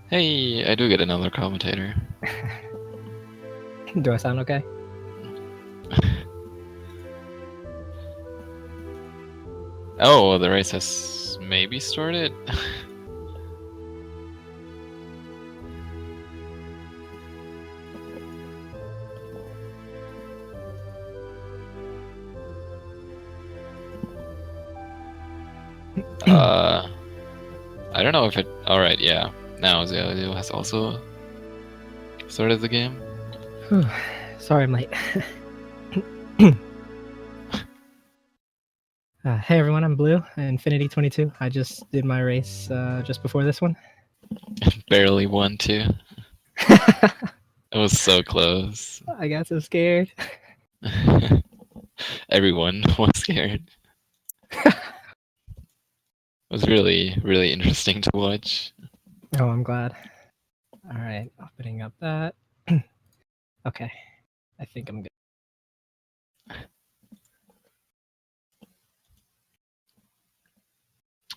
Hey, I do get another commentator. Do I sound okay? Oh, the race has maybe started? I don't know if it... Alright, yeah. Now ZaeloRae has also started the game. Sorry I'm late. Hey everyone, I'm Blue, Infinity 22. I just did my race just before this one. Barely won, too. It was so close. I got so scared. Everyone was scared. It was really, really interesting to watch. Oh, I'm glad. Alright, opening up that. Okay, I think I'm good.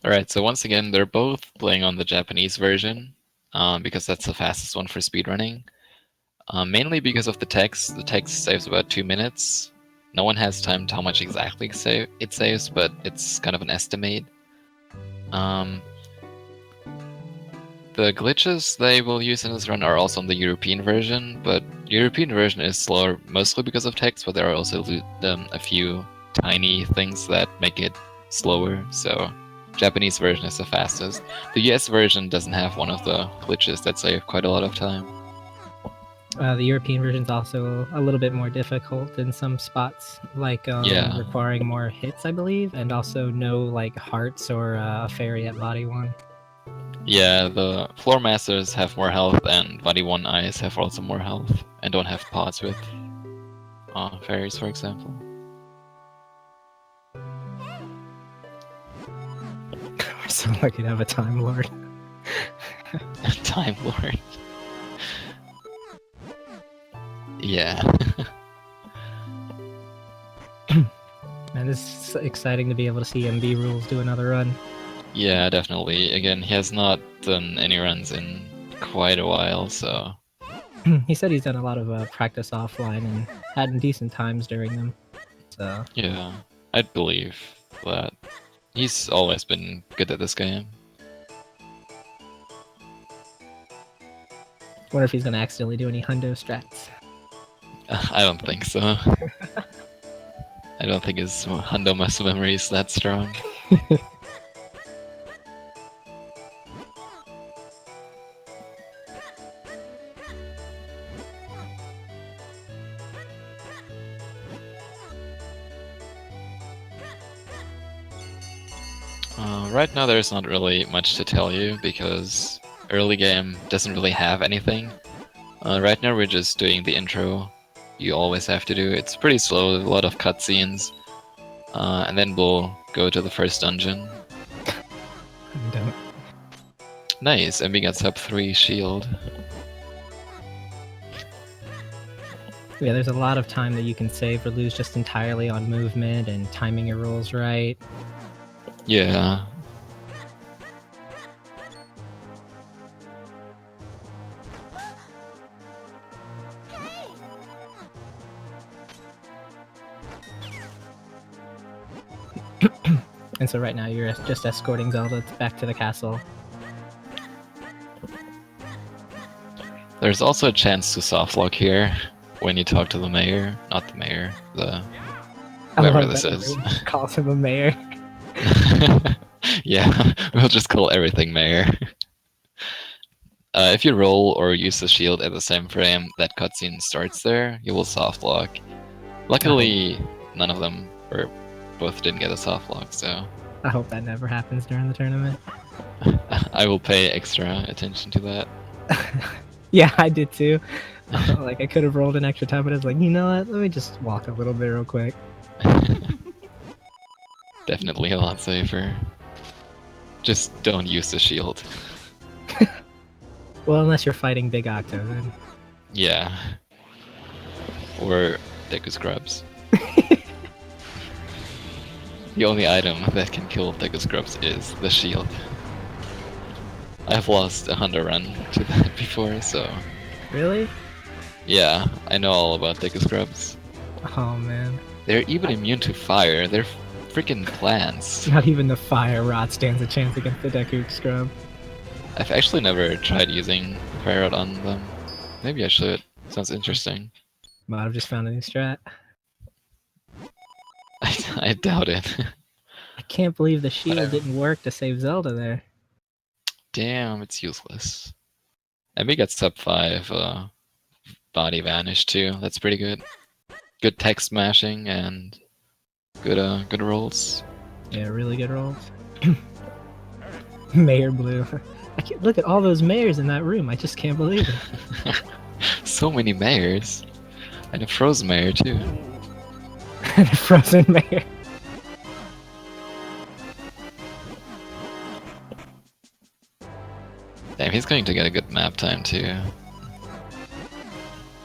Alright, so once again, they're both playing on the Japanese version, because that's the fastest one for speedrunning. Mainly because of the text. The text saves about 2 minutes. No one has timed how much exactly it saves, but it's kind of an estimate. The glitches they will use in this run are also on the European version, but European version is slower mostly because of text, but there are also a few tiny things that make it slower, so Japanese version is the fastest. The US version doesn't have one of the glitches that save quite a lot of time. The European version's also a little bit more difficult in some spots, like Yeah. requiring more hits, I believe, and also no like hearts or a fairy at body 1. Yeah, the floor masters have more health, and body 1 eyes have also more health, and don't have pods with fairies, for example. We're so lucky to have a Time Lord. Time Lord. Yeah. Man, this is exciting to be able to see mbrules do another run. Yeah, definitely. Again, he has not done any runs in quite a while, so... He said he's done a lot of practice offline and had decent times during them. So yeah, I'd believe that. He's always been good at this game. wonder if he's gonna accidentally do any hundo strats. I don't think so. I don't think his hundo muscle memory is that strong. Right now there's not really much to tell you, because early game doesn't really have anything. Right now we're just doing the intro you always have to do. It's pretty slow, a lot of cutscenes. And then we'll go to the first dungeon. Don't. Nice, and we got sub 3 shield. Yeah, there's a lot of time that you can save or lose just entirely on movement and timing your rolls right. Yeah. And so right now you're just escorting Zelda back to the castle. There's also a chance to softlock here when you talk to the mayor. Not the mayor, the... whoever this is. Calls him a mayor. Yeah, we'll just call everything mayor. If you roll or use the shield at the same frame that cutscene starts there, you will softlock. Luckily, none of them, or both didn't get a softlock, so... I hope that never happens during the tournament. I will pay extra attention to that. Yeah, I did too. Like, I could have rolled an extra time, but I was like, you know what? Let me just walk a little bit real quick. Definitely a lot safer. Just don't use the shield. Well, unless you're fighting Big Octo, then. Yeah. Or Deku Scrubs. The only item that can kill Deku Scrubs is the shield. I've lost a Honda run to that before, so Really? yeah, I know all about Deku Scrubs. Oh man. They're even immune to fire. They're freaking plants. Not even the fire rod stands a chance against the Deku Scrub. I've actually never tried using fire rod on them. Maybe I should. Sounds interesting. Might have just found a new strat. I doubt it. I can't believe the shield Whatever. didn't work to save Zelda there. Damn, it's useless. And we got sub 5 body vanish too. That's pretty good. Good tech smashing and good rolls. Yeah, really good rolls. Mayor Blue. Look at all those mayors in that room. I just can't believe it. So many mayors. And a frozen mayor too. And a frozen mayor. Damn, he's going to get a good map time too.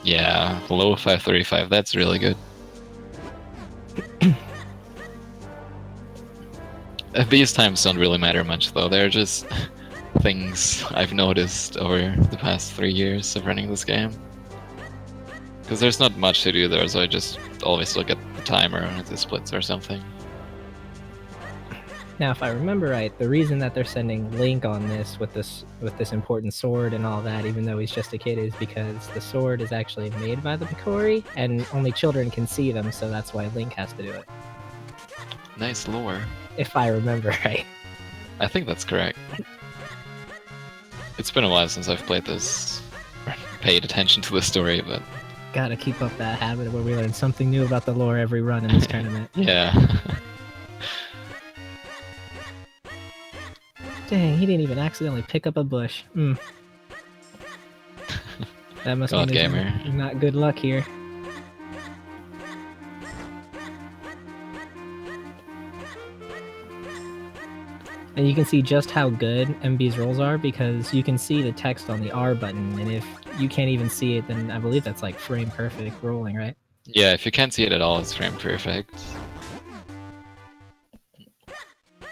Yeah, below 535, that's really good. These times don't really matter much though, they're just things I've noticed over the past 3 years of running this game. Because there's not much to do there, so I just always look at the timer and the splits or something. Now, if I remember right, the reason that they're sending Link on this with this important sword and all that, even though he's just a kid, is because the sword is actually made by the Picori, and only children can see them, so that's why Link has to do it. Nice lore. If I remember right. I think that's correct. It's been a while since I've played this, or paid attention to the story, but... Gotta keep up that habit where we learn something new about the lore every run in this tournament. Yeah. Dang, he didn't even accidentally pick up a bush. That must God, mean gamer. there's not good luck here. And you can see just how good MB's rolls are because you can see the text on the R button, and if you can't even see it, then I believe that's like frame perfect rolling, right? Yeah, if you can't see it at all, it's frame perfect.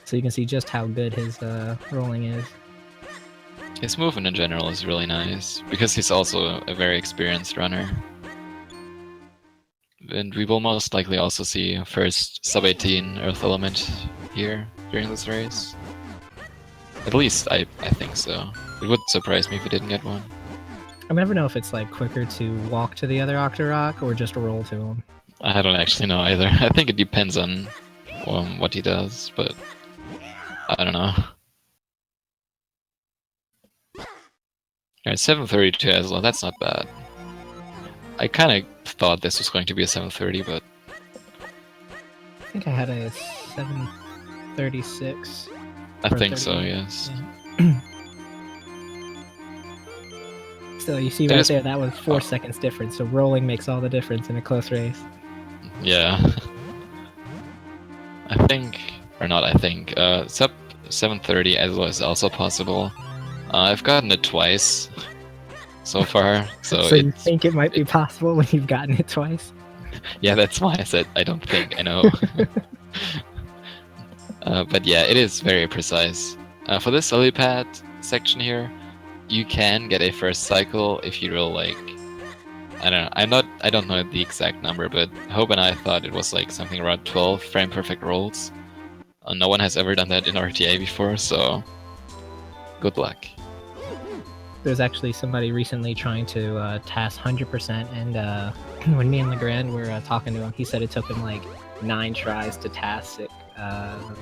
So you can see just how good his rolling is. His movement in general is really nice, because he's also a very experienced runner. And we will most likely also see a first sub-18 Earth Element here during this race. At least I think so. It would surprise me if we didn't get one. I never know if it's like quicker to walk to the other Octorok or just roll to him. I don't actually know either. I think it depends on what he does, but I don't know. Alright, 732 as well, that's not bad. I kind of thought this was going to be a 730, but... I think I had a 736. I think so, yes. Yeah. So you see right There's- there, that was 4 seconds difference, so rolling makes all the difference in a close race. Yeah. I think, or not I think, sub 730 as well is also possible. I've gotten it twice so far, so So you it's... think it might be possible when you've gotten it twice? Yeah, that's why I said I don't think, I know. But yeah, it is very precise. For this lily pad section here, you can get a first cycle if you roll like... I don't know, I don't know the exact number, but Hope and I thought it was like something around 12 frame perfect rolls. No one has ever done that in RTA before, so good luck. There's actually somebody recently trying to task 100%, and when me and Legrand were talking to him, he said it took him like 9 tries to task the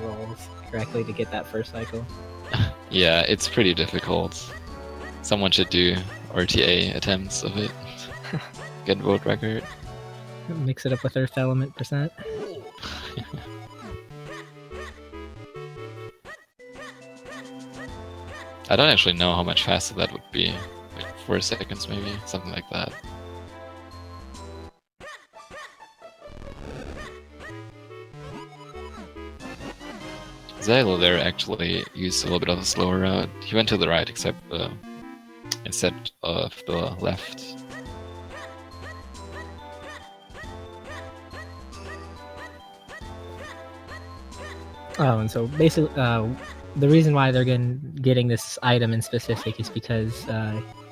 rolls correctly to get that first cycle. Yeah, it's pretty difficult. Someone should do RTA attempts of it. Get vote record. Mix it up with Earth Element percent. I don't actually know how much faster that would be. Like 4 seconds maybe, something like that. Zaelo there actually used a little bit of a slower route. He went to the right except instead of the left. Oh, and so basically, the reason why they're getting this item in specific is because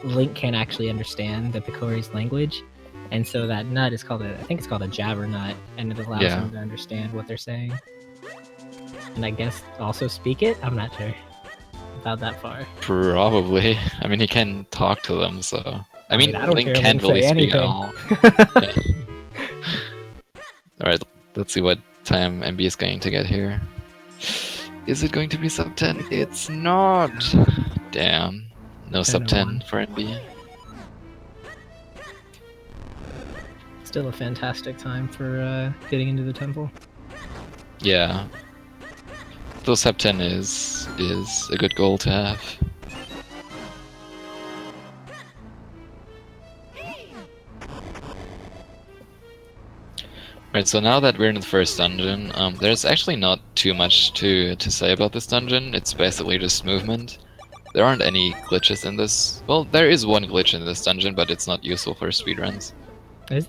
Link can't actually understand the Picori's language, and so that nut is called I think it's called a jabber nut, and it allows him to understand what they're saying. And I guess also speak it? I'm not sure about that far. Probably. I mean, he can talk to them, so... I mean, I don't Link care can't if they really say speak at anything. all. Alright, let's see what time MB is going to get here. Is it going to be sub 10? It's not! Damn. No sub 10 for MB. Still a fantastic time for getting into the temple. Yeah. Though sub 10 is a good goal to have. Right, so now that we're in the first dungeon, there's actually not too much to say about this dungeon. It's basically just movement. There aren't any glitches in this. Well, there is one glitch in this dungeon, but it's not useful for speedruns. Is?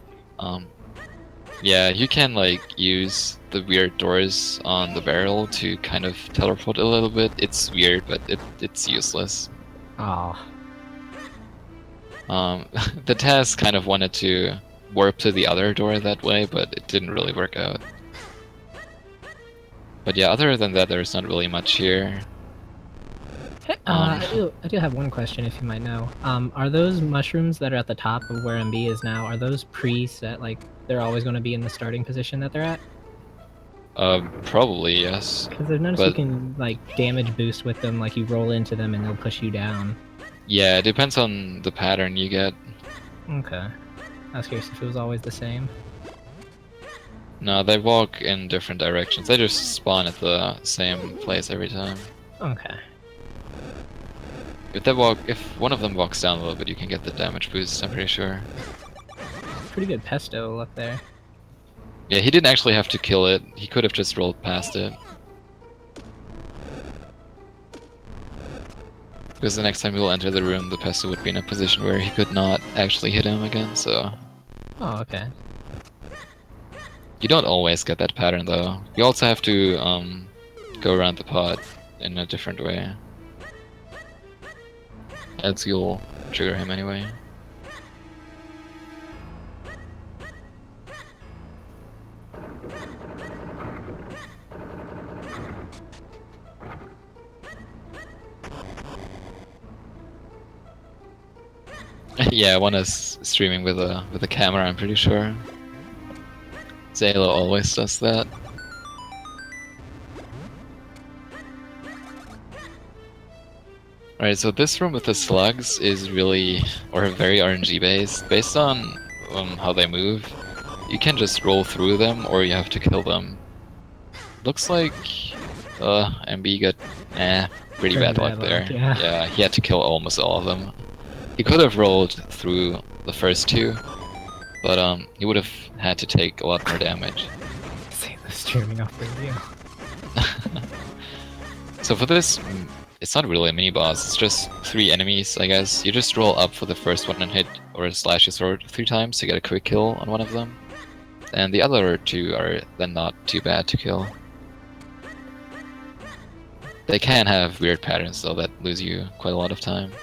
Yeah, you can like use the weird doors on the barrel to kind of teleport a little bit. It's weird, but it's useless. Oh. The task kind of wanted to warp to the other door that way, but it didn't really work out. But yeah, other than that, there's not really much here. I do have one question, if you might know. Are those mushrooms that are at the top of where MB is now, are those preset, like, they're always going to be in the starting position that they're at? Probably, yes. Because I've noticed you can, like, damage boost with them, like, you roll into them and they'll push you down. Yeah, it depends on the pattern you get. Okay. I was curious if it was always the same. No, they walk in different directions. They just spawn at the same place every time. Okay. If one of them walks down a little bit, you can get the damage boost, I'm pretty sure. Pretty good pesto look there. Yeah, he didn't actually have to kill it. He could have just rolled past it. Because the next time he will enter the room, the pesto would be in a position where he could not actually hit him again, so... Oh, okay. You don't always get that pattern, though. You also have to go around the pot in a different way. Else you'll trigger him anyway. Yeah, one is streaming with a camera, I'm pretty sure. Zalo always does that. Alright, so this room with the slugs is really, or very RNG based. Based on how they move, you can just roll through them or you have to kill them. Looks like MB got pretty bad luck there. Yeah, he had to kill almost all of them. He could have rolled through the first two, but he would have had to take a lot more damage. Zalo streaming off video. So for this, it's not really a mini boss, it's just 3 enemies, I guess. You just roll up for the first one and hit or slash your sword 3 times to get a quick kill on one of them. And the other 2 are then not too bad to kill. They can have weird patterns though that lose you quite a lot of time.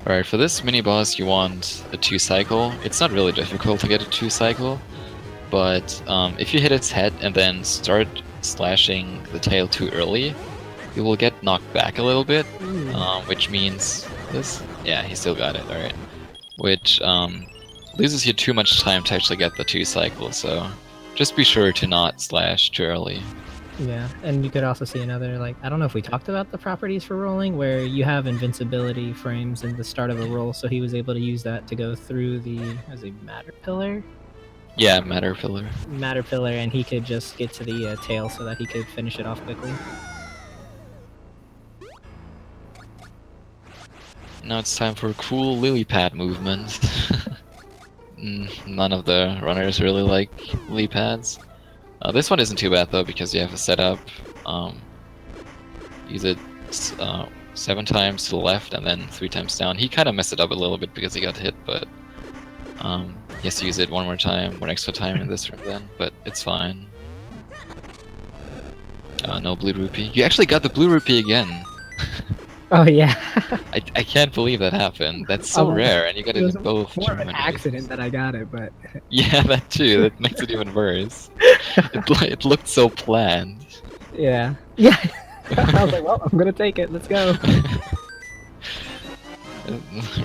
Alright, for this mini-boss you want a 2-cycle. It's not really difficult to get a 2-cycle, but if you hit its head and then start slashing the tail too early, you will get knocked back a little bit, which means this. Yeah, he still got it, alright. Which loses you too much time to actually get the 2 cycles, so just be sure to not slash too early. Yeah, and you could also see another, like, I don't know if we talked about the properties for rolling, where you have invincibility frames in the start of a roll, so he was able to use that to go through the, as a matter pillar? Yeah, matter pillar. Matter pillar, and he could just get to the tail so that he could finish it off quickly. Now it's time for a cool lily pad movement. None of the runners really like lily pads. This one isn't too bad though, because you have a setup. Use it 7 times to the left and then 3 times down. He kind of messed it up a little bit because he got hit, but he has to use it one more time, one extra time in this room then, but it's fine. No blue rupee. You actually got the blue rupee again. Oh yeah. I can't believe that happened. That's so rare, and you got it in both. More of an accident that I got it, but yeah, that too. That makes it even worse. It looked so planned. Yeah. Yeah. I was like, well, I'm gonna take it. Let's go.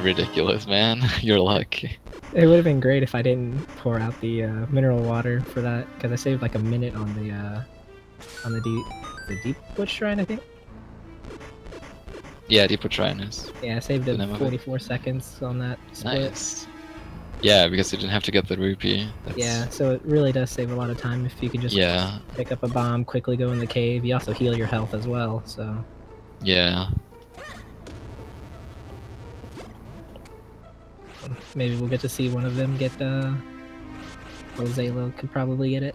Ridiculous, man. Your luck. It would have been great if I didn't pour out the mineral water for that, because I saved like a minute on the Deepwood Shrine, I think. Yeah, Deepwood Shrine is. Yeah, I saved it 44 seconds on that split. Nice. Yeah, because you didn't have to get the rupee. Yeah, so it really does save a lot of time if you can just pick up a bomb, quickly go in the cave. You also heal your health as well, so... Yeah. Maybe we'll get to see one of them get, well, Zalo could probably get it.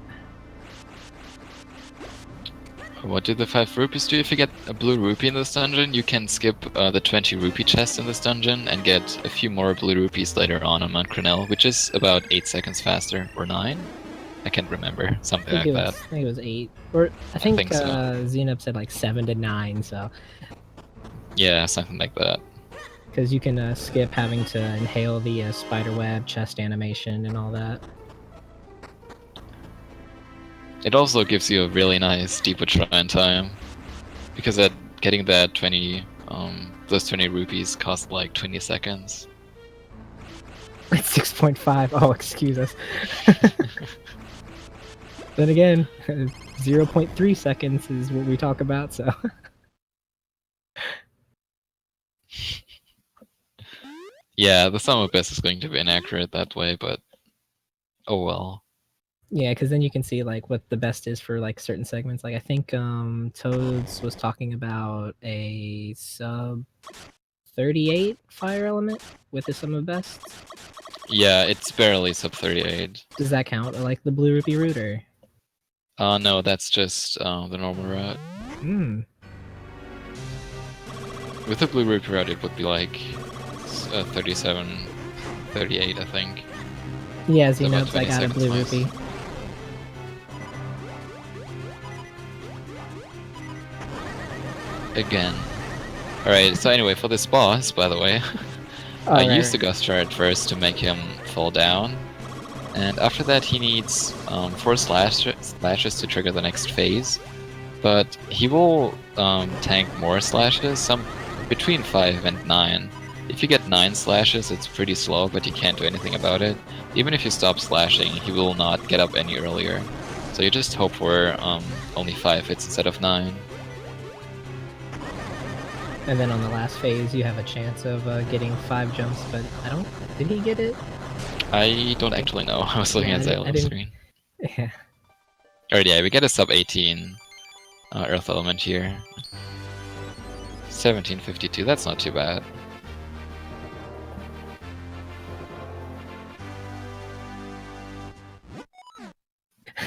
What do the 5 rupees do? If you get a blue rupee in this dungeon, you can skip the 20 rupee chest in this dungeon and get a few more blue rupees later on Mount Cronel, which is about 8 seconds faster, or 9? I can't remember, something like that. I think it was 8. Or I think so. Xenub said like 7 to 9, so... Yeah, something like that. Because you can skip having to inhale the spiderweb chest animation and all that. It also gives you a really nice Deepwood Shrine time, because getting that 20, those 20 rupees cost like 20 seconds. It's 6.5. Oh, excuse us. Then again, 0.3 seconds is what we talk about, so... Yeah, the sum of best is going to be inaccurate that way, but oh well. Yeah, because then you can see like what the best is for like certain segments. Like I think Toads was talking about a sub 38 fire element with the sum of best. Yeah, it's barely sub 38. Does that count? Or like the blue rupee route, or? No, that's just the normal route. Hmm. With the blue rupee route, it would be like 37, 38, I think. Yeah, as you know, I got a blue rupee. Again. Alright, so anyway, for this boss, by the way, I used the Gust Shard first to make him fall down, and after that he needs 4 slashes to trigger the next phase, but he will tank more slashes, some between 5 and 9. If you get 9 slashes, it's pretty slow, but you can't do anything about it. Even if you stop slashing, he will not get up any earlier. So you just hope for only 5 hits instead of 9. And then on the last phase, you have a chance of getting 5 jumps, but I don't... Did he get it? I don't actually know. I was looking at Zaelo's screen. Yeah. Alright, yeah, we get a sub 18 Earth Element here. 1752, that's not too bad.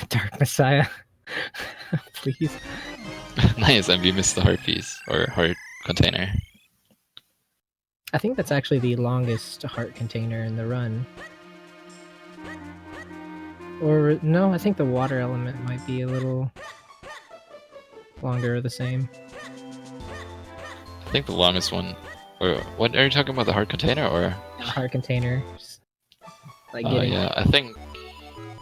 Dark Messiah. Please. Nice, and we missed the heart piece, or heart container. I think that's actually the longest heart container in the run. Or, no, I think the water element might be a little longer or the same. I think the longest one... Or, what are you talking about, the heart container, or...? Heart container. Like yeah, I think...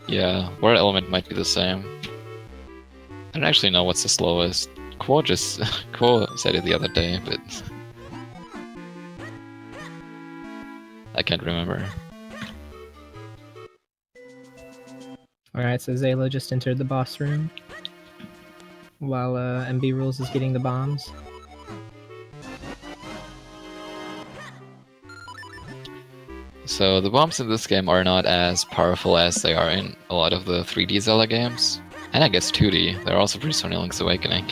Yeah, water element might be the same. I don't actually know what's the slowest. Quo said it the other day, but... I can't remember. Alright, so Zalo just entered the boss room. While mbrules is getting the bombs. So the bombs in this game are not as powerful as they are in a lot of the 3D Zelda games. And I guess 2D, they're also pretty strong in Link's Awakening.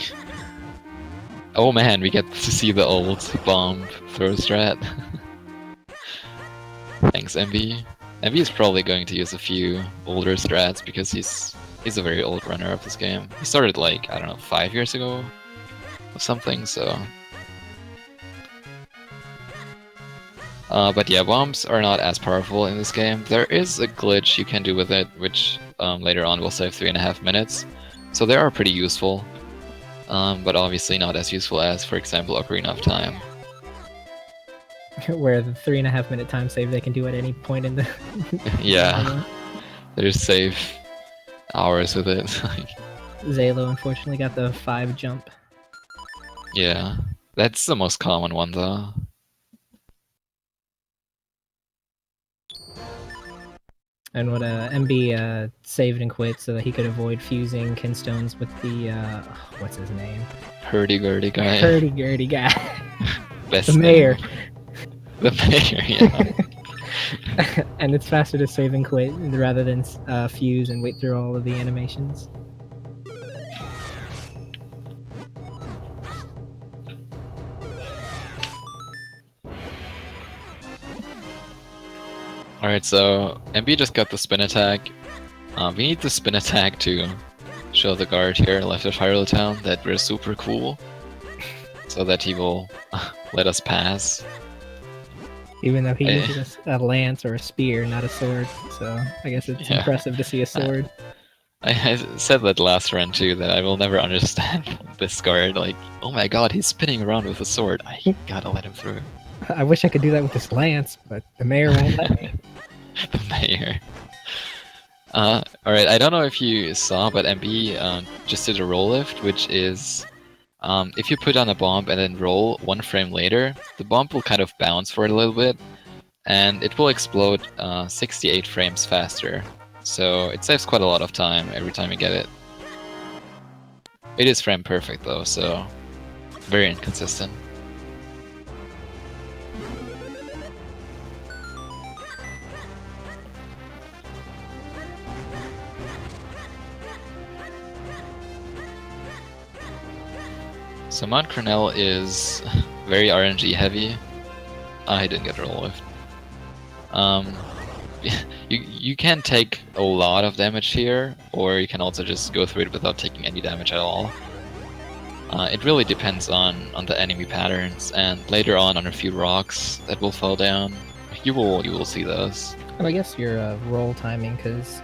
Oh man, we get to see the old bomb throw strat. Thanks, MB. MB is probably going to use a few older strats because he's a very old runner of this game. He started like, I don't know, 5 years ago or something, so... But yeah, bombs are not as powerful in this game. There is a glitch you can do with it, which later on will save 3.5 minutes. So they are pretty useful, but obviously not as useful as, for example, Ocarina of Time. Where the 3.5 minute time save they can do at any point in the Yeah, they just save hours with it. Zalo unfortunately got the 5 jump. Yeah, that's the most common one though. And what MB saved and quit so that he could avoid fusing Kinstones with the what's his name? Hurdy-gurdy guy. Hurdy-gurdy guy. Best The name. mayor. The mayor, yeah. And it's faster to save and quit rather than fuse and wait through all of the animations. Alright, so MB just got the spin attack. We need the spin attack to show the guard here left of Hyrule Town that we're super cool, so that he will let us pass. Even though he uses a lance or a spear, not a sword, so I guess it's impressive to see a sword. I said that last run too, that I will never understand this guard. Like, oh my god, he's spinning around with a sword. I gotta let him through. I wish I could do that with this lance, but the mayor won't let me. The mayor. Alright, I don't know if you saw, but MB just did a roll lift, which is if you put on a bomb and then roll 1 frame later, the bomb will kind of bounce for a little bit, and it will explode 68 frames faster. So it saves quite a lot of time every time you get it. It is frame perfect though, so very inconsistent. So Mount Cornell is very RNG heavy. I didn't get a roll lift. You can take a lot of damage here, or you can also just go through it without taking any damage at all. It really depends on the enemy patterns, and later on a few rocks that will fall down. You will see those. Well, I guess your roll timing, because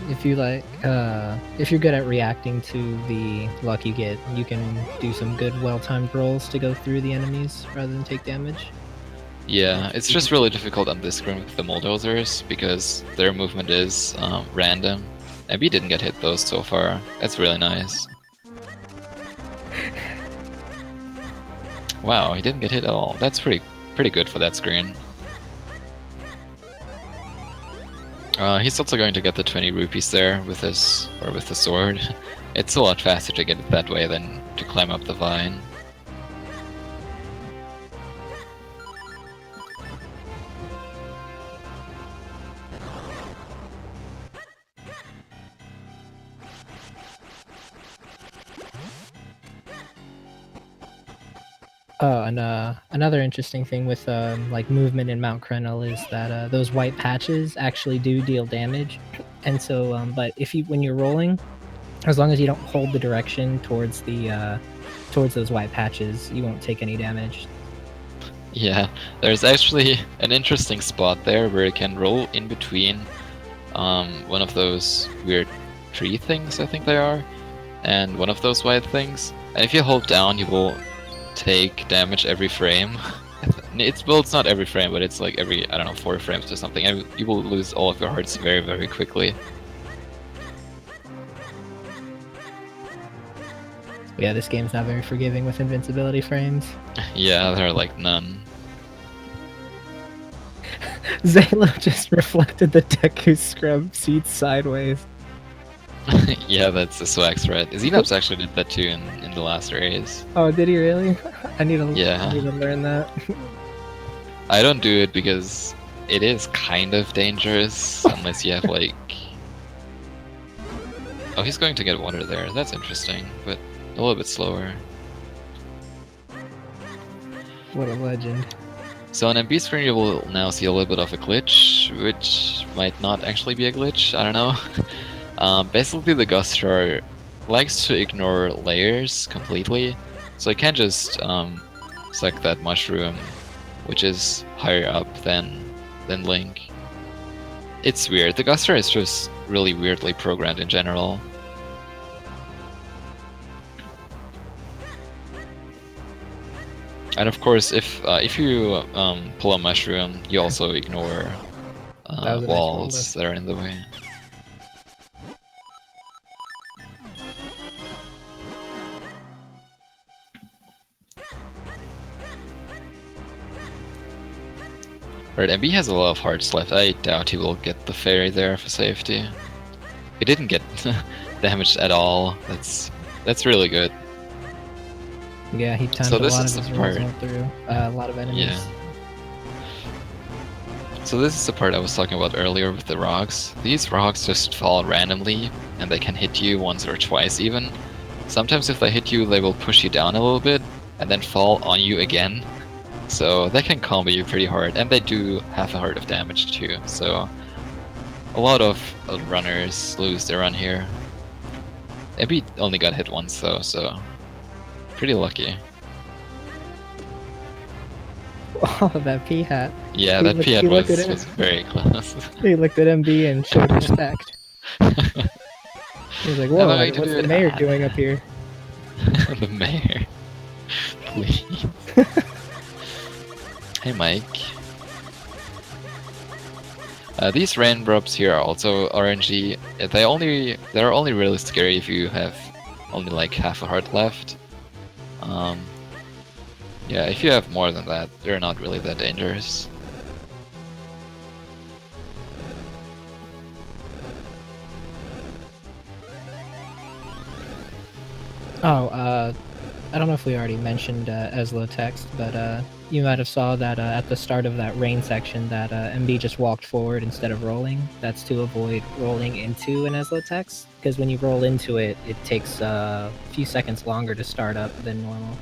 if you if you're good at reacting to the luck you get, you can do some good well-timed rolls to go through the enemies rather than take damage. Yeah, it's just really difficult on this screen with the Mulldozers because their movement is random. And we didn't get hit though so far. That's really nice. Wow, he didn't get hit at all. That's pretty good for that screen. He's also going to get the 20 rupees there with the sword. It's a lot faster to get it that way than to climb up the vine. And another interesting thing with like movement in Mount Crenel is that those white patches actually do deal damage, and so but when you're rolling, as long as you don't hold the direction towards the towards those white patches, you won't take any damage. Yeah, there's actually an interesting spot there where you can roll in between one of those weird tree things, I think they are, and one of those white things. And if you hold down, you will take damage every frame. It's not every frame, but it's like every, I don't know, 4 frames or something, and you will lose all of your hearts very, very quickly. Yeah, this game's not very forgiving with invincibility frames. Yeah, there are like none. Zalo just reflected the Deku scrub seat sideways. Yeah, that's a swag threat. Xenops actually did that too in the last race. Oh, did he really? I need to learn that. I don't do it because it is kind of dangerous unless you have like... Oh, he's going to get water there. That's interesting, but a little bit slower. What a legend. So on MB screen you will now see a little bit of a glitch, which might not actually be a glitch, I don't know. Basically the Ghost Star likes to ignore layers completely, so you can't just select that mushroom which is higher up than Link. It's weird. The Guster is just really weirdly programmed in general. And of course, if you pull a mushroom, you also ignore walls that are in the way. Right, MB has a lot of hearts left. I doubt he will get the fairy there for safety. He didn't get damaged at all. That's really good. Yeah, he timed a lot of his rolls through a lot of enemies. Yeah. So this is the part I was talking about earlier with the rocks. These rocks just fall randomly, and they can hit you once or twice even. Sometimes if they hit you, they will push you down a little bit, and then fall on you again. So they can combo you pretty hard, and they do half a heart of damage too. So a lot of runners lose their run here. MB only got hit once though, so pretty lucky. Oh, that P-hat. Yeah, that P-hat was very close. He looked at MB and showed respect. He was like, whoa, what's the mayor doing up here? The mayor. Please. Hey, Mike. These raindrops here are also RNG. They're only really scary if you have only like half a heart left. Yeah, if you have more than that, they're not really that dangerous. Oh, I don't know if we already mentioned Ezlo text, but you might have saw that at the start of that rain section that MB just walked forward instead of rolling. That's to avoid rolling into an Ezlo text, because when you roll into it, it takes a few seconds longer to start up than normal.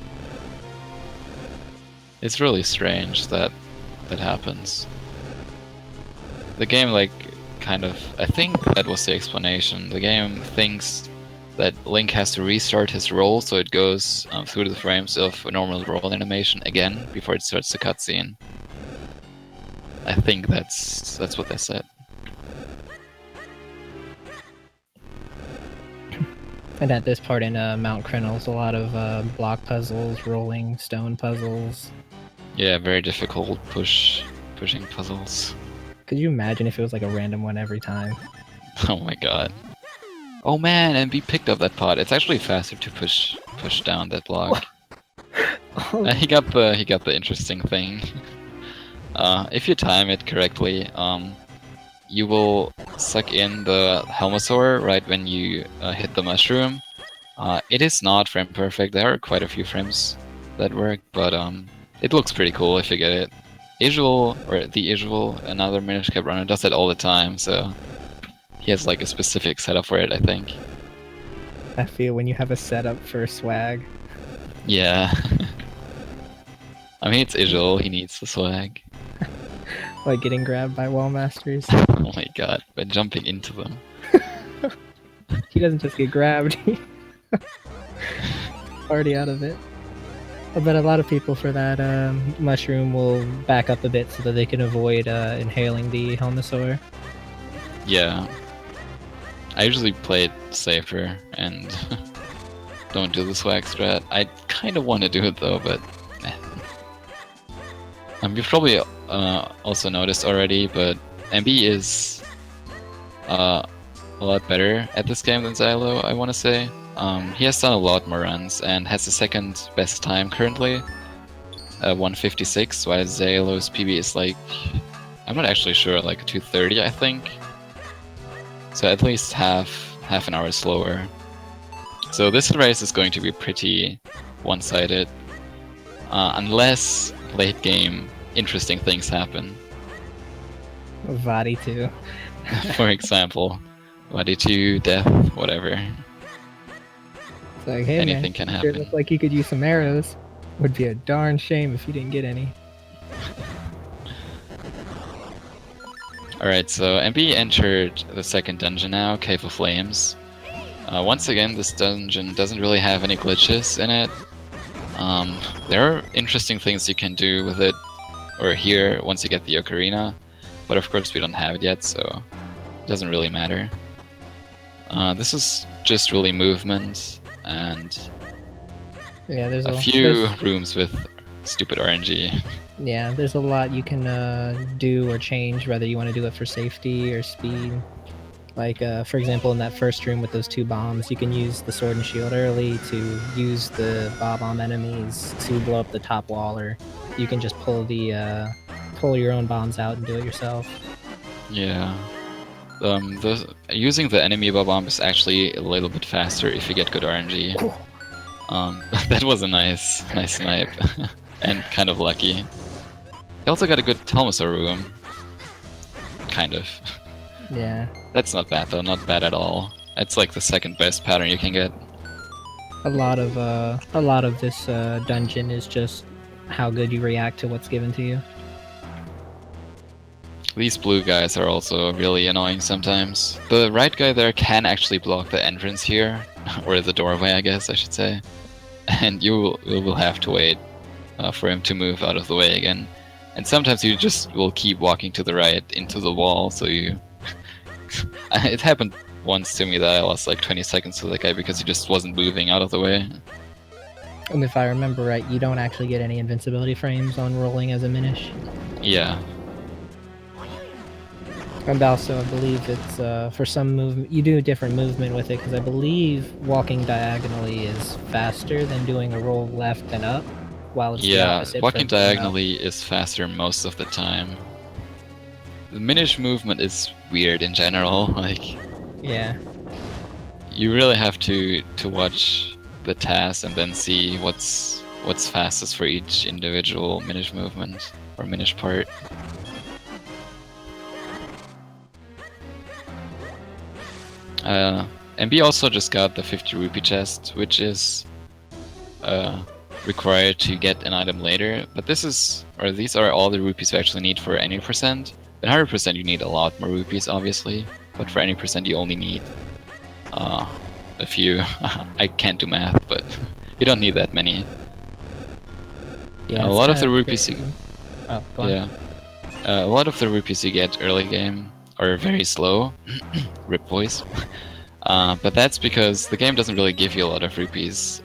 It's really strange that that happens. The game, like, kind of... I think that was the explanation. The game thinks that Link has to restart his roll so it goes through the frames of a normal roll animation again before it starts the cutscene. I think that's what they said. And at this part in Mount Krenel's a lot of block puzzles, rolling stone puzzles. Yeah, very difficult pushing puzzles. Could you imagine if it was like a random one every time? Oh my god. Oh man, MB picked up that pot. It's actually faster to push down that block. He got the interesting thing. If you time it correctly, you will suck in the Helmosaur right when you hit the mushroom. It is not frame perfect. There are quite a few frames that work, but it looks pretty cool if you get it. Isual, another Minish Cap runner, does that all the time, so he has like a specific setup for it, I think. I feel when you have a setup for swag. Yeah. I mean, it's Isual, he needs the swag. Like getting grabbed by wall masters. Oh my god, by jumping into them. He doesn't just get grabbed. Already out of it. But a lot of people for that mushroom will back up a bit so that they can avoid inhaling the Helmosaur. Yeah. I usually play it safer and don't do the swag strat. I kind of want to do it though, but you've probably also noticed already, but MB is a lot better at this game than Zaelo, I want to say. He has done a lot more runs and has the second best time currently, 156, while Zaelo's PB is like, I'm not actually sure, like 230 I think. So at least half an hour slower. So this race is going to be pretty one-sided, unless late game interesting things happen. Vadi 2. For example, Vadi 2, death, whatever. It's like, hey anything man, can sure happen. looks like you could use some arrows. Would be a darn shame if you didn't get any. Alright, so MB entered the second dungeon now, Cave of Flames. Once again, this dungeon doesn't really have any glitches in it. There are interesting things you can do with it. or here once you get the ocarina, but of course we don't have it yet, so it doesn't really matter. This is just really movement and Yeah, there's a few rooms with stupid RNG. Yeah, there's a lot you can do or change, whether you want to do it for safety or speed. Like, for example, in that first room with those 2 bombs, you can use the sword and shield early to use the bomb enemies to blow up the top wall, or you can just pull your own bombs out and do it yourself. Yeah. Using the enemy bomb is actually a little bit faster if you get good RNG. That was a nice snipe. And kind of lucky. He also got a good Telmasaur room. Kind of. Yeah. That's not bad though, not bad at all. It's like the second best pattern you can get. A lot of this dungeon is just how good you react to what's given to you. These blue guys are also really annoying sometimes. The right guy there can actually block the entrance here, or the doorway I guess I should say. And you will have to wait for him to move out of the way again. And sometimes you just will keep walking to the right into the wall, so you... It happened once to me that I lost like 20 seconds to that guy because he just wasn't moving out of the way. And if I remember right, you don't actually get any invincibility frames on rolling as a Minish. Yeah. And also, I believe it's for some movement, you do a different movement with it, because I believe walking diagonally is faster than doing a roll left and up, while it's the opposite. Walking diagonally is faster most of the time. The Minish movement is weird in general, like... Yeah. You really have to watch the task and then see what's fastest for each individual Minish movement, or Minish part. MB also just got the 50 rupee chest, which is required to get an item later, but these are all the rupees you actually need for any percent. At 100% you need a lot more rupees, obviously, but for any percent you only need a few. I can't do math, but you don't need that many. Yeah, a lot of the rupees you... Oh, go on. Yeah. A lot of the rupees you get early game are very slow. Rip voice. But that's because the game doesn't really give you a lot of rupees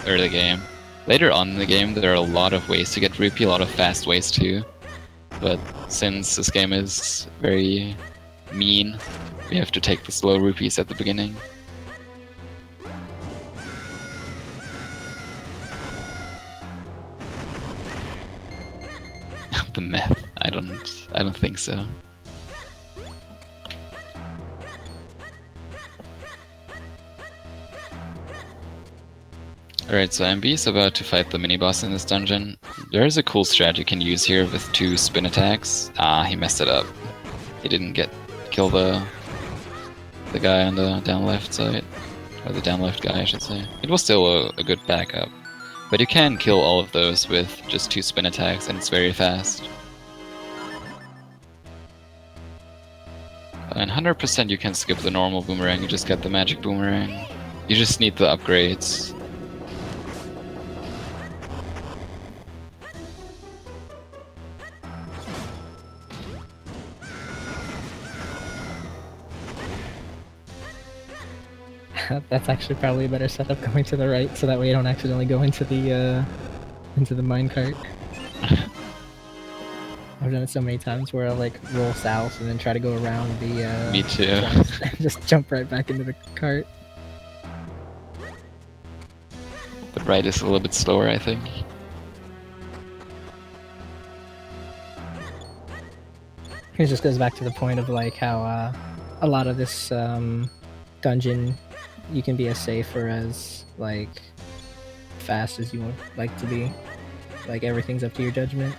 early game. Later on in the game there are a lot of ways to get rupee, a lot of fast ways too. But since this game is very mean, we have to take the slow rupees at the beginning. The meth. I don't think so. Alright, so MB is about to fight the mini-boss in this dungeon. There is a cool strat you can use here with 2 spin attacks. He messed it up. He didn't kill the guy on the down left side. Or the down left guy, I should say. It was still a good backup. But you can kill all of those with just 2 spin attacks, and it's very fast. And 100% you can skip the normal boomerang, you just get the magic boomerang. You just need the upgrades. That's actually probably a better setup, going to the right, so that way you don't accidentally go into the minecart. I've done it so many times where I'll like roll south and then try to go around the Me too. and just jump right back into the cart. The right is a little bit slower, I think. It just goes back to the point of like how a lot of this dungeon, you can be as safe or as like fast as you would like to be. Like everything's up to your judgment.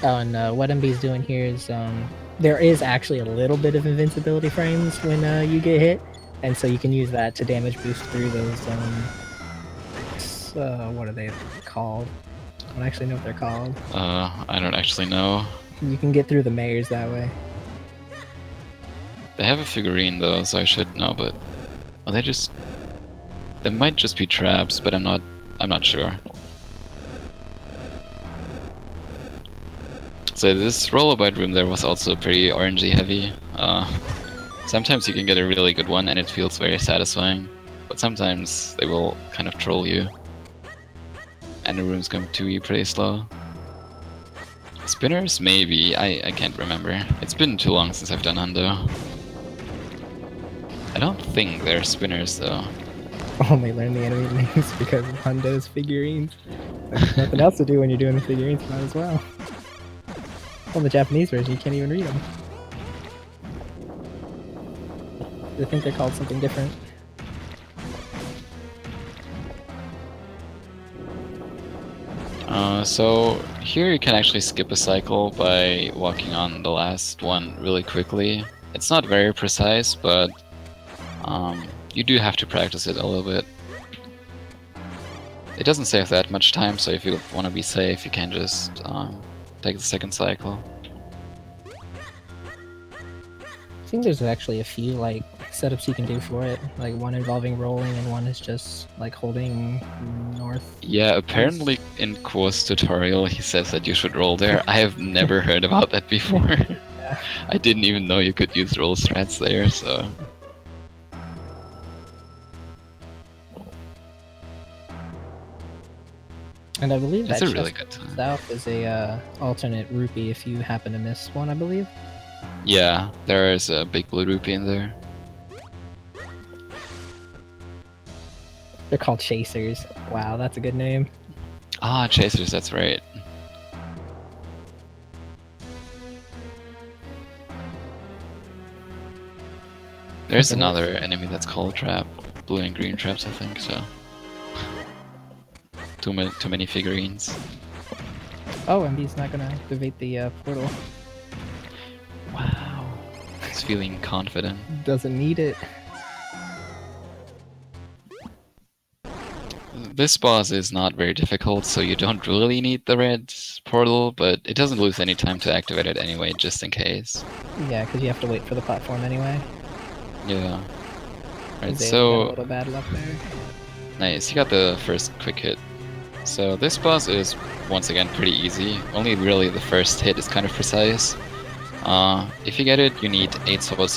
Oh, and what MB's doing here is there is actually a little bit of invincibility frames when you get hit, and so you can use that to damage boost through those. What are they called? I don't actually know what they're called. I don't actually know. You can get through the mayors that way. They have a figurine though, so I should know, but they might just be traps, but I'm not sure. So this rollerblade room there was also pretty orangey heavy. Sometimes you can get a really good one and it feels very satisfying, but sometimes they will kind of troll you. And the rooms come to you pretty slow. Spinners? Maybe. I can't remember. It's been too long since I've done Hundo. I don't think they're spinners though. Only learn the enemy names because of Hondo's figurines. There's nothing else to do when you're doing the figurines, might as well. On the Japanese version, you can't even read them. I think they're called something different. So here you can actually skip a cycle by walking on the last one really quickly. It's not very precise, but you do have to practice it a little bit. It doesn't save that much time, so if you want to be safe, you can just take the second cycle. I think there's actually a few like setups you can do for it, like one involving rolling and one is just like holding north. Yeah, apparently in Quo's tutorial he says that you should roll there. I have never heard about that before. Yeah. I didn't even know you could use roll strats there, so... And I believe That's that a really good time. south is a alternate rupee if you happen to miss one, I believe. Yeah, there is a big blue rupee in there. They're called chasers. Wow, that's a good name. Ah, chasers, that's right. There's another enemy that's called trap. Blue and green traps, I think, so... Too many figurines. Oh, MB's not gonna activate the portal. Wow. He's feeling confident. Doesn't need it. This boss is not very difficult, so you don't really need the red portal, but it doesn't lose any time to activate it anyway, just in case. Yeah, because you have to wait for the platform anyway. Yeah. Right, Got a so... little bad luck there. Nice, you got the first quick hit. So this boss is, once again, pretty easy. Only really the first hit is kind of precise. If you get it, you need 8 sword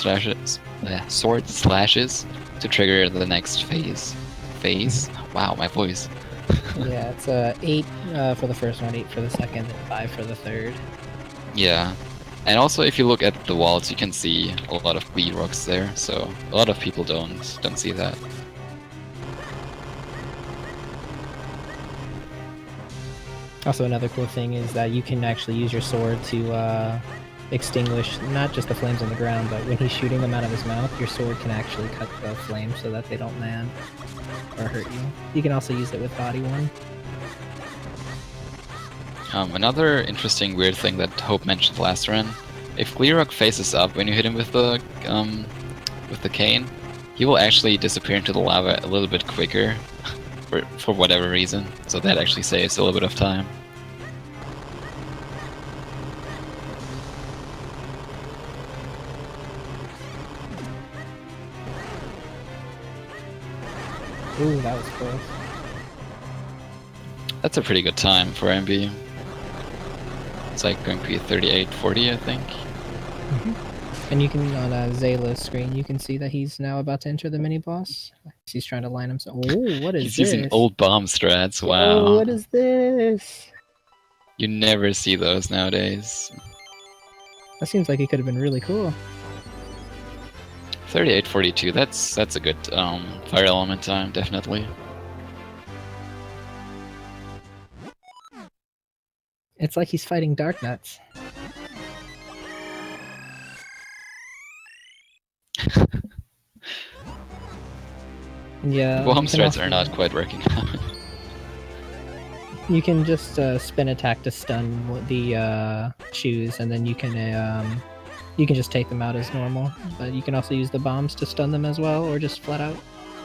slashes to trigger the next phase. Wow, my voice. Yeah, it's 8 for the first one, 8 for the second, and 5 for the third. Yeah. And also, if you look at the walls, you can see a lot of bleed rocks there, so a lot of people don't see that. Also, another cool thing is that you can actually use your sword to extinguish not just the flames on the ground, but when he's shooting them out of his mouth, your sword can actually cut the flames so that they don't land or hurt you. You can also use it with body one. Another interesting weird thing that Hope mentioned last run, if Gleerock faces up when you hit him with the cane, he will actually disappear into the lava a little bit quicker for whatever reason, so that actually saves a little bit of time. Ooh, that was close. That's a pretty good time for MB. It's like going to be 38:40, I think. And you can, on ZaeloRae's screen, you can see that he's now about to enter the mini-boss. He's trying to line himself. Oh, what is He's this? using old bomb strats, wow. Oh, what is this? You never see those nowadays. That seems like it could have been really cool. 38:42, that's a good fire element time, definitely. It's like he's fighting Dark Nuts. Yeah. Bomb strats are not quite working. You can just spin attack to stun the shoes, and then you can just take them out as normal. But you can also use the bombs to stun them as well, or just flat out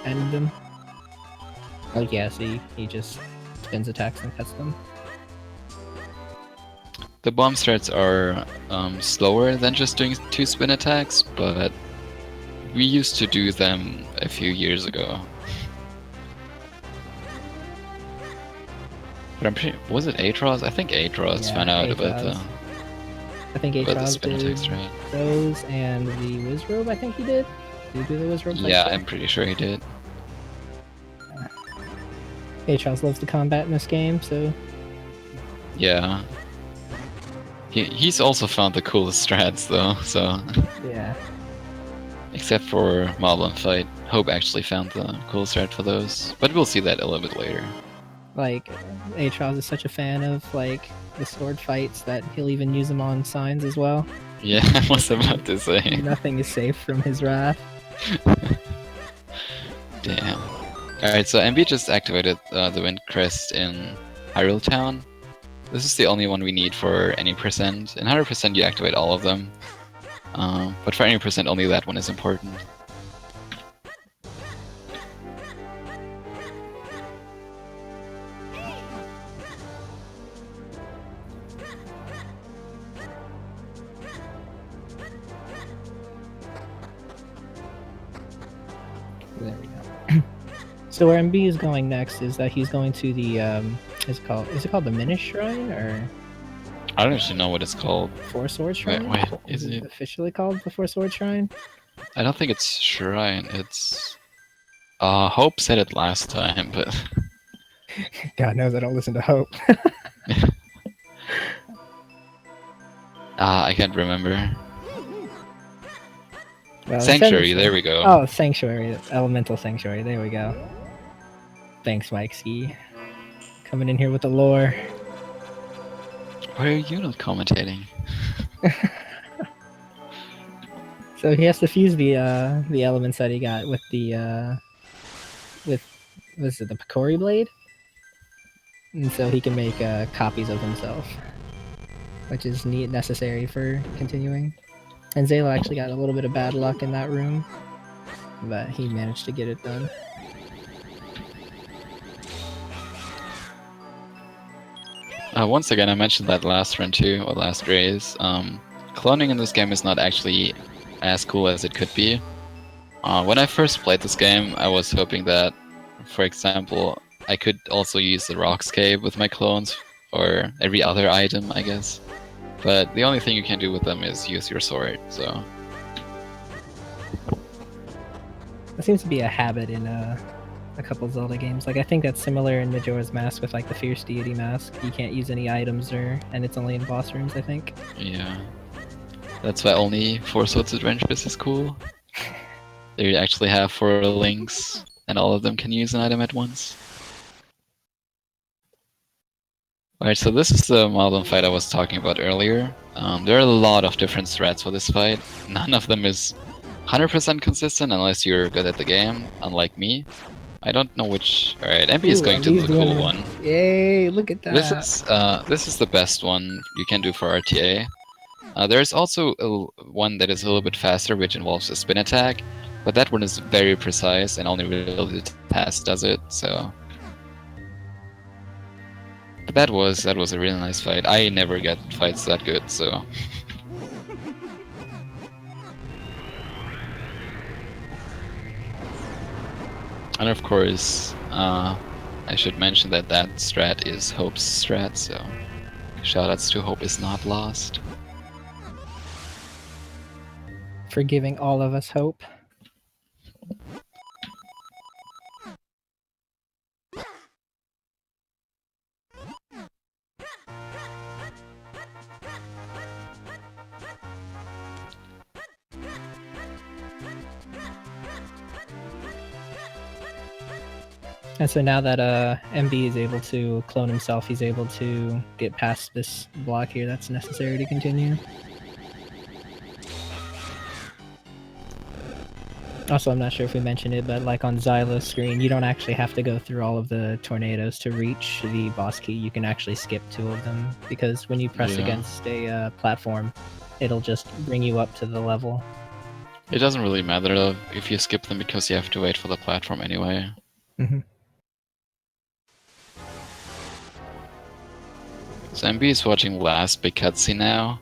end them. Like, yeah, see, he just spins attacks and cuts them. The bomb strats are slower than just doing 2 spin attacks, but we used to do them a few years ago. But I'm pretty... was it Atros? I think Atros found out about the... I think about the Atros spin did attacks, right? those, and the Wizrobe, I think he did. Did he do the Wizrobe? Yeah, I'm pretty sure he did. Atros loves the combat in this game, so... Yeah. He's also found the coolest strats, though, so... yeah. Except for Marble and Fight. Hope actually found the cool strat for those. But we'll see that a little bit later. Like, Atros is such a fan of, like, the sword fights that he'll even use them on signs as well. Yeah, I was about to say. Nothing is safe from his wrath. Damn. Alright, so MB just activated the Wind Crest in Hyrule Town. This is the only one we need for any percent. In 100% you activate all of them. But for any percent, only that one is important. There we go. So where MB is going next is that he's going to the is it called the Minish Shrine, or I don't actually know what it's called. Four Sword Shrine? Wait, is it officially called the Four Sword Shrine? I don't think it's Shrine, it's... Hope said it last time, but... God knows I don't listen to Hope. I can't remember. Well, Sanctuary, there we go. Oh, Sanctuary. Elemental Sanctuary, there we go. Thanks, Mike Ski. Coming in here with the lore. Why are you not commentating? So he has to fuse the elements that he got with the was it the Picori blade? And so he can make copies of himself, which is necessary for continuing. And Zaylo actually got a little bit of bad luck in that room, but he managed to get it done. Once again, I mentioned that last run too, or last race. Cloning in this game is not actually as cool as it could be. When I first played this game, I was hoping that, for example, I could also use the Rockscape with my clones, or every other item, I guess. But the only thing you can do with them is use your sword, so... That seems to be a habit in a couple Zelda games. Like, I think that's similar in Majora's Mask with, like, the Fierce Deity Mask. You can't use any items, and it's only in boss rooms, I think. Yeah. That's why only Four Swords Adventures is cool. They actually have 4 links, and all of them can use an item at once. Alright, so this is the Malden fight I was talking about earlier. There are a lot of different strats for this fight. None of them is 100% consistent unless you're good at the game, unlike me. I don't know which... Alright, MP is going to the cool one. Yay, look at that! This is the best one you can do for RTA. There's also one that is a little bit faster, which involves a spin attack, but that one is very precise and only really the task does it, so... But that was a really nice fight. I never get fights that good, so... And of course, I should mention that that strat is Hope's strat, so... Shoutouts to Hope is not lost. For giving all of us hope. And so now that MB is able to clone himself, he's able to get past this block here that's necessary to continue. Also, I'm not sure if we mentioned it, but like on Xylo's screen, you don't actually have to go through all of the tornadoes to reach the boss key. You can actually skip 2 of them, because when you press against a platform, it'll just bring you up to the level. It doesn't really matter though if you skip them, because you have to wait for the platform anyway. Mm-hmm. So MB is watching the last big cutscene now.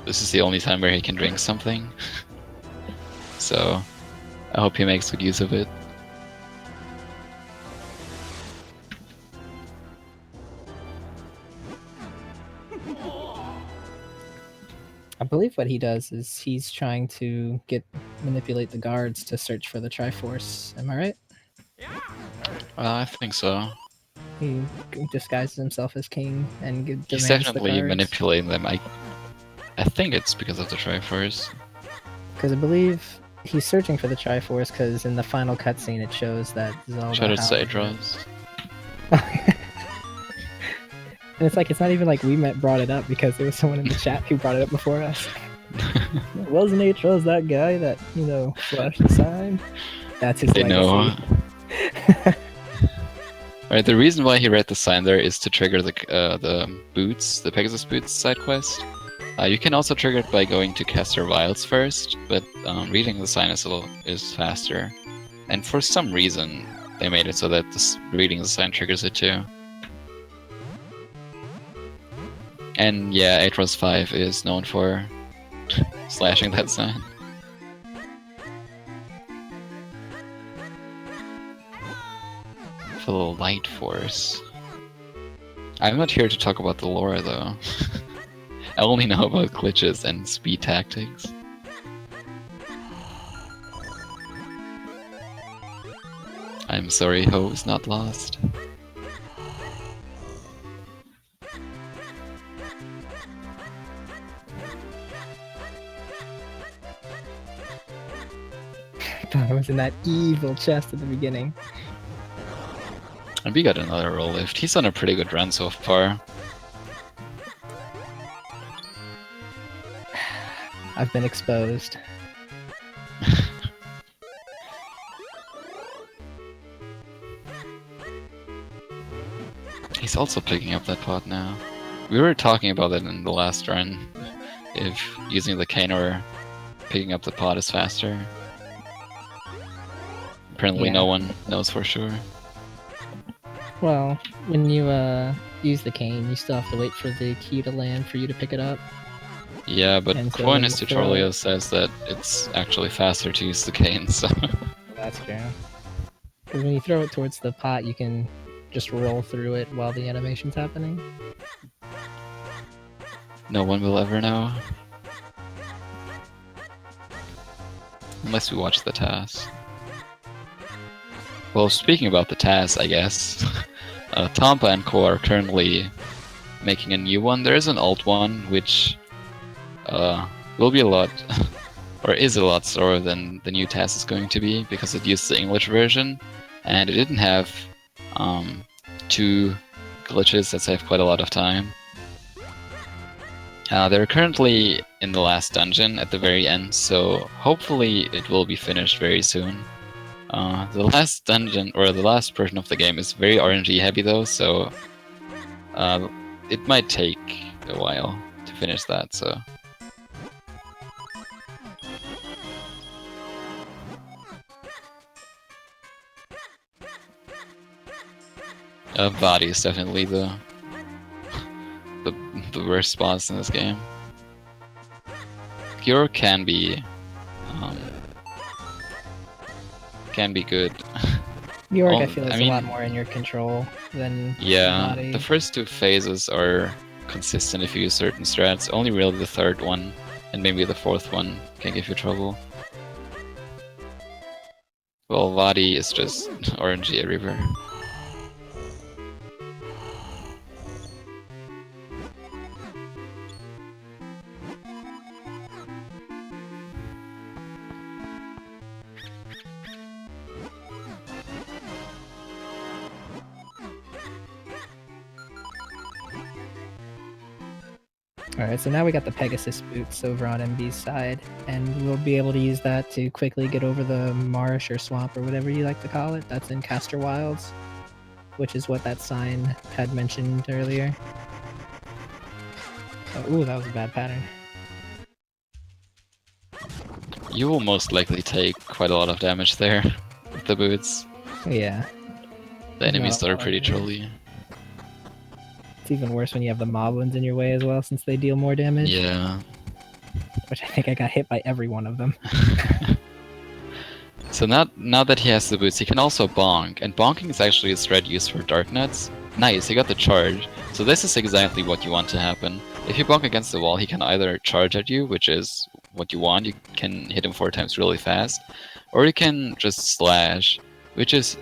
This is the only time where he can drink something. So I hope he makes good use of it. I believe what he does is he's trying to manipulate the guards to search for the Triforce. Am I right? I think so. He disguises himself as king and He's demands definitely the cards. manipulating them. I think it's because of the Triforce. Because I believe he's searching for the Triforce because in the final cutscene it shows that Zelda... Shout out ZaeloRae. And it's like, it's not even like we brought it up because there was someone in the chat who brought it up before us. Wasn't Atros that guy that, you know, flashed the sign? That's his legacy. Know. Alright, the reason why he read the sign there is to trigger the boots, the Pegasus boots side quest. You can also trigger it by going to Caster Wilds first, but reading the sign is faster. And for some reason, they made it so that reading the sign triggers it too. And yeah, Atros 5 is known for slashing that sign. For the light force. I'm not here to talk about the lore though. I only know about glitches and speed tactics. I'm sorry, Ho is not lost. Thought it was in that evil chest at the beginning. And we got another roll lift. He's on a pretty good run so far. I've been exposed. He's also picking up that pot now. We were talking about it in the last run. If using the cane or picking up the pot is faster. Apparently no one knows for sure. Well, when you use the cane, you still have to wait for the key to land for you to pick it up. Yeah, but And so Ko in when his you throw tutorial it- says that it's actually faster to use the cane, so... That's true. Because when you throw it towards the pot, you can just roll through it while the animation's happening. No one will ever know. Unless we watch the task. Well, speaking about the task, I guess, Tampa and Ko are currently making a new one. There is an old one, which will be a lot, or is a lot slower than the new task is going to be, because it used the English version, and it didn't have 2 glitches that save quite a lot of time. They're currently in the last dungeon at the very end, so hopefully it will be finished very soon. The last dungeon, or the last portion of the game, is very RNG heavy though, so it might take a while to finish that, so... Body is definitely the worst boss in this game. Cure can be good. Bjork, I Oh, feel I is mean- a lot more in your control than Yeah, Body. the first 2 phases are consistent if you use certain strats. Only really the 3rd one, and maybe the 4th one, can give you trouble. Well, Vadi is just RNG everywhere. Alright, so now we got the Pegasus boots over on MB's side, and we'll be able to use that to quickly get over the marsh or swamp or whatever you like to call it. That's in Caster Wilds, which is what that sign had mentioned earlier. Oh, ooh, that was a bad pattern. You will most likely take quite a lot of damage there with the boots. Yeah. The enemies No, are pretty trolly. It's even worse when you have the moblins in your way as well, since they deal more damage. Yeah. Which I think I got hit by every one of them. So now that he has the boots, he can also bonk, and bonking is actually a strat used for Dark Nuts. Nice, he got the charge. So this is exactly what you want to happen. If you bonk against the wall, he can either charge at you, which is what you want. You can hit him 4 times really fast, or you can just slash, which is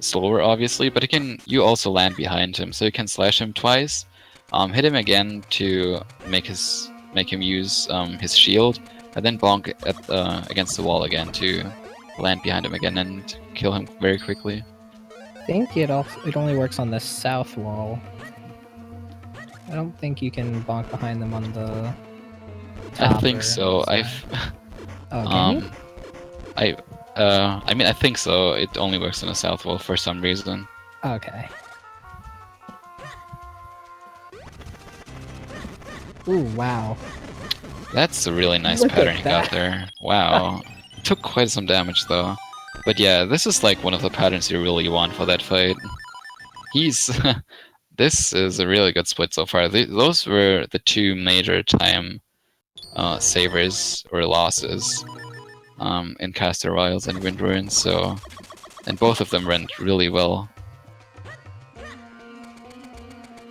slower obviously, but you also land behind him, so you can slash him twice, hit him again to make him use his shield, and then bonk against the wall again to land behind him again and kill him very quickly. I think it only works on the south wall. I don't think you can bonk behind them on the top. I think so. I mean, I think so. It only works on the south wall for some reason. Okay. Ooh, wow. That's a really nice Look pattern at he got that. there. Wow. Took quite some damage though. But yeah, this is like one of the patterns you really want for that fight. This is a really good split so far. Those were the 2 major time savers or losses in Caster Wilds and Wind Ruins, so... And both of them went really well.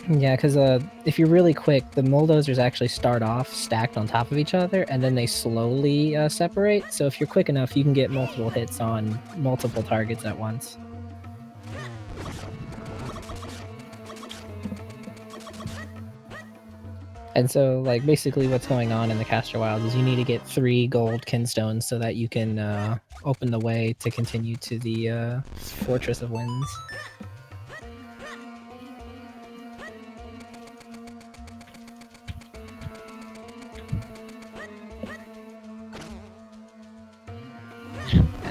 Yeah, because if you're really quick, the Mulldozers actually start off stacked on top of each other, and then they slowly separate. So if you're quick enough, you can get multiple hits on multiple targets at once. And so, like, basically what's going on in the Caster Wilds is you need to get 3 gold kinstones so that you can open the way to continue to the Fortress of Winds.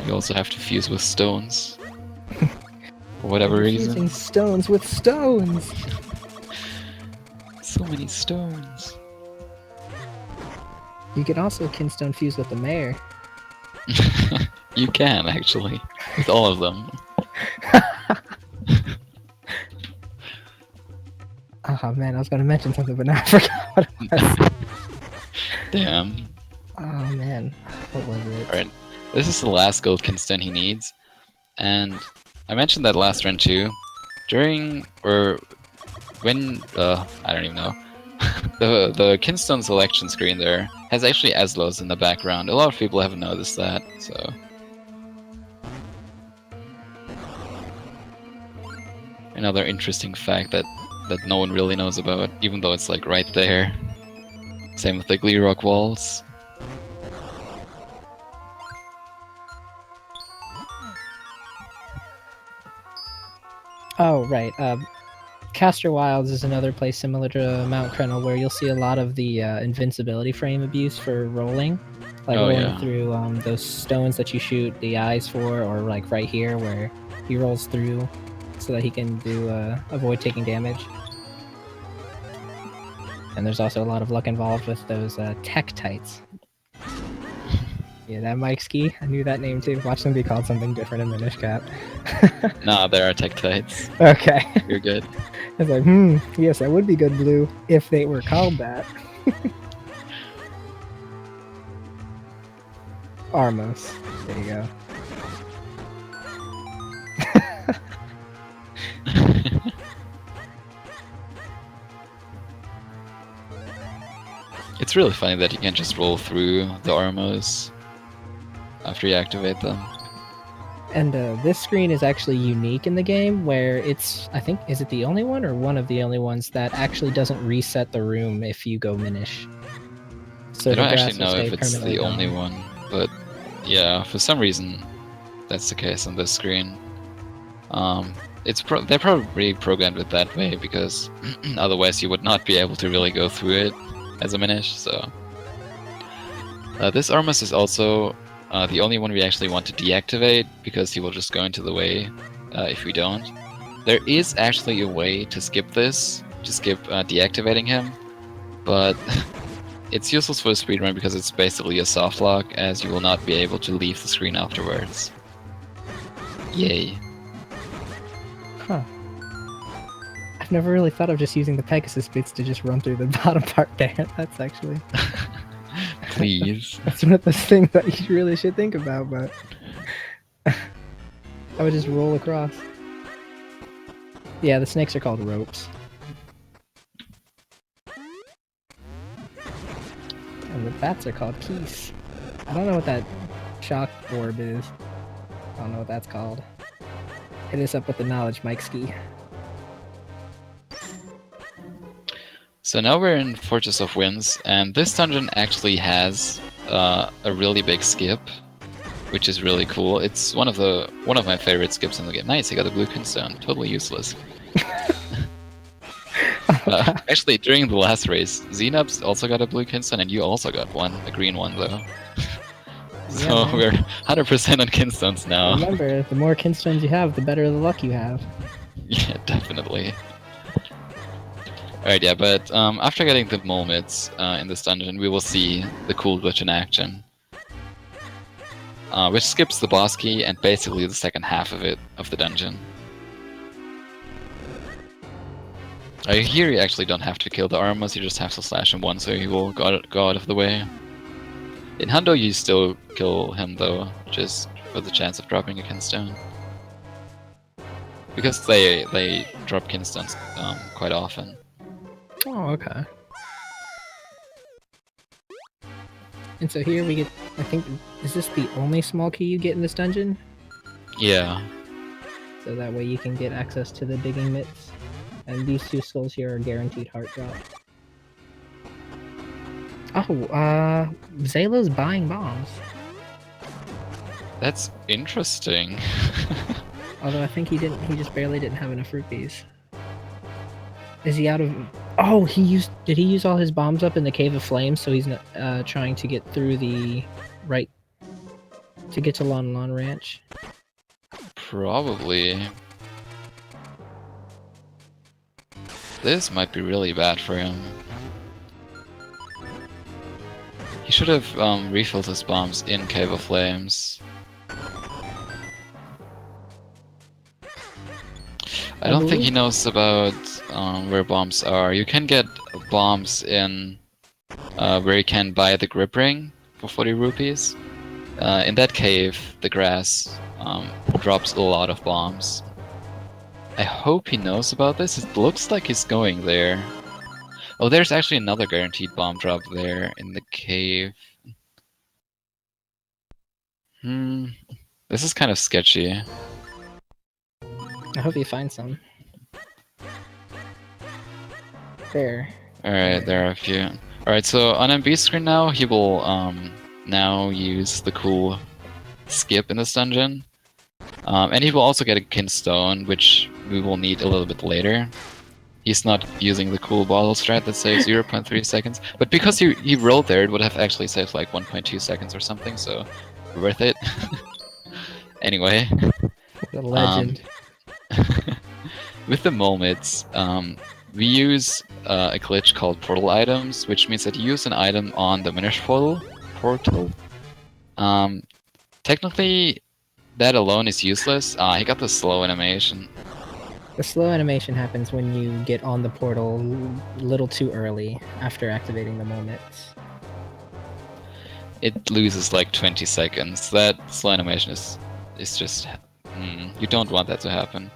You also have to fuse with stones. For whatever reason. Fusing stones with stones! So many stones. You can also kinstone fuse with the mayor. You can, actually. With all of them. Oh man, I was gonna mention something, but now I forgot what it was. Damn. Oh man, what was it? Alright, this is the last gold kinstone he needs. And I mentioned that last run too. During, or when, I don't even know. the kinstone selection screen there has actually Aslos in the background. A lot of people haven't noticed that, so... Another interesting fact that no one really knows about, even though it's like right there. Same with the Gleerock walls. Oh right, Caster Wilds is another place similar to Mount Krennel where you'll see a lot of the invincibility frame abuse for rolling. Like rolling through those stones that you shoot the eyes for, or like right here where he rolls through so that he can do avoid taking damage. And there's also a lot of luck involved with those Tektites. Yeah, that Mike Ski, I knew that name too. Watch them be called something different in Minish Cap. Nah, there are Tektites. Okay. You're good. I was like, yes, that would be good, Blue, if they were called that. Armos. There you go. It's really funny that you can just roll through the Armos after you activate them. And this screen is actually unique in the game, where it's, I think, is it the only one or one of the only ones that actually doesn't reset the room if you go Minish? So I don't actually know if it's the only one, but yeah, for some reason that's the case on this screen. They're probably programmed it that way because otherwise you would not be able to really go through it as a Minish. So this Armus is also the only one we actually want to deactivate because he will just go into the way if we don't. There is actually a way to skip this, to skip deactivating him, but it's useless for a speedrun because it's basically a soft lock, as you will not be able to leave the screen afterwards. Yay. Huh. I've never really thought of just using the Pegasus bits to just run through the bottom part there. That's actually... Please. That's one of those things that you really should think about, but... I would just roll across. Yeah, the snakes are called ropes. And the bats are called keys. I don't know what that shock orb is. I don't know what that's called. Hit us up with the knowledge, Mike Ski. So now we're in Fortress of Winds, and this dungeon actually has a really big skip, which is really cool. It's one of my favorite skips in the game. Nice, I got a blue kinstone. Totally useless. Actually, during the last race, Xenobs also got a blue kinstone, and you also got one, a green one though. So Yeah, we're 100% on kinstones now. Remember, the more kinstones you have, the better the luck you have. Yeah, definitely. Alright, yeah, but after getting the moments in this dungeon, we will see the cool glitch in action. Which skips the boss key and basically the second half of the dungeon. Here you actually don't have to kill the armors, you just have to slash him once so he will go out of the way. In Hundo you still kill him though, just for the chance of dropping a kinstone. Because they drop kinstones quite often. Oh, okay. And so here we get, I think, is this the only small key you get in this dungeon? Yeah. So that way you can get access to the digging mitts. And these two skulls here are guaranteed heart drop. Oh, Zaylo's buying bombs. That's interesting. Although I think he just barely didn't have enough rupees. Is he out of... Oh, did he use all his bombs up in the Cave of Flames, so he's not, trying to get through the... right... to get to Lon Lon Ranch? Probably. This might be really bad for him. He should have refilled his bombs in Cave of Flames. I don't think he knows about where bombs are. You can get bombs in where you can buy the grip ring for 40 rupees. In that cave, the grass drops a lot of bombs. I hope he knows about this. It looks like he's going there. Oh, there's actually another guaranteed bomb drop there in the cave. This is kind of sketchy. I hope you find some. There. Alright, there are a few. Alright, so on MB's screen now, he will now use the cool skip in this dungeon. And he will also get a kinstone, which we will need a little bit later. He's not using the cool bottle strat that saves 0.3 seconds. But because he rolled there, it would have actually saved like 1.2 seconds or something, so worth it. Anyway. What a legend. With the moments, we use a glitch called portal items, which means that you use an item on the Minish portal. Technically, that alone is useless. He got the slow animation. The slow animation happens when you get on the portal a little too early after activating the moments. It loses like 20 seconds. That slow animation is just... you don't want that to happen.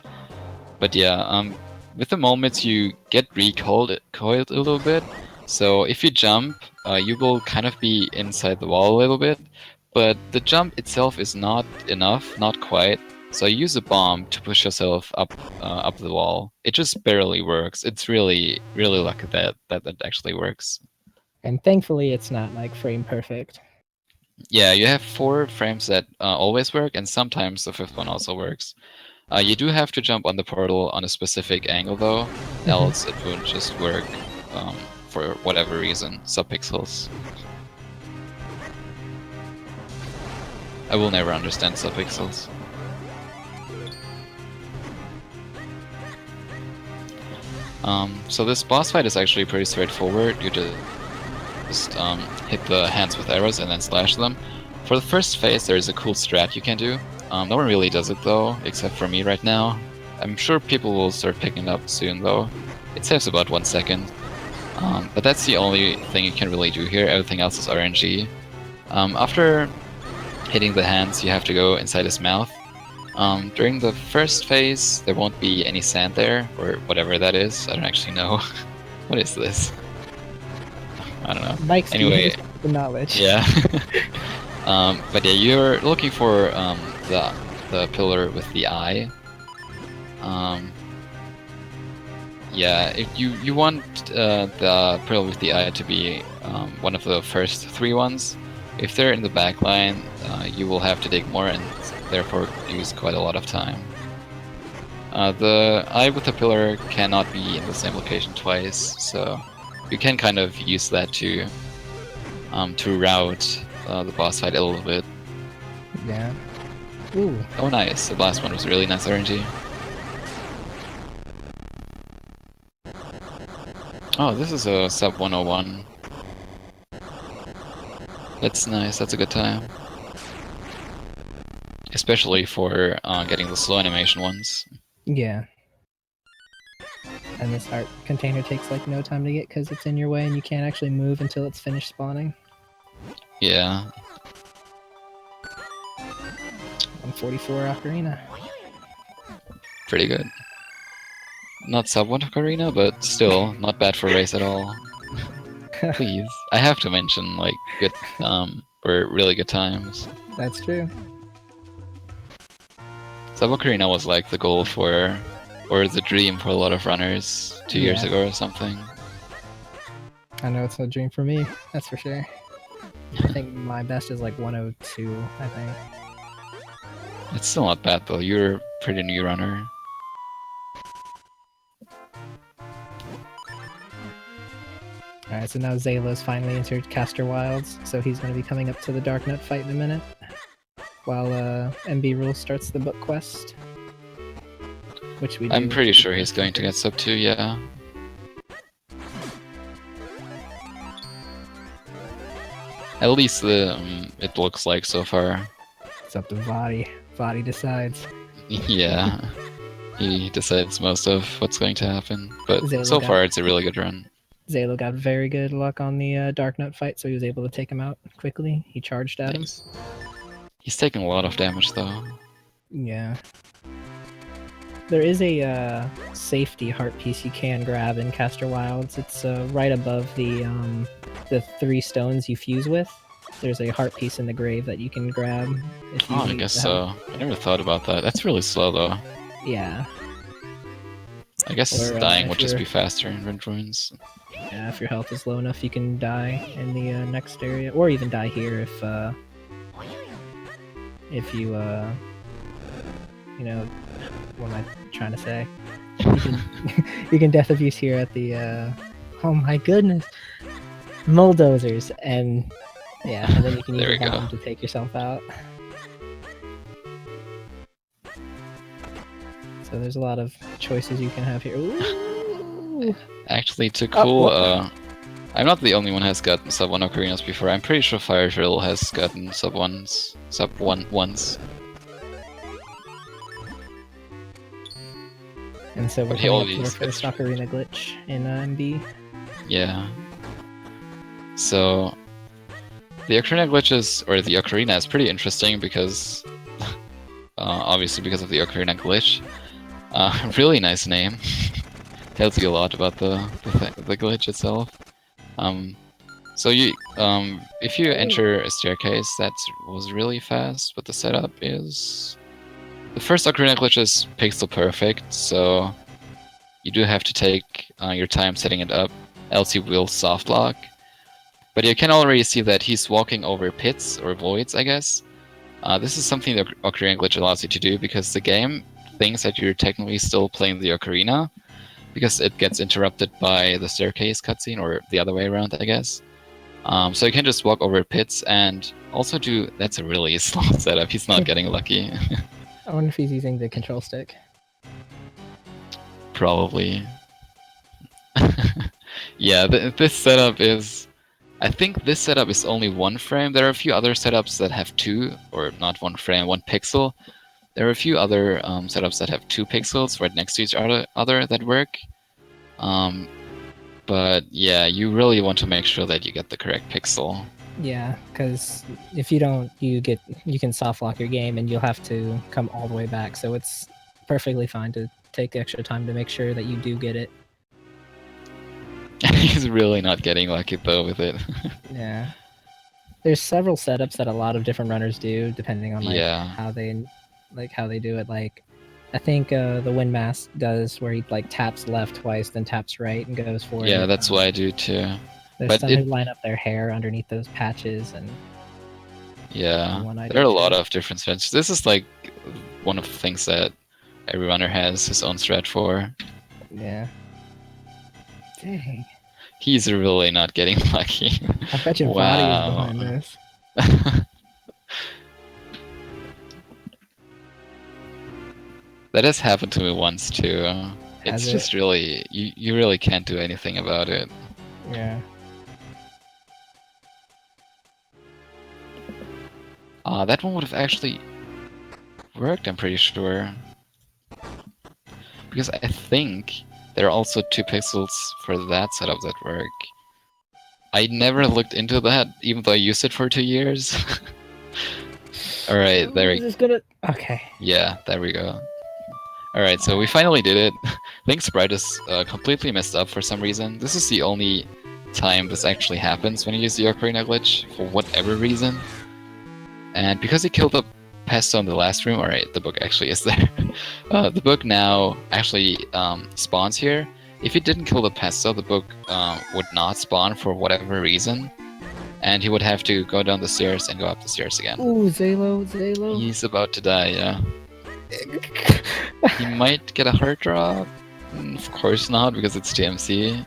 But yeah, with the moments you get recoiled a little bit. So if you jump, you will kind of be inside the wall a little bit. But the jump itself is not enough, not quite. So use a bomb to push yourself up the wall. It just barely works. It's really lucky that actually works. And thankfully it's not like frame perfect. Yeah, you have 4 frames that always work, and sometimes the 5th one also works. You do have to jump on the portal on a specific angle though, else it won't just work for whatever reason. Subpixels. I will never understand subpixels. So this boss fight is actually pretty straightforward. You just hit the hands with arrows and then slash them. For the first phase there is a cool strat you can do. No one really does it though, except for me right now. I'm sure people will start picking it up soon, though. It saves about 1 second. But that's the only thing you can really do here. Everything else is RNG. After hitting the hands, you have to go inside his mouth. During the first phase, there won't be any sand there, or whatever that is. I don't actually know. What is this? I don't know. Mike's Anyway, the knowledge. yeah. But yeah, you're looking for the pillar with the eye. Yeah, if you want the pillar with the eye to be one of the first 3 ones. If they're in the back line, you will have to dig more and therefore use quite a lot of time. The eye with the pillar cannot be in the same location twice, so you can kind of use that to route the boss fight a little bit. Yeah. Ooh. Oh, nice. The last one was really nice RNG. Oh, this is a sub 101. That's nice. That's a good time. Especially for getting the slow animation ones. Yeah. And this heart container takes like no time to get because it's in your way and you can't actually move until it's finished spawning. Yeah. 144 Ocarina. Pretty good. Not sub 1 Ocarina, but still not bad for race at all. Please. I have to mention, like, good, or really good times. That's true. Sub Ocarina was like the goal for, or the dream for a lot of runners 2 years ago or something. I know it's a dream for me, that's for sure. I think my best is like 102, I think. It's still not bad though, you're a pretty new runner. Alright, so now Zaelo's finally entered Caster Wilds, so he's going to be coming up to the Darknut fight in a minute. While mbrules starts the book quest. Which we do. I'm pretty sure he's going to get sub 2, yeah. At least it looks like so far. It's up to Vadi. Vadi decides. Yeah. He decides most of what's going to happen. But Zelda so got- far it's a really good run. Zaelo got very good luck on the Darknut fight, so he was able to take him out quickly. He charged at him. Nice. He's taking a lot of damage though. Yeah. There is a safety heart piece you can grab in Caster Wilds. It's right above the 3 stones you fuse with. There's a heart piece in the grave that you can grab. If you Oh, I need guess the so. help. I never thought about that. That's really slow though. Yeah. I guess Or, dying if would just you're- be faster in Wind Ruins. Yeah, if your health is low enough, you can die in the next area, or even die here if you you know, what am I trying to say? You can death abuse here at the oh my goodness, bulldozers, and yeah, and then you can use There we the go. bomb to take yourself out. So there's a lot of choices you can have here. Ooh. Actually, to Oh, cool, what? I'm not the only one who has gotten sub 1 ocarinas before. I'm pretty sure Fire Drill has gotten sub 1 once. And so we're But he coming up to the always first gets- Ocarina glitch in MB. Yeah. So the Ocarina glitches, or the Ocarina, is pretty interesting because, obviously because of the Ocarina glitch. Really nice name. Tells you a lot about the glitch itself. So you, if you enter a staircase, that was really fast, but the setup is... The first Ocarina glitch is pixel perfect, so you do have to take your time setting it up, else you will soft lock. But you can already see that he's walking over pits, or voids, I guess. This is something the Ocarina glitch allows you to do, because the game thinks that you're technically still playing the Ocarina, because it gets interrupted by the staircase cutscene, or the other way around, I guess. So you can just walk over pits, and also do... That's a really slow setup, he's not getting lucky. I wonder if he's using the control stick. Probably. Yeah, this setup is... I think this setup is only 1 frame. There are a few other setups that have 2, or not 1 frame, 1 pixel. There are a few other setups that have 2 pixels right next to each other that work. But yeah, you really want to make sure that you get the correct pixel. Yeah, because if you don't, you can soft lock your game and you'll have to come all the way back. So it's perfectly fine to take extra time to make sure that you do get it. He's really not getting lucky though with it. Yeah. There's several setups that a lot of different runners do, depending on how they do it. Like, I think the Windmask does where he like taps left twice, then taps right and goes for it. Yeah, that's what I do too. There's some who line up their hair underneath those patches, and yeah, there are a lot of different strategies. This is like one of the things that every runner has his own strat for. Yeah. Dang. He's really not getting lucky. I bet you wow. Vadi is behind this. That has happened to me once too. It's just really, you really can't do anything about it. Yeah. That one would have actually worked, I'm pretty sure. Because I think there are also 2 pixels for that setup that work. I never looked into that, even though I used it for 2 years. Alright, there we go. Okay. Yeah, there we go. Alright, so we finally did it. Link Sprite is completely messed up for some reason. This is the only time this actually happens when you use the Ocarina glitch, for whatever reason. And because he killed the pesto in the last room, alright, the book actually is there. The book now actually spawns here. If he didn't kill the pesto, the book would not spawn for whatever reason. And he would have to go down the stairs and go up the stairs again. Ooh, Zalo. He's about to die, yeah. He might get a heart drop. Of course not, because it's TMC.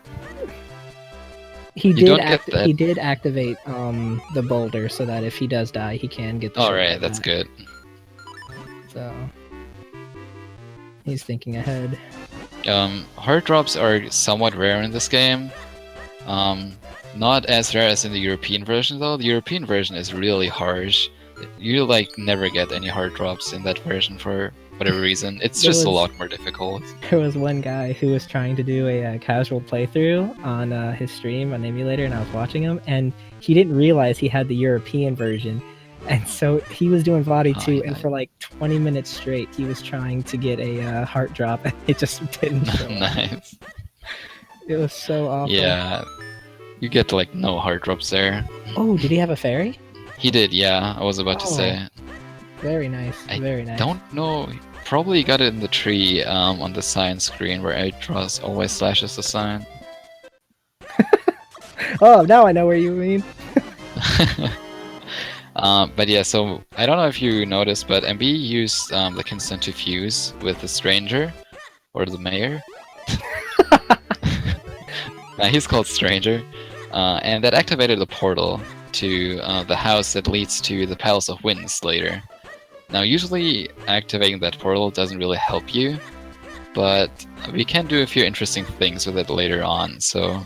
He did activate the boulder so that if he does die, he can get the Alright, that's good. So he's thinking ahead. Heart drops are somewhat rare in this game. Not as rare as in the European version though. The European version is really harsh. You like never get any heart drops in that version for whatever reason. It's just a lot more difficult. There was one guy who was trying to do a casual playthrough on his stream on emulator, and I was watching him, and he didn't realize he had the European version, and so he was doing Vadi 2, and for like 20 minutes straight, he was trying to get a heart drop, and it just didn't show up. Nice. It was so awful. Yeah, you get like no heart drops there. Oh, did he have a fairy? He did, yeah. I was about to say. Very nice. Very nice. I don't know. Probably got it in the tree on the sign screen where Atros always slashes the sign. Oh, now I know where you mean. But yeah, so I don't know if you noticed, but MB used the consent to fuse with the stranger or the mayor. He's called Stranger, and that activated the portal to the house that leads to the Palace of Winds later. Now, usually activating that portal doesn't really help you, but we can do a few interesting things with it later on, so...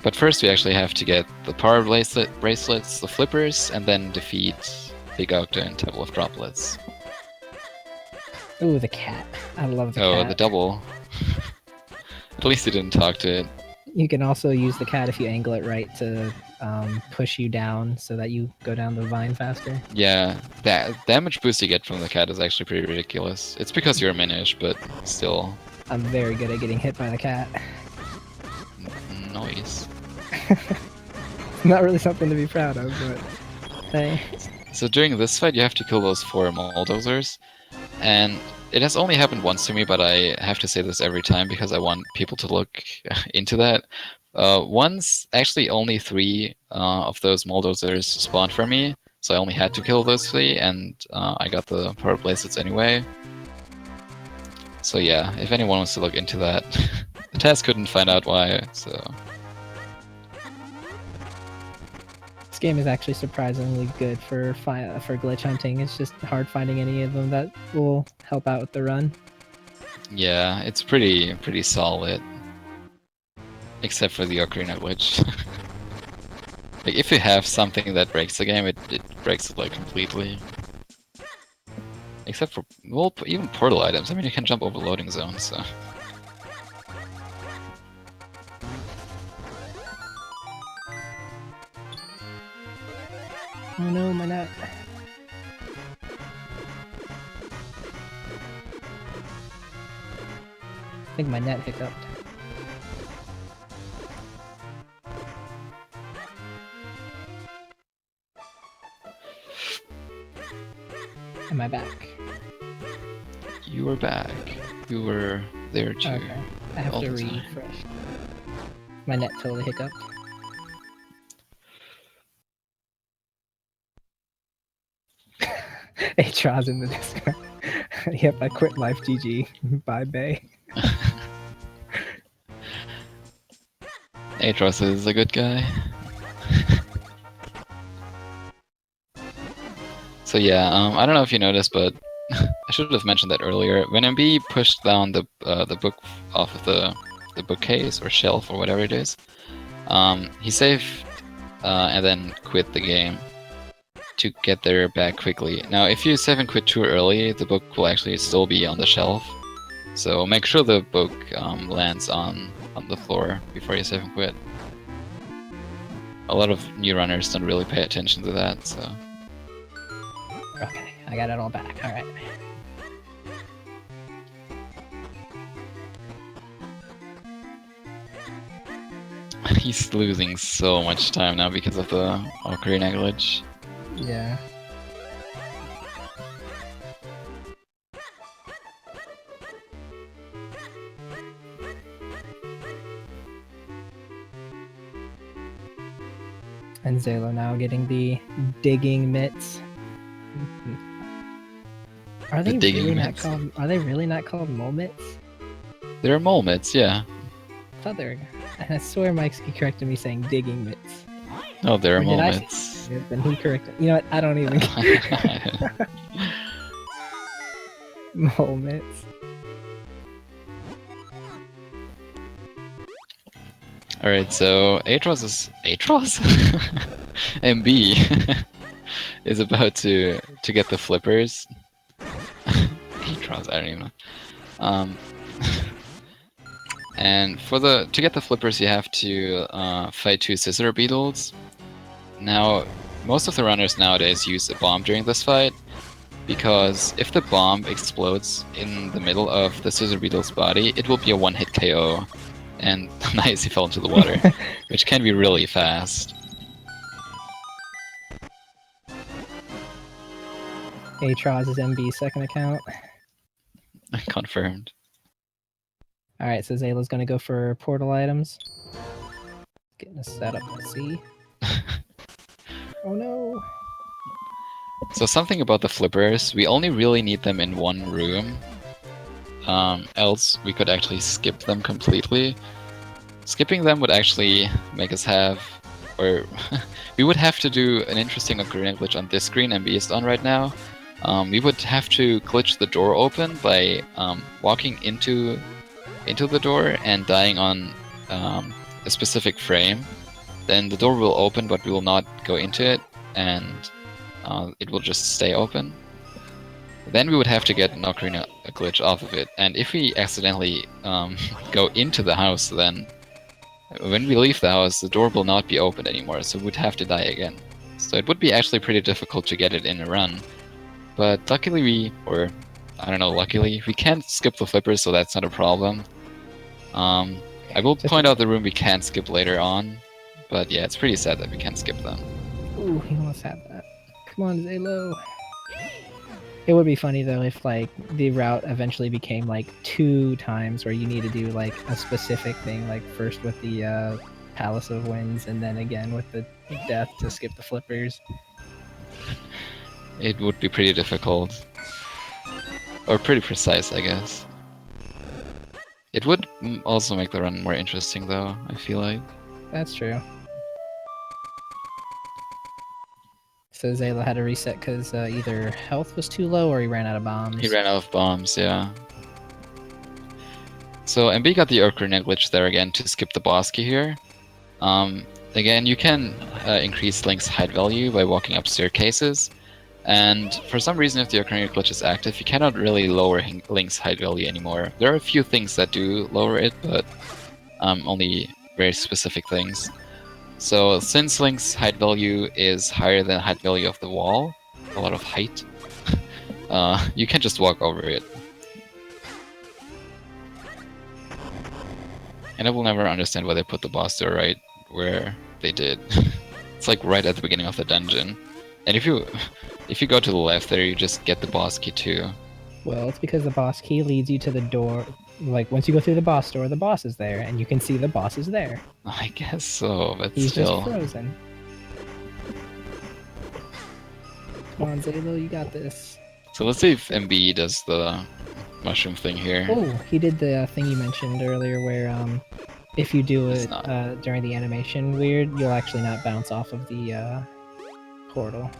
But first we actually have to get the power bracelets, the flippers, and then defeat Big Octo and Temple of Droplets. Ooh, the cat. I love the cat. Oh, the double. At least he didn't talk to it. You can also use the cat if you angle it right to push you down so that you go down the vine faster. Yeah, that damage boost you get from the cat is actually pretty ridiculous. It's because you're Minish, but still. I'm very good at getting hit by the cat. Noise. Not really something to be proud of, but hey. So during this fight, you have to kill those 4 Moldozers, and it has only happened once to me, but I have to say this every time because I want people to look into that. Once, actually only 3 of those Moldozers spawned for me, so I only had to kill those 3, and I got the power bracelets anyway. So yeah, if anyone wants to look into that. The task couldn't find out why, so... This game is actually surprisingly good for glitch hunting. It's just hard finding any of them that will help out with the run. Yeah, it's pretty solid. Except for the Ocarina glitch. Like, if you have something that breaks the game, it breaks it, like, completely. Except for, well, even portal items. I mean, you can jump over loading zones, so... Oh no, my net. I think my net hiccuped. Am I back? You were back. You were there too. Okay. I have all to the time. refresh. My net totally hiccuped. Atroz in the Discord. Yep, I quit life. GG. Bye, Bay. Atros is a good guy. So yeah, I don't know if you noticed, but I should have mentioned that earlier. When MB pushed down the book off of the bookcase or shelf or whatever it is, he saved and then quit the game to get there back quickly. Now, if you save and quit too early, the book will actually still be on the shelf. So make sure the book lands on the floor before you save and quit. A lot of new runners don't really pay attention to that, so... Okay, I got it all back. Alright. He's losing so much time now because of the Ocarina glitch. Yeah. And Zalo now getting the digging mitts. Are they really not called? Are they really not called mole mitts? They're mole mitts, yeah. I thought they were. I swear Mike's corrected me saying digging mitts. No, they're Or mole did I mitts. say it? Then he corrected. You know what? I don't even care. Mole mitts. Alright, so Atros is... Atros? MB is about to get the flippers. Atros, I don't even know. And to get the flippers, you have to fight 2 scissor beetles. Now, most of the runners nowadays use a bomb during this fight, because if the bomb explodes in the middle of the scissor beetle's body, it will be a one-hit KO. And nice, he fell into the water, which can be really fast. Atroz is MB's second account. Confirmed. Alright, so Zayla's gonna go for portal items. Getting us set up, let's see. Oh no! So something about the flippers, we only really need them in one room. Else we could actually skip them completely. Skipping them would actually make us have... or we would have to do an interesting Ocarina glitch on this screen MB is on right now. We would have to glitch the door open by walking into the door and dying on a specific frame. Then the door will open, but we will not go into it, and it will just stay open. Then we would have to get an Ocarina glitch off of it, and if we accidentally go into the house, then when we leave the house, the door will not be opened anymore, so we would have to die again. So it would be actually pretty difficult to get it in a run. But luckily luckily, we can't skip the flippers, so that's not a problem. I will point out the room we can skip later on, but yeah, it's pretty sad that we can't skip them. Ooh, he almost had that. Come on, Zalo. It would be funny though if like the route eventually became like 2 times where you need to do like a specific thing, like first with the Palace of Winds and then again with the death to skip the flippers. It would be pretty difficult. Or pretty precise, I guess. It would also make the run more interesting though, I feel like. That's true. So Zayla had to reset because either health was too low or he ran out of bombs. He ran out of bombs, yeah. So MB got the Ocarina glitch there again to skip the boss key here. Again, you can increase Link's height value by walking up staircases, and for some reason if the Ocarina glitch is active, you cannot really lower Link's height value anymore. There are a few things that do lower it, but only very specific things. So since Link's height value is higher than the height value of the wall, a lot of height, you can just walk over it. And I will never understand why they put the boss door right where they did. It's like right at the beginning of the dungeon. And if you go to the left there, you just get the boss key too. Well, it's because the boss key leads you to the door. Like, once you go through the boss door, the boss is there, and you can see the boss is there. I guess so, but He's still. just frozen. Come on, Zalo, you got this. So let's see if MB does the mushroom thing here. Oh, he did the thing you mentioned earlier where if you do it during the animation weird, you'll actually not bounce off of the portal.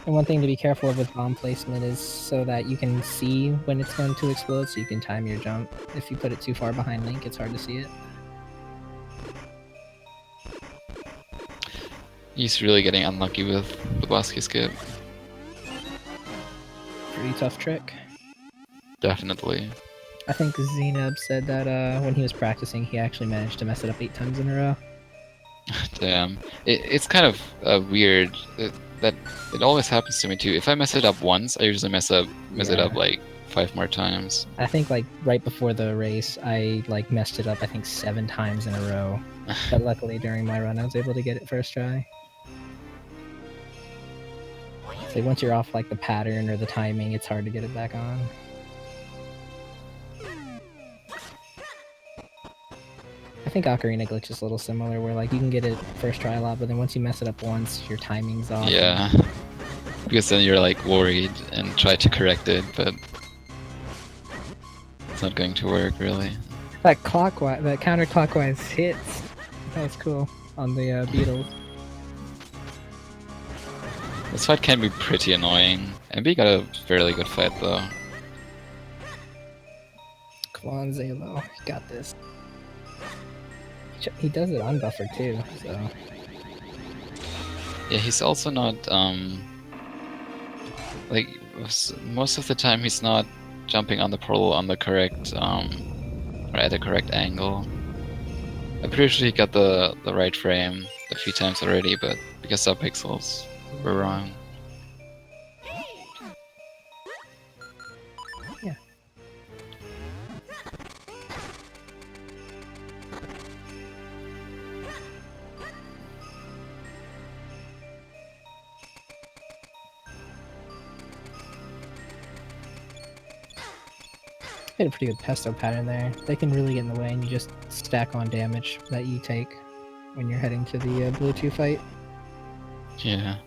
And one thing to be careful of with bomb placement is so that you can see when it's going to explode, so you can time your jump. If you put it too far behind Link, it's hard to see it. He's really getting unlucky with the boss key skip. Pretty tough trick. Definitely. I think Zenub said that when he was practicing, he actually managed to mess it up 8 times in a row. Damn. It's kind of weird that it always happens to me too. If I mess it up once, I usually mess it up like 5 more times. I think like right before the race, I like messed it up I think 7 times in a row. But luckily during my run, I was able to get it first try. So once you're off like the pattern or the timing, it's hard to get it back on. I think Ocarina Glitch is a little similar, where like you can get it first try a lot, but then once you mess it up once, your timing's off. Yeah. Because then you're like worried and try to correct it, but it's not going to work really. That counterclockwise hits. That was cool on the Beatles. This fight can be pretty annoying. MB got a fairly good fight though. Come on, Zalo, you got this. He does it unbuffered too, so. Yeah, he's also not like most of the time he's not jumping on the portal on the correct or at the correct angle. I'm pretty sure he got the right frame a few times already, but because subpixels were wrong. Yeah. Hit a pretty good pesto pattern there. They can really get in the way, and you just stack on damage that you take when you're heading to the Blue 2 fight. Yeah.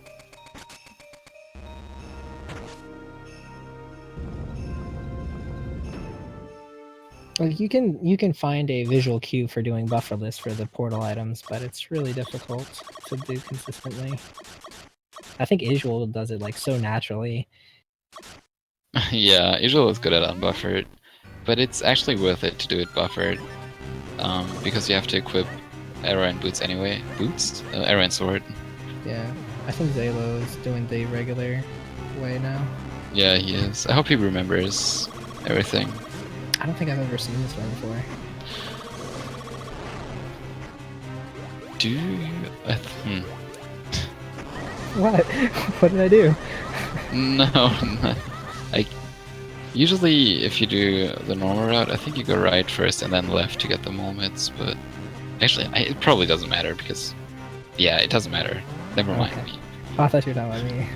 Like you can find a visual cue for doing bufferless for the portal items, but it's really difficult to do consistently. I think Isual does it like so naturally. Yeah, Isual is good at unbuffered, but it's actually worth it to do it buffered, because you have to equip arrow and boots anyway. Boots? Arrow and sword. Yeah, I think Zalo is doing the regular way now. Yeah, he is. I hope he remembers everything. I don't think I've ever seen this one before. Do you? What? What did I do? No, usually if you do the normal route, I think you go right first and then left to get the moments, but actually it probably doesn't matter because, yeah, it doesn't matter. Never mind. Okay. Oh, I thought you were talking about me.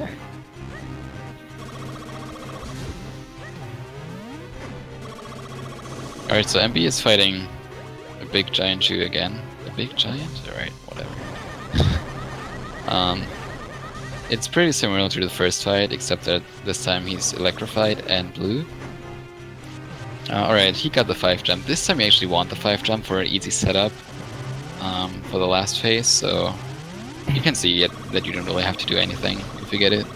Alright, so MB is fighting a big giant Jew again. A big giant? Alright, whatever. It's pretty similar to the first fight, except that this time he's electrified and blue. Alright, he got the 5 jump. This time you actually want the 5 jump for an easy setup for the last phase, so you can see that you don't really have to do anything if you get it.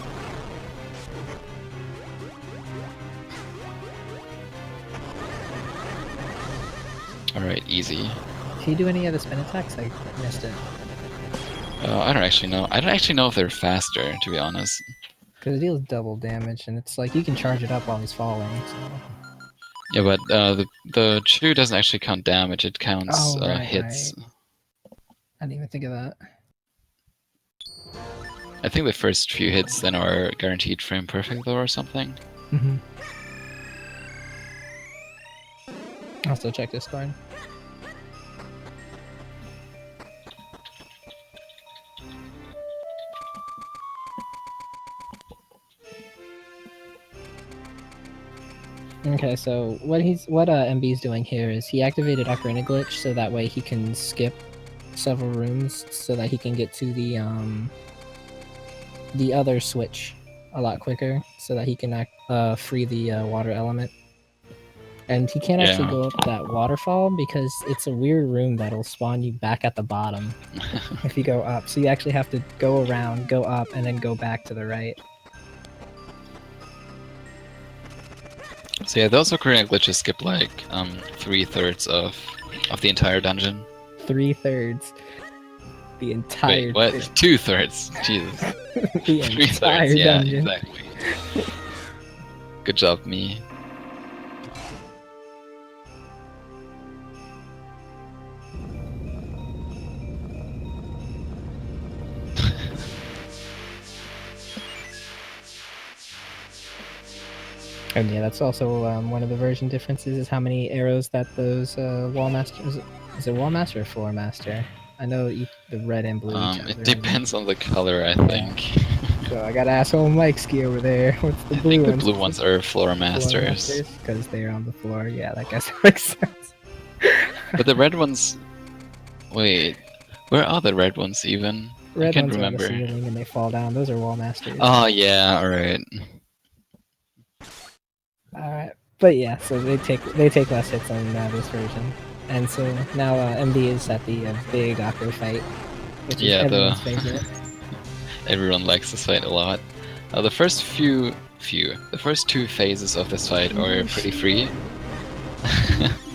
Alright, easy. Can you do any other spin attacks? I missed it. I don't actually know. I don't actually know if they're faster, to be honest. Because it deals double damage, and it's like you can charge it up while he's falling. So. Yeah, but the chew doesn't actually count damage. It counts hits. Right. I didn't even think of that. I think the first few hits then are guaranteed frame perfect though, or something. Mm-hmm. I'll still check this card. Okay, so what MB's doing here is he activated Ocarina Glitch so that way he can skip several rooms so that he can get to the other switch a lot quicker so that he can free the water element. And he can't actually go up that waterfall because it's a weird room that'll spawn you back at the bottom if you go up. So you actually have to go around, go up, and then go back to the right. So yeah, those Ocarina glitches skip like 3/3 of the entire dungeon. 3/3. The entire. Wait, what? 2/3. Jesus. The entire dungeon. Yeah, exactly. Good job, me. And yeah, that's also one of the version differences is how many arrows that those wall masters. Is it wall master or floor master? I know the red and blue. It depends on the color, I think. So I got asshole Mikeski over there. What's the blue ones? The blue ones are floor masters. Because they're on the floor. Yeah, that guess that makes sense. But the red ones. Wait, where are the red ones even? Red I can't ones remember. Are on the ceiling and they fall down. Those are wall masters. Oh yeah, all right. Alright, but yeah, so they take less hits on this version, and so now MB is at the big Ocar fight, which is everyone's favorite. Everyone likes this fight a lot. The first the first two phases of this fight are pretty free.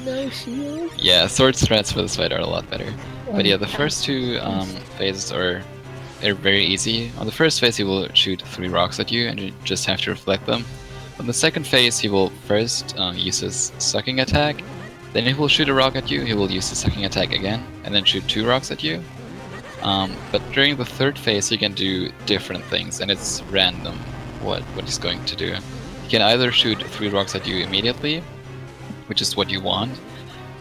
No shield. Yeah, sword strats for this fight are a lot better. But yeah, the first two phases are very easy. On the first phase, he will shoot 3 rocks at you, and you just have to reflect them. On the second phase, he will first use his sucking attack, then he will shoot a rock at you, he will use his sucking attack again, and then shoot 2 rocks at you. But during the third phase, he can do different things, and it's random what he's going to do. He can either shoot 3 rocks at you immediately, which is what you want,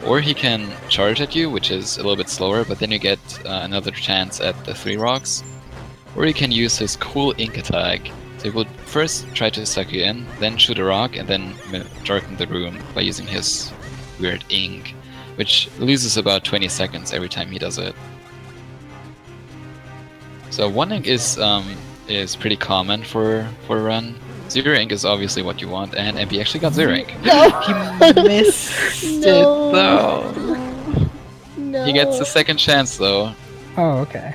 or he can charge at you, which is a little bit slower, but then you get another chance at the 3 rocks. Or he can use his cool ink attack. So he will first try to suck you in, then shoot a rock, and then darken the room by using his weird ink, which loses about 20 seconds every time he does it. So 1 ink is pretty common for a run. 0 ink is obviously what you want, and MP actually got 0 ink. No! He missed it though. No. He gets a second chance though. Oh, okay.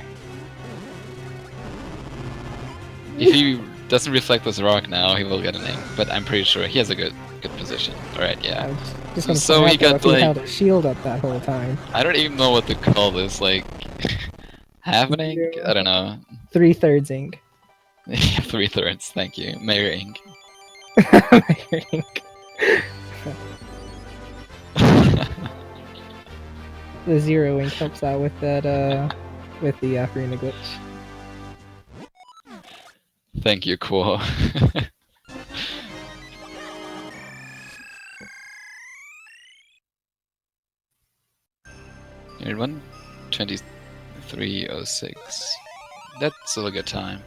If he doesn't reflect this rock now, he will get an ink, but I'm pretty sure he has a good position. Alright, yeah. So he got like... He held a shield up that whole time. I don't even know what to call this, like... half an ink? I don't know. 3/3 ink. 3/3, thank you. Mayor ink. Mayor ink. The 0 ink helps out with that, with the Ocarina glitch. Thank you, Quo. You're 1:23:06. That's still a good time.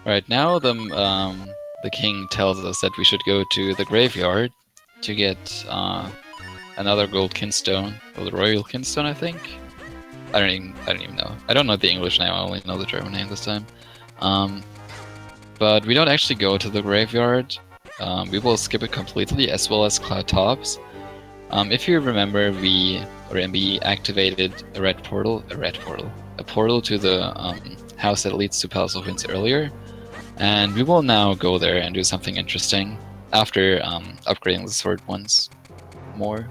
Right now, the king tells us that we should go to the graveyard to get another gold kinstone, or the royal kinstone, I think. I don't even know. I don't know the English name. I only know the German name this time. But we don't actually go to the graveyard. We will skip it completely, as well as Cloud Tops. If you remember, we or MB activated a portal to the house that leads to Palace of Winds earlier, and we will now go there and do something interesting after upgrading the sword once more.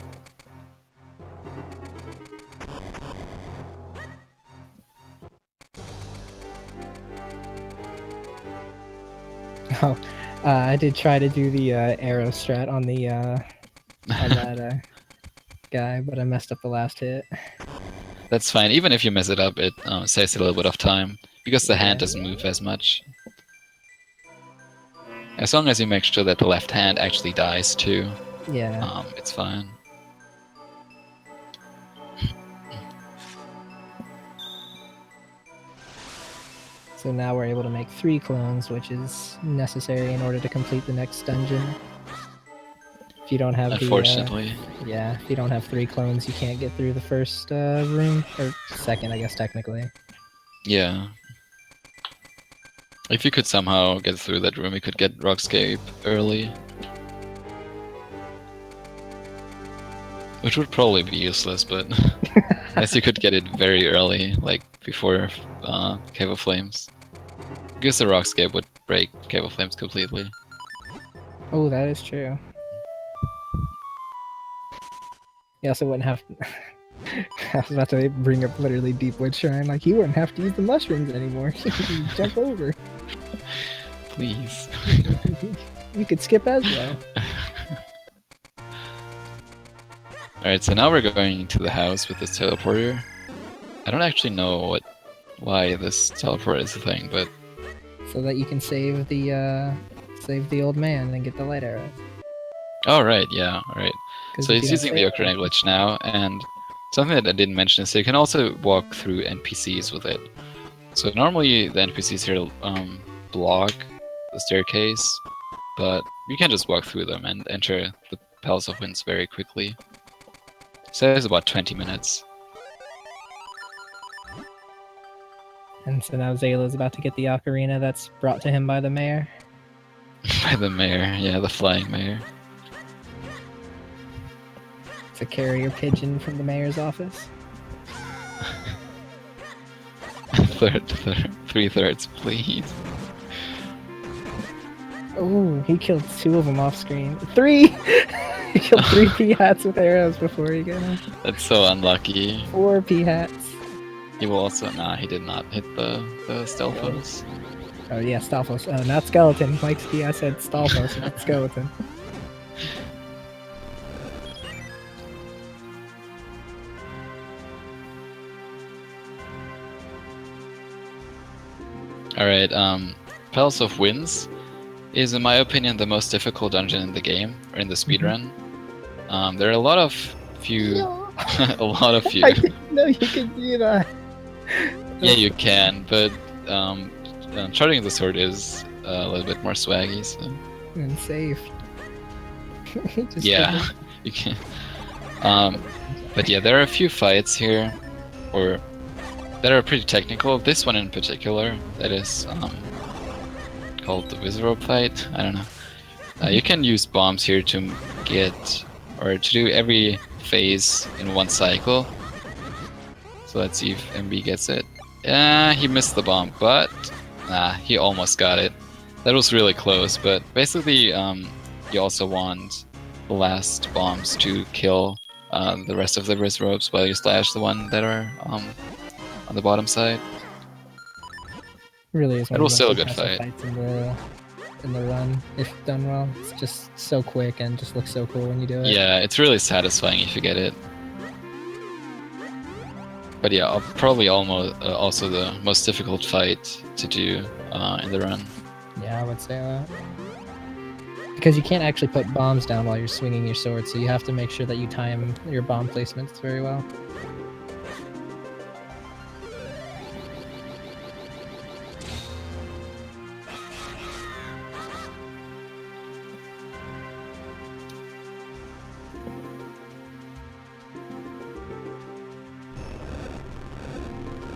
Oh, I did try to do the arrow strat on the on that guy, but I messed up the last hit. That's fine. Even if you mess it up, it saves a little bit of time because the hand doesn't move as much. As long as you make sure that the left hand actually dies too, Yeah. it's fine. So now we're able to make 3 clones, which is necessary in order to complete the next dungeon. If you don't have Unfortunately. if you don't have 3 clones, you can't get through the first room, or second, I guess, technically. Yeah. If you could somehow get through that room, you could get Rockscape early. Which would probably be useless, but unless you could get it very early, like before Cave of Flames. Because the Rockscape would break Cave of Flames completely. Oh, that is true. You also wouldn't have... I was about to bring up literally Deepwood Shrine, like you wouldn't have to use the mushrooms anymore. You could jump over. Please. You could skip as well. Alright, so now we're going to the house with this teleporter. I don't actually know why this teleport is a thing, but... So that you can save the old man and get the light arrows. Oh, right, yeah, alright. So he's using the Ocarina glitch now, and something that I didn't mention is so you can also walk through NPCs with it. So normally the NPCs here block the staircase, but you can just walk through them and enter the Palace of Winds very quickly. So it's about 20 minutes. And so now Zayla's about to get the ocarina that's brought to him by the mayor. By the mayor, yeah, the flying mayor. It's a carrier pigeon from the mayor's office. 3/3, please. Oh, he killed 2 of them off screen. 3! He killed 3 P-hats with arrows before he got him. That's so unlucky. 4 P-hats. He will also... Nah, he did not hit the Stalfos. Oh yeah, Stalfos. Oh, not skeleton. Mike's key, I said Stalfos, not skeleton. Alright, Palace of Winds is, in my opinion, the most difficult dungeon in the game, or in the speedrun. There are a lot of few... a lot of few. I didn't know you could do that. Yeah, you can, but charging the sword is a little bit more swaggy, so... And safe. Yeah, you can. But yeah, there are a few fights here, that are pretty technical. This one in particular, that is called the Wizrobe fight. I don't know. You can use bombs here to get, or to do every phase in one cycle. So let's see if MB gets it. Yeah, he missed the bomb, but he almost got it. That was really close, but basically you also want the last bombs to kill the rest of the Wizrobes while you slash the one that are on the bottom side. Really is one it of was the still a most good fight. fights in the run, if done well. It's just so quick and just looks so cool when you do it. Yeah, it's really satisfying if you get it. But yeah, probably almost also the most difficult fight to do in the run. Yeah, I would say that. Because you can't actually put bombs down while you're swinging your sword, so you have to make sure that you time your bomb placements very well.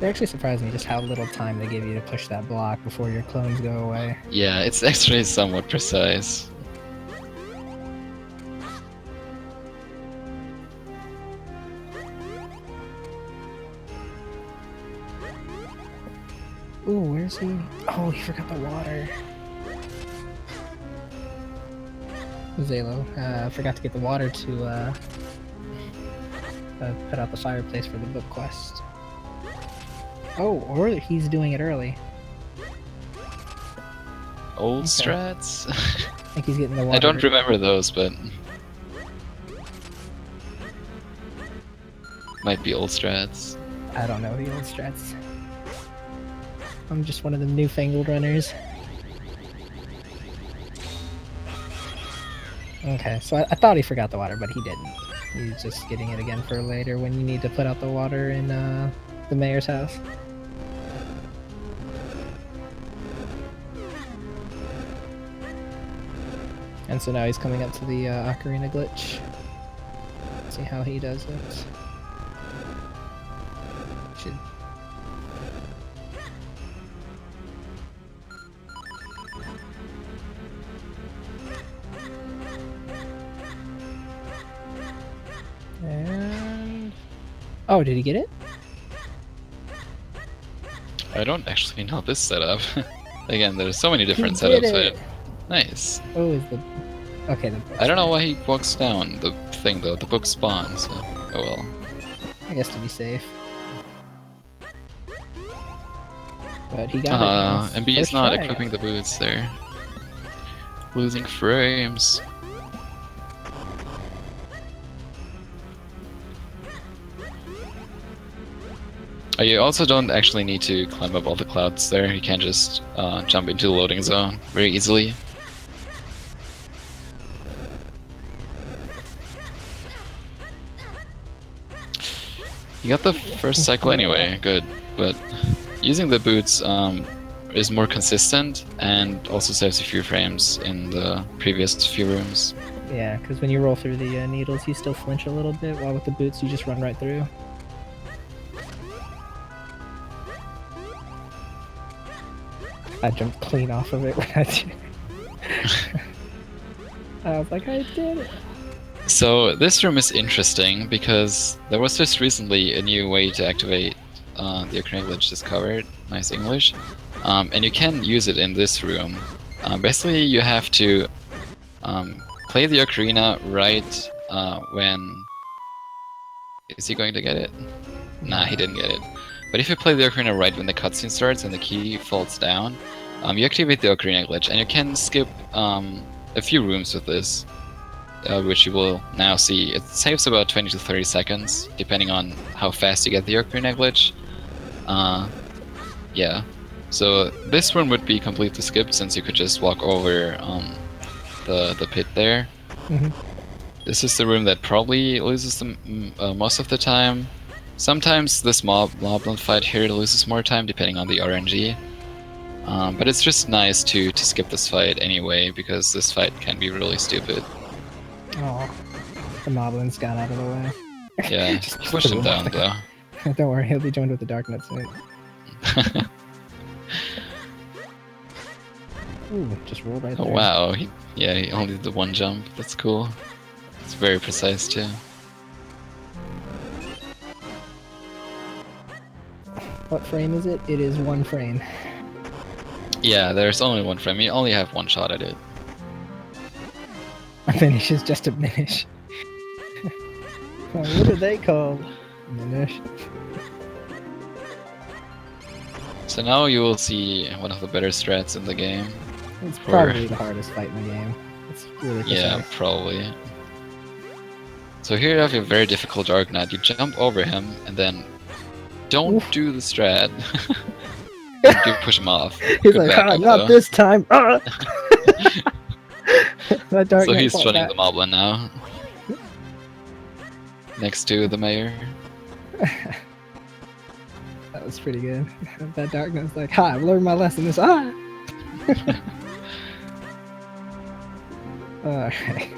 It actually surprised me just how little time they give you to push that block before your clones go away. Yeah, it's actually somewhat precise. Ooh, where's he? Oh, he forgot the water. Zalo, forgot to get the water to put out the fireplace for the book quest. Oh, or he's doing it early. Old Okay. strats? I think he's getting the water. I don't remember those, but might be old strats. I don't know the old strats. I'm just one of the newfangled runners. Okay, so I thought he forgot the water, but he didn't. He's just getting it again for later when you need to put out the water in the mayor's house. And so now he's coming up to the ocarina glitch. See how he does it. Should. And oh, did he get it? I don't actually know this setup. Again, there's so many different He did setups. it! Nice. Oh, is the okay? The I don't know why he walks down the thing though. The book spawns. So. Oh well. I guess to be safe. But he got it. MB is not equipping the boots there. Losing frames. You also don't actually need to climb up all the clouds there. You can just jump into the loading zone very easily. You got the first cycle anyway, good. But using the boots is more consistent and also saves a few frames in the previous few rooms. Yeah, because when you roll through the needles, you still flinch a little bit, while with the boots, you just run right through. I jumped clean off of it when I did. I was like, I did it. So this room is interesting because there was just recently a new way to activate the ocarina glitch discovered. Nice English. And you can use it in this room. Basically, you have to play the ocarina right when... Is he going to get it? Nah, he didn't get it. But if you play the ocarina right when the cutscene starts and the key falls down, you activate the ocarina glitch, and you can skip a few rooms with this, which you will now see. It saves about 20 to 30 seconds, depending on how fast you get the ocarina glitch. Yeah. So this one would be completely skipped, since you could just walk over the pit there. Mm-hmm. This is the room that probably loses the most of the time. Sometimes this moblin fight here loses more time depending on the RNG. But it's just nice to skip this fight anyway, because this fight can be really stupid. Oh, the Moblin's got out of the way. Yeah, push him down though. Don't worry, he'll be joined with the Dark Knight soon. Ooh, just roll right Oh there. wow, he only did the one jump. That's cool. It's very precise too. What frame is it? It is one frame. Yeah, there's only one frame. You only have one shot at it. A finish is just a minish. What are they called? Minish. So now you will see one of the better strats in the game. It's probably the hardest fight in the game. It's really precise. Yeah, probably. So here you have a very difficult Dark Knight. You jump over him and then don't do the strat. You push him off. He's Good like, backup, not though. this time. That Dark So Knight he's fought joining back. the Moblin now. Next to the mayor. That was pretty good. That Dark Knight's like, hi, I've learned my lesson. It's ah. Alright.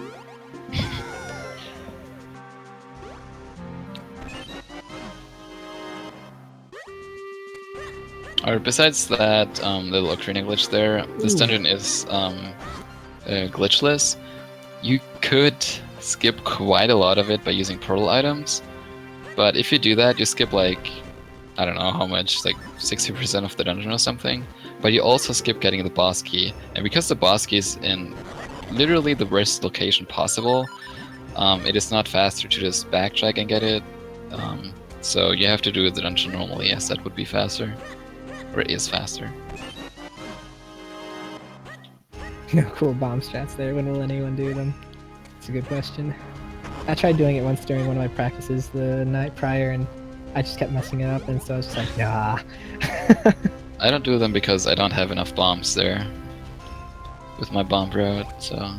Alright, besides that little ocarina glitch there, this Ooh. dungeon is glitchless. You could skip quite a lot of it by using portal items, but if you do that, you skip like I don't know how much, like 60% of the dungeon or something. But you also skip getting the boss key. And because the boss key is in literally the worst location possible, it is not faster to just backtrack and get it. So you have to do the dungeon normally, yes, that would be faster. Or it is faster. No cool bomb strats there. When will anyone do them? It's a good question. I tried doing it once during one of my practices the night prior, and I just kept messing it up, and so I was just like, nah. I don't do them because I don't have enough bombs there with my bomb route, so...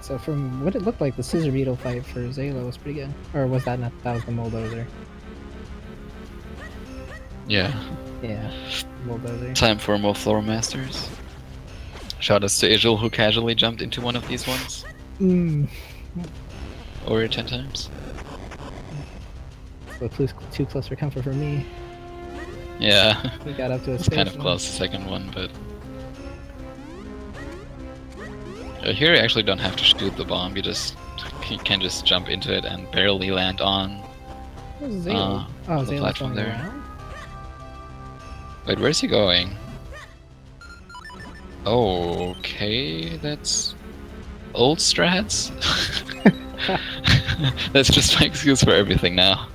So from what it looked like, the Scissor Beetle fight for Zalo was pretty good. Or was that not? That was the Bulldozer. Yeah. Yeah, Bulldozer. Time for more Floor Masters. Shout outs to Igil who casually jumped into one of these ones. Over 10 times. So too close for comfort for me. Yeah. We got up to a It's kind of close, the second one, but... Here you actually don't have to shoot the bomb, you can just jump into it and barely land on Zalo. Oh, the Zalo's platform going there. around? Wait, where's he going? Okay, that's... old strats? That's just my excuse for everything now.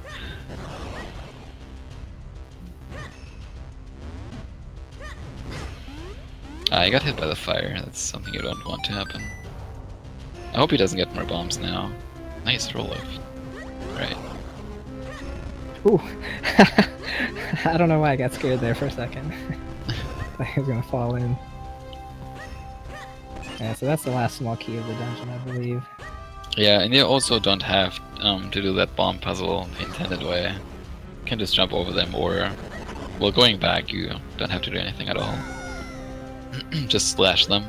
I got hit by the fire, that's something you don't want to happen. I hope he doesn't get more bombs now. Nice roll lift. Right. Ooh. I don't know why I got scared there for a second. I thought he was gonna fall in. Yeah, so that's the last small key of the dungeon, I believe. Yeah, and you also don't have to do that bomb puzzle the intended way. You can just jump over them, or... well, going back, you don't have to do anything at all. Just slash them.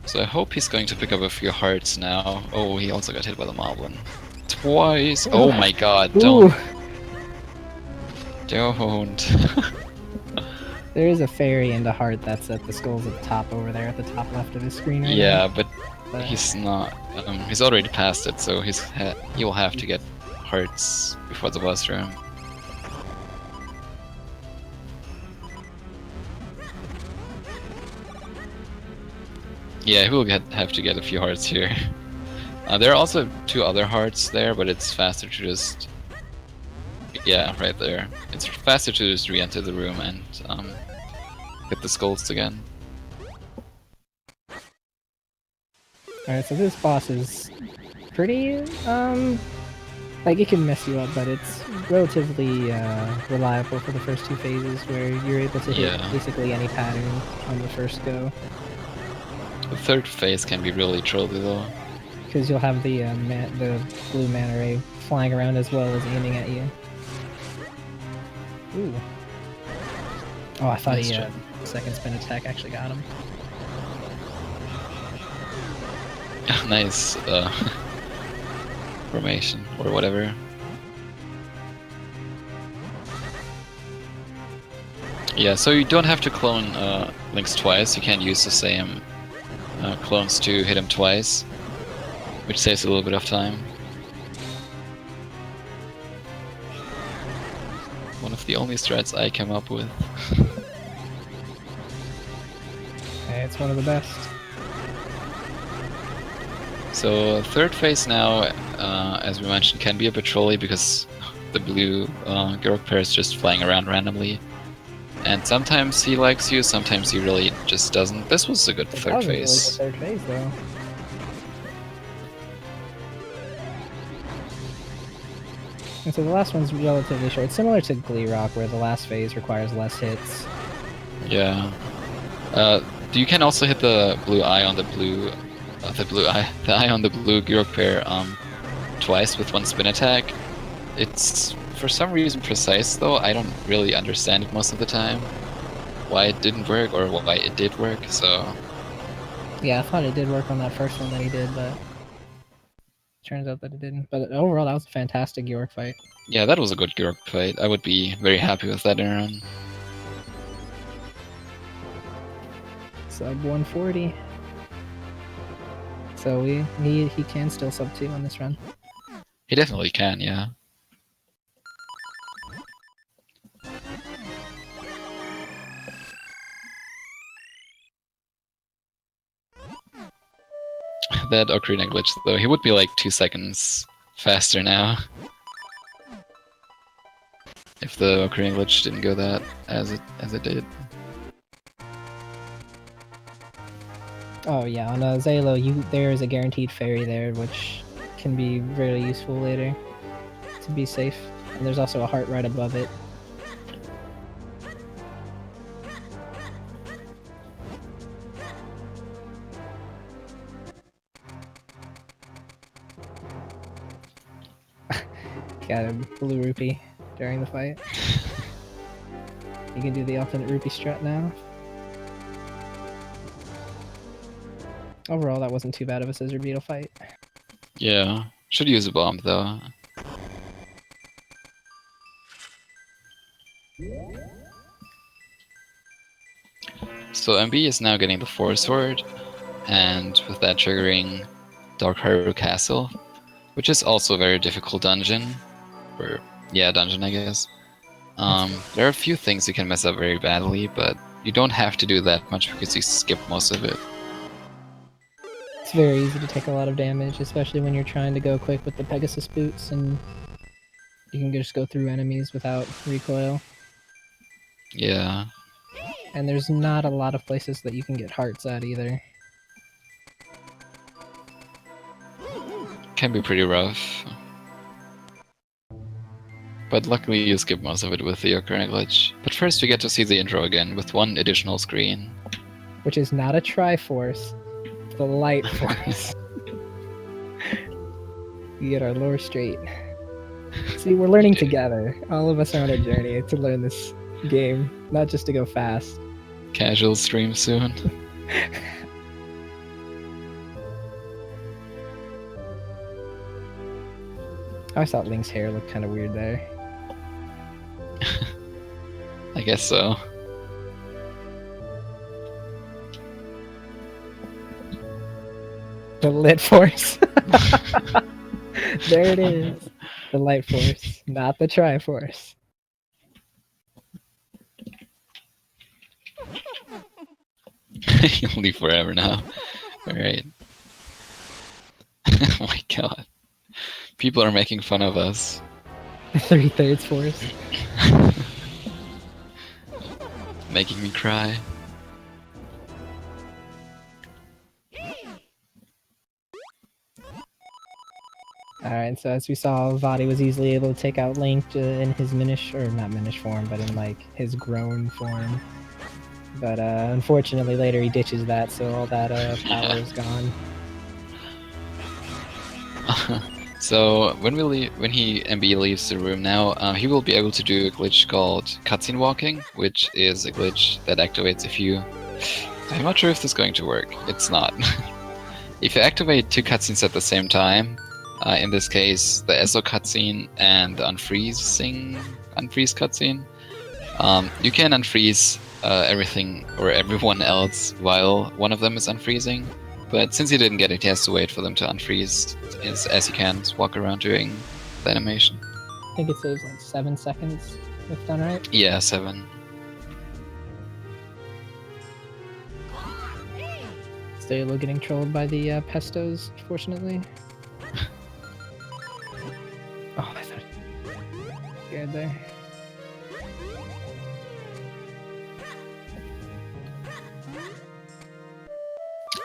So I hope he's going to pick up a few hearts now. Oh, he also got hit by the moblin. Twice! Oh my god, don't. Don't. There is a fairy and a heart that's at the skulls at the top over there, at the top left of his screen right Yeah, now. but he's not... he's already passed it, so he will have to get hearts before the boss room. Yeah, he will have to get a few hearts here. There are also 2 other hearts there, but it's faster to just... yeah, right there. It's faster to just re-enter the room and get the skulls again. Alright, so this boss is pretty, like, it can mess you up, but it's relatively reliable for the first 2 phases, where you're able to hit basically any pattern on the first go. The third phase can be really trolly though. Because you'll have the blue mana ray flying around as well as aiming at you. Ooh. Oh, I thought Nice he second spin attack actually got him. Nice formation or whatever. Yeah, so you don't have to clone links twice. You can use the same clones to hit him twice, which saves a little bit of time. One of the only strats I came up with. Hey, it's one of the best. So third phase now, as we mentioned, can be a bit trolly because the blue Gurk pair is just flying around randomly. And sometimes he likes you, sometimes he really just doesn't. This was a good third phase. That was a really good third phase, though. And so the last one's relatively short, similar to Glee Rock, where the last phase requires less hits. Yeah. You can also hit the blue eye on the blue, the eye on the blue Gurk pair twice with one spin attack. It's for some reason precise though. I don't really understand it most of the time. Why it didn't work or why it did work. So. Yeah, I thought it did work on that first one that he did, but turns out that it didn't. But overall, that was a fantastic York fight. Yeah, that was a good York fight. I would be very happy with that in a run. Sub 140. So he can still sub 2 on this run. He definitely can, yeah. That Ocarina glitch, though, he would be like 2 seconds faster now. If the Ocarina glitch didn't go that as it did. Oh yeah, on Zalo, there is a guaranteed fairy there, which can be really useful later to be safe. And there's also a heart right above it. Got a blue rupee during the fight. You can do the alternate rupee strut now. Overall, that wasn't too bad of a scissor beetle fight. Yeah, should use a bomb though. So MB is now getting the Forest Sword, and with that triggering Dark Hyrule Castle, which is also a very difficult dungeon. Or, yeah, dungeon, I guess. There are a few things you can mess up very badly, but you don't have to do that much because you skip most of it. It's very easy to take a lot of damage, especially when you're trying to go quick with the Pegasus boots, and you can just go through enemies without recoil. Yeah. And there's not a lot of places that you can get hearts at either. Can be pretty rough. But luckily you skip most of it with the Ocarina glitch. But first we get to see the intro again with one additional screen. Which is not a Triforce, the Light Force. We get our lore straight. See, we're learning together. All of us are on a journey to learn this game, not just to go fast. Casual stream soon. I always thought Link's hair looked kind of weird there. I guess so. The Lit Force. There it is. The Light Force, not the Triforce. You'll leave forever now. Alright. Oh my god. People are making fun of us. The 3/3 Force. Making me cry. Alright, so as we saw, Vadi was easily able to take out Link in his Minish, or not Minish form, but in like his grown form. But unfortunately later he ditches that, so all that power is gone. So when MB leaves the room now, he will be able to do a glitch called cutscene walking, which is a glitch that activates if you... I'm not sure if this is going to work. It's not. If you activate 2 cutscenes at the same time, in this case the ESO cutscene and the unfreeze cutscene, you can unfreeze everything or everyone else while one of them is unfreezing. But since he didn't get it, he has to wait for them to unfreeze as he can't walk around doing the animation. I think it saves like 7 seconds, if done right. Yeah, 7. Zalo getting trolled by the pestos, fortunately. Oh, I thought scared there.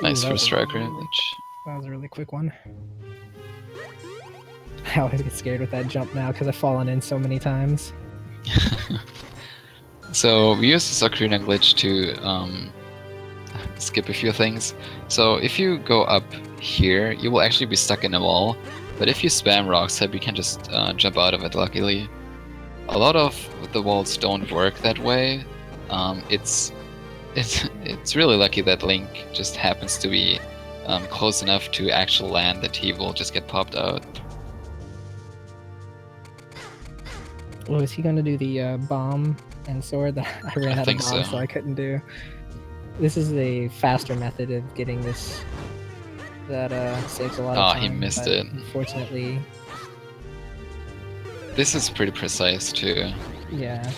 Nice Ooh, first striker glitch. That was a really quick one. I always get scared with that jump now because I've fallen in so many times. So we use this Ocarina glitch to skip a few things. So if you go up here, you will actually be stuck in a wall. But if you spam Rock Step, you can just jump out of it, luckily. A lot of the walls don't work that way. It's really lucky that Link just happens to be close enough to actual land that he will just get popped out. Oh, is he going to do the bomb and sword that I ran out of bomb, so I couldn't do? This is a faster method of getting this That saves a lot of Oh, time. he missed but it. Unfortunately, This is pretty precise too. yeah.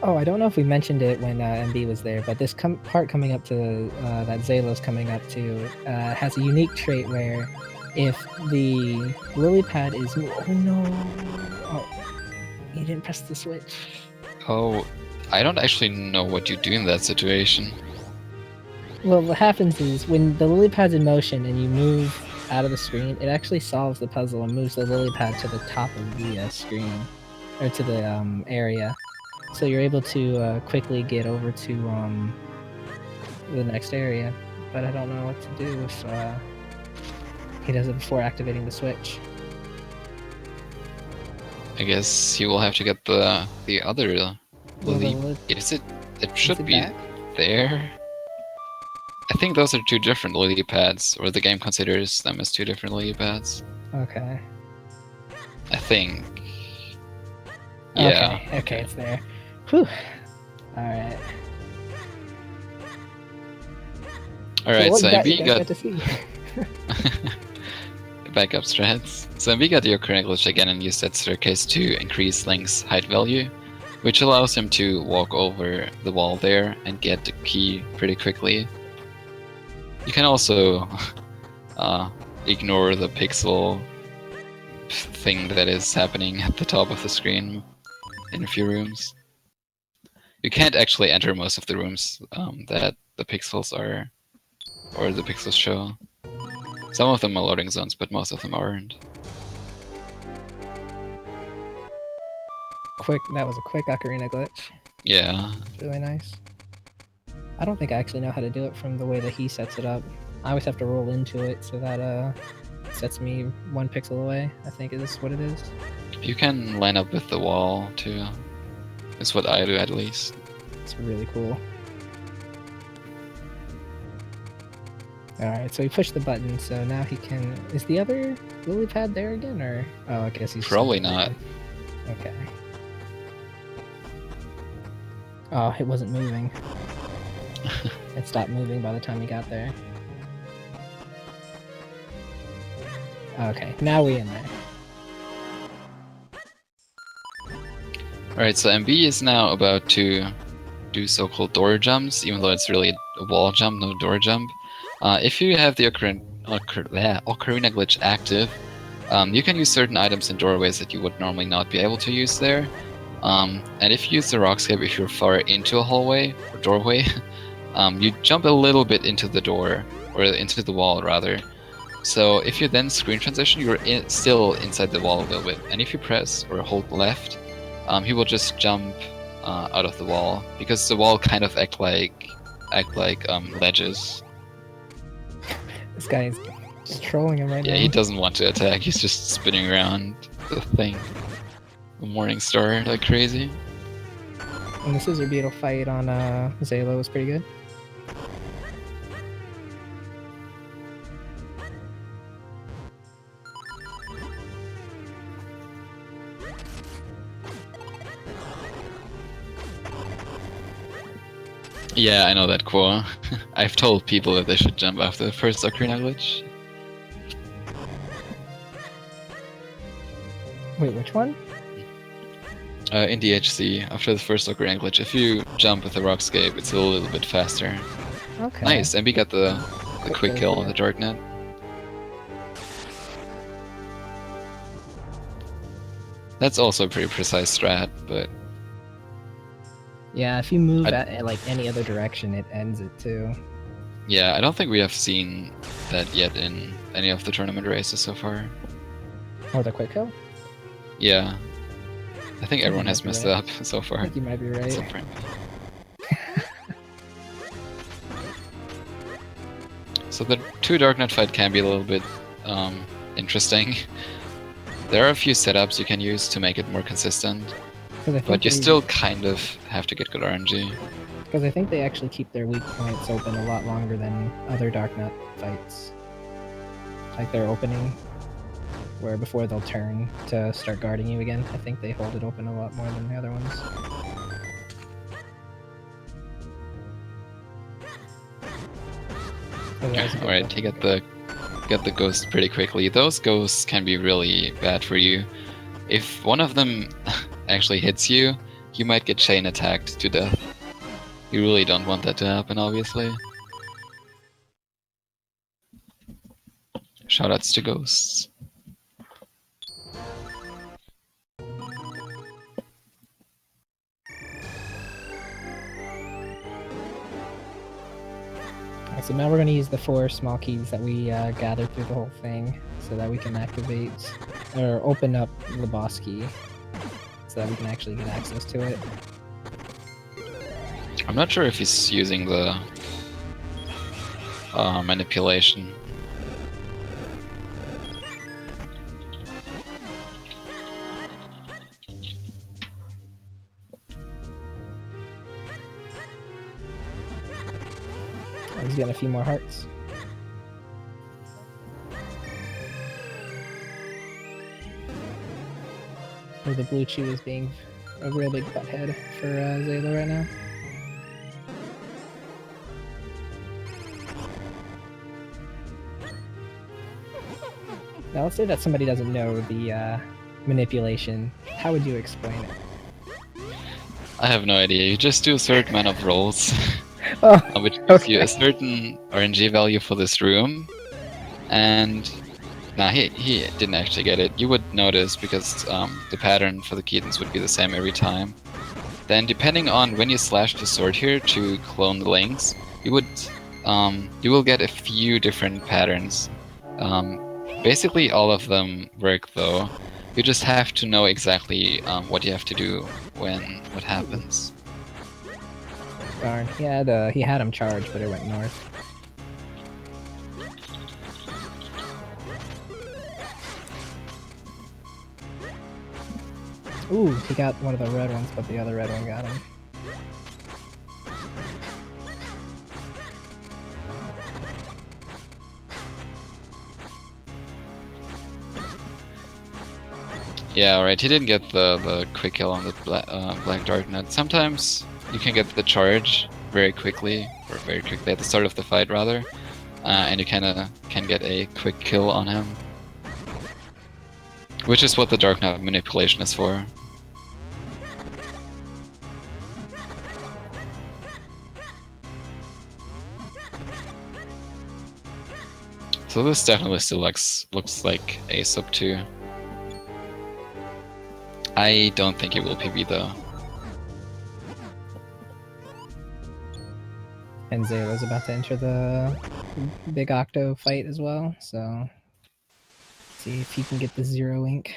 Oh, I don't know if we mentioned it when MB was there, but this part coming up to that Zalo's coming up to has a unique trait where if the lily pad is oh no, he didn't press the switch. Oh, I don't actually know what you do in that situation. Well, what happens is when the lily pad's in motion and you move out of the screen, it actually solves the puzzle and moves the lily pad to the top of the screen or to the area. So you're able to quickly get over to the next area, but I don't know what to do if he does it before activating the switch. I guess he will have to get the other lily. Is it? It should be there. I think those are two different lily pads, or the game considers them as two different lily pads. Okay. I think. Yeah. Okay, it's there. Whew. Alright. Alright, so MB got to see. backup strats. So MB got the occurring glitch again and used that staircase to increase Link's height value, which allows him to walk over the wall there and get the key pretty quickly. You can also ignore the pixel thing that is happening at the top of the screen in a few rooms. You can't actually enter most of the rooms that the pixels are, or the pixels show. Some of them are loading zones, but most of them aren't. That was a quick ocarina glitch. Yeah. It's really nice. I don't think I actually know how to do it from the way that he sets it up. I always have to roll into it so that sets me 1 pixel away, I think is what it is. You can line up with the wall too. That's what I do at least. It's really cool. Alright, so he pushed the button, so now he can... Is the other lily pad there again, or... Oh, I guess he's... Probably not. Okay. Oh, it wasn't moving. It stopped moving by the time he got there. Okay, now we're in there. Alright, so MB is now about to do so-called door jumps, even though it's really a wall jump, no door jump. If you have the Ocarina glitch active, you can use certain items in doorways that you would normally not be able to use there. And if you use the rockscape, if you're far into a hallway, or doorway, you jump a little bit into the door, or into the wall rather. So if you then screen transition, you're still inside the wall a little bit. And if you press or hold left, he will just jump out of the wall, because the wall kind of act like ledges. This guy is just trolling him right now. Yeah, he doesn't want to attack. He's just spinning around the thing. The Morning Star like crazy. And the scissor beetle fight on Zalo was pretty good. Yeah, I know that quote. I've told people that they should jump after the first Ocarina glitch. Wait, which one? In DHC, after the first Ocarina glitch, if you jump with the rockscape, it's a little bit faster. Okay. Nice, and we got the quick kill on the Darknet. That's also a pretty precise strat, but... Yeah, if you move at like any other direction, it ends it too. Yeah, I don't think we have seen that yet in any of the tournament races so far. Oh, the quick kill? Yeah. I think everyone has messed it up so far. I think you might be right. So the 2 Darknet fight can be a little bit interesting. There are a few setups you can use to make it more consistent, but you still kind of have to get good RNG. Because I think they actually keep their weak points open a lot longer than other Darknet fights. Like their opening, where before they'll turn to start guarding you again, I think they hold it open a lot more than the other ones. Alright, you get the ghost pretty quickly. Those ghosts can be really bad for you. If one of them actually hits you, you might get chain attacked to death. You really don't want that to happen, obviously. Shoutouts to ghosts. So now we're going to use the 4 small keys that we gathered through the whole thing so that we can activate or open up the boss key so that we can actually get access to it. I'm not sure if he's using the manipulation. He's getting a few more hearts. Or the blue chew is being a real big butthead for Zayla right now. Now let's say that somebody doesn't know the manipulation. How would you explain it? I have no idea. You just do a certain amount of rolls, Oh, which gives you a certain RNG value for this room. And nah, he didn't actually get it. You would notice because the pattern for the Keatons would be the same every time. Then, depending on when you slash the sword here to clone the links, you will get a few different patterns. Basically, all of them work though. You just have to know exactly what you have to do when what happens. darn. He had him charged, but it went north. Ooh, he got one of the red ones, but the other red one got him. Yeah, alright, he didn't get the quick kill on the Black Dark Nut. Sometimes you can get the charge very quickly, or very quickly at the start of the fight rather, and you kinda can get a quick kill on him. Which is what the Dark Nut manipulation is for. So this definitely still looks like a sub 2. I don't think it will PB though. And Zayla's about to enter the big Octo fight as well, so see if he can get the 0 ink.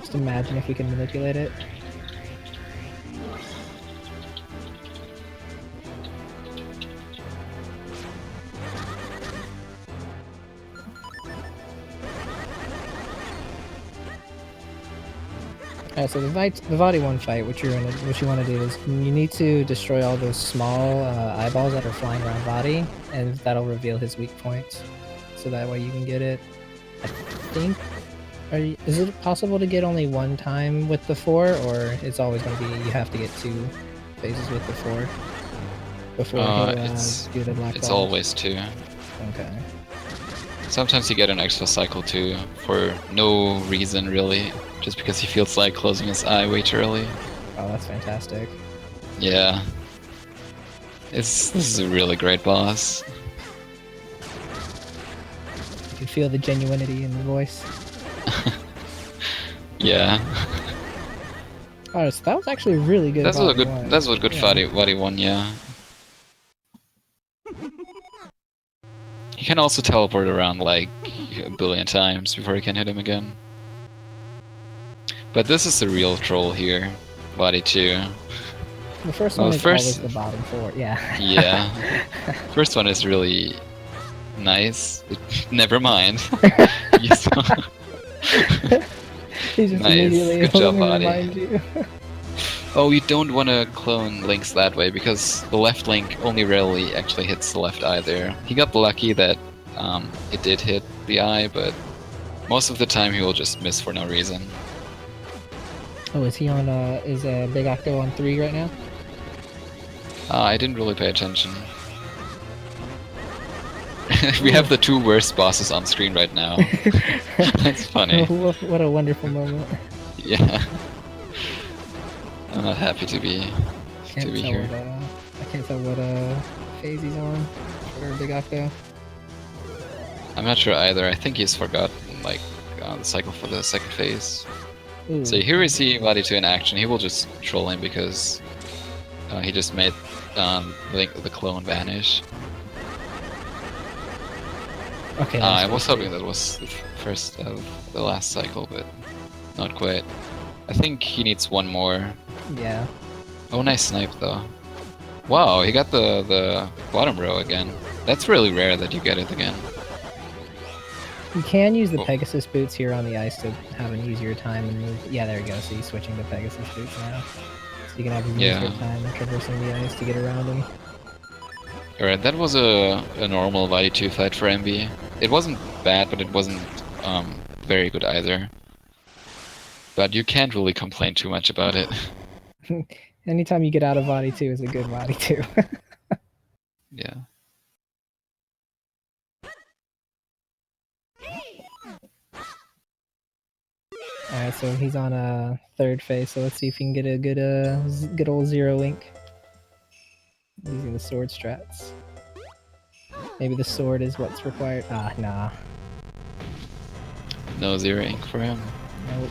Just imagine if we can manipulate it. Alright, so the Vadi 1 fight, what you want to do is you need to destroy all those small eyeballs that are flying around Vadi, and that'll reveal his weak points. So that way you can get it. I think. Is it possible to get only 1 time with the 4, or it's always going to be you have to get 2 phases with the 4 before do the black it's ball? always 2. Okay. Sometimes you get an extra cycle too, for no reason really, just because he feels like closing his eye way too early. Oh, that's fantastic. Yeah. This is a really great boss. You can feel the genuinity in the voice. Yeah. Oh, so that was actually really good. That's what good Vadi won, yeah. He can also teleport around like a billion times before he can hit him again. But this is the real troll here, Vadi 2. The first one is always the bottom 4, yeah. Yeah. First one is really nice. Never mind. He just immediately Good job, Vadi. remind you. Oh, you don't want to clone links that way, because the left link only rarely actually hits the left eye there. He got lucky that it did hit the eye, but most of the time he will just miss for no reason. Oh, is he on, is Big Octo on 3 right now? I didn't really pay attention. We have the two worst bosses on screen right now. That's funny. What a wonderful moment. Yeah. I'm not happy to be here. I can't tell what phase he's on for Big Octo. I'm not sure either. I think he's forgotten like the cycle for the second phase. Ooh. So here we see Vadi 2 in action. He will just troll him because he just made the clone vanish. Okay. I was hoping that was the first of the last cycle, but not quite. I think he needs one more. Yeah. Oh, nice snipe though. Wow, he got the bottom row again. That's really rare that you get it again. You can use the Pegasus boots here on the ice to have an easier time and move. Yeah, there you go. So he's switching to Pegasus boots now. So you can have an easier time traversing the ice to get around him. Alright, that was a normal Vadi 2 fight for MB. It wasn't bad, but it wasn't very good either. But you can't really complain too much about it. Anytime you get out of Vadi 2 is a good Vadi 2. Yeah. Alright, so he's on a third phase, so let's see if he can get a good old Zero Link. Using the sword strats. Maybe the sword is what's required. Ah, nah. No Zero Ink for him. Nope.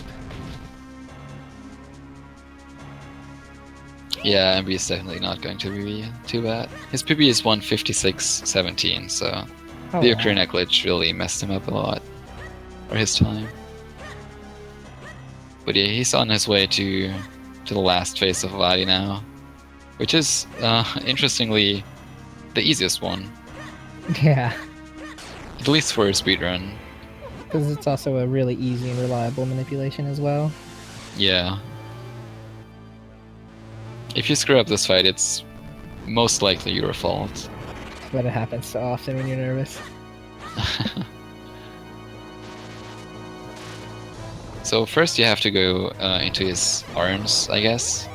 Yeah, MB is definitely not going to be too bad. His PB is 156.17, so the Ocarina glitch really messed him up a lot. For his time. But yeah, he's on his way to the last phase of Vadi now. Which is, interestingly, the easiest one. Yeah. At least for a speedrun. Because it's also a really easy and reliable manipulation as well. Yeah. If you screw up this fight, it's most likely your fault. But it happens so often when you're nervous. So first you have to go into his arms, I guess.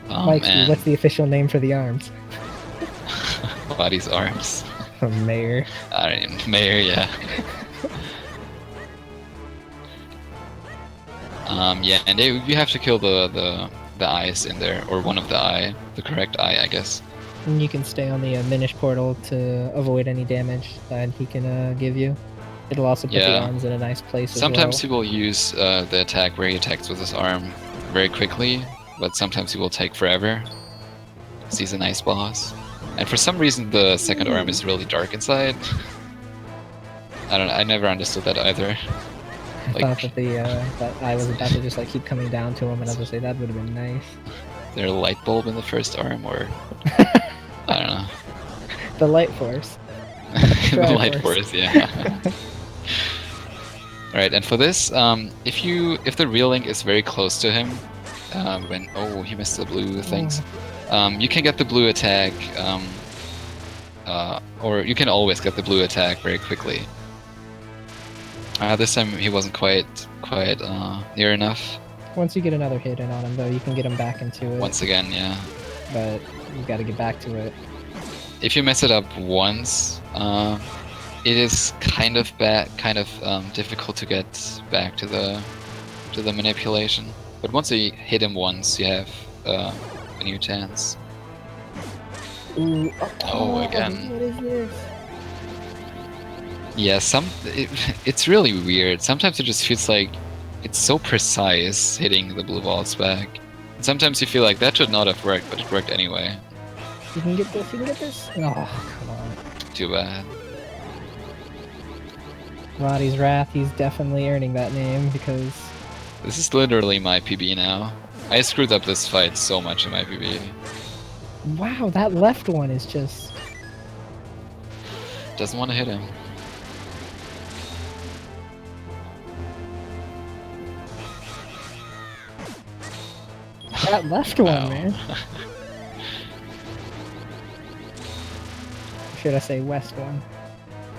What's the official name for the arms? Vadi's arms. Mayor. I don't know, Mayor, yeah. Yeah, and you have to kill the eyes in there, or one of the correct eye, I guess. And you can stay on the Minish portal to avoid any damage that he can give you. It'll also put the arms in a nice place Sometimes as he will use the attack where he attacks with his arm very quickly, but sometimes he will take forever, because he's a nice boss. And for some reason the second arm is really dark inside. I don't know, I never understood that either. I thought that that eye was about to just like keep coming down to him, and I was gonna say that would have been nice. Is there a light bulb in the first arm, or I don't know. The light force. The light force, yeah. Alright, and for this, if the real Link is very close to him, he missed the blue things. You can get the blue attack, or you can always get the blue attack very quickly. This time he wasn't quite near enough. Once you get another hit in on him, though, you can get him back into it. Once again, yeah. But you got to get back to it. If you mess it up once, it is kind of difficult to get back to the manipulation. But once you hit him once, you have a new chance. Ooh, Again. What is this? Yeah, it's really weird. Sometimes it just feels like it's so precise hitting the blue balls back. And sometimes you feel like that should not have worked, but it worked anyway. You can get this, you can get this? Oh, come on. Too bad. Roddy's Wrath, he's definitely earning that name because... This is literally my PB now. I screwed up this fight so much in my PB. Wow, that left one is just... Doesn't want to hit him. That left one, man. Should I say west one?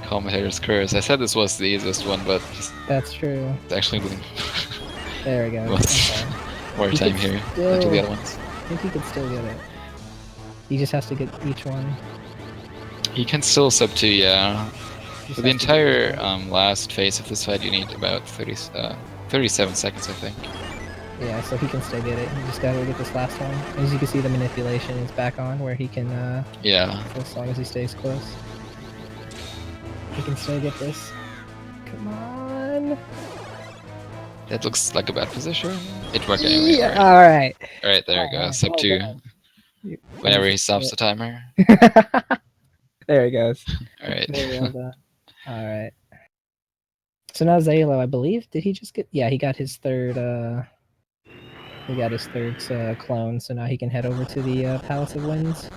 Commentator's curse. I said this was the easiest one, but that's true. It's actually there we go. More time here than to the other ones. I think he could still get it. He just has to get each one. He can still sub 2, yeah. Just For the has to do entire it. last phase of this fight, you need about 37 seconds, I think. Yeah, so he can still get it. He just gotta get this last one. As you can see, the manipulation is back on, where he can, Yeah. as long as he stays close, he can still get this. Come on. That looks like a bad position. It worked anyway. Yeah, Alright, alright. Alright, there we go. Alright, Sub well 2. done. Whenever he stops the timer. There he goes. Alright. Very well done. Alright. So now Zalo, I believe, did he just get... Yeah, he got his third, clone, so now he can head over to the Palace of Winds.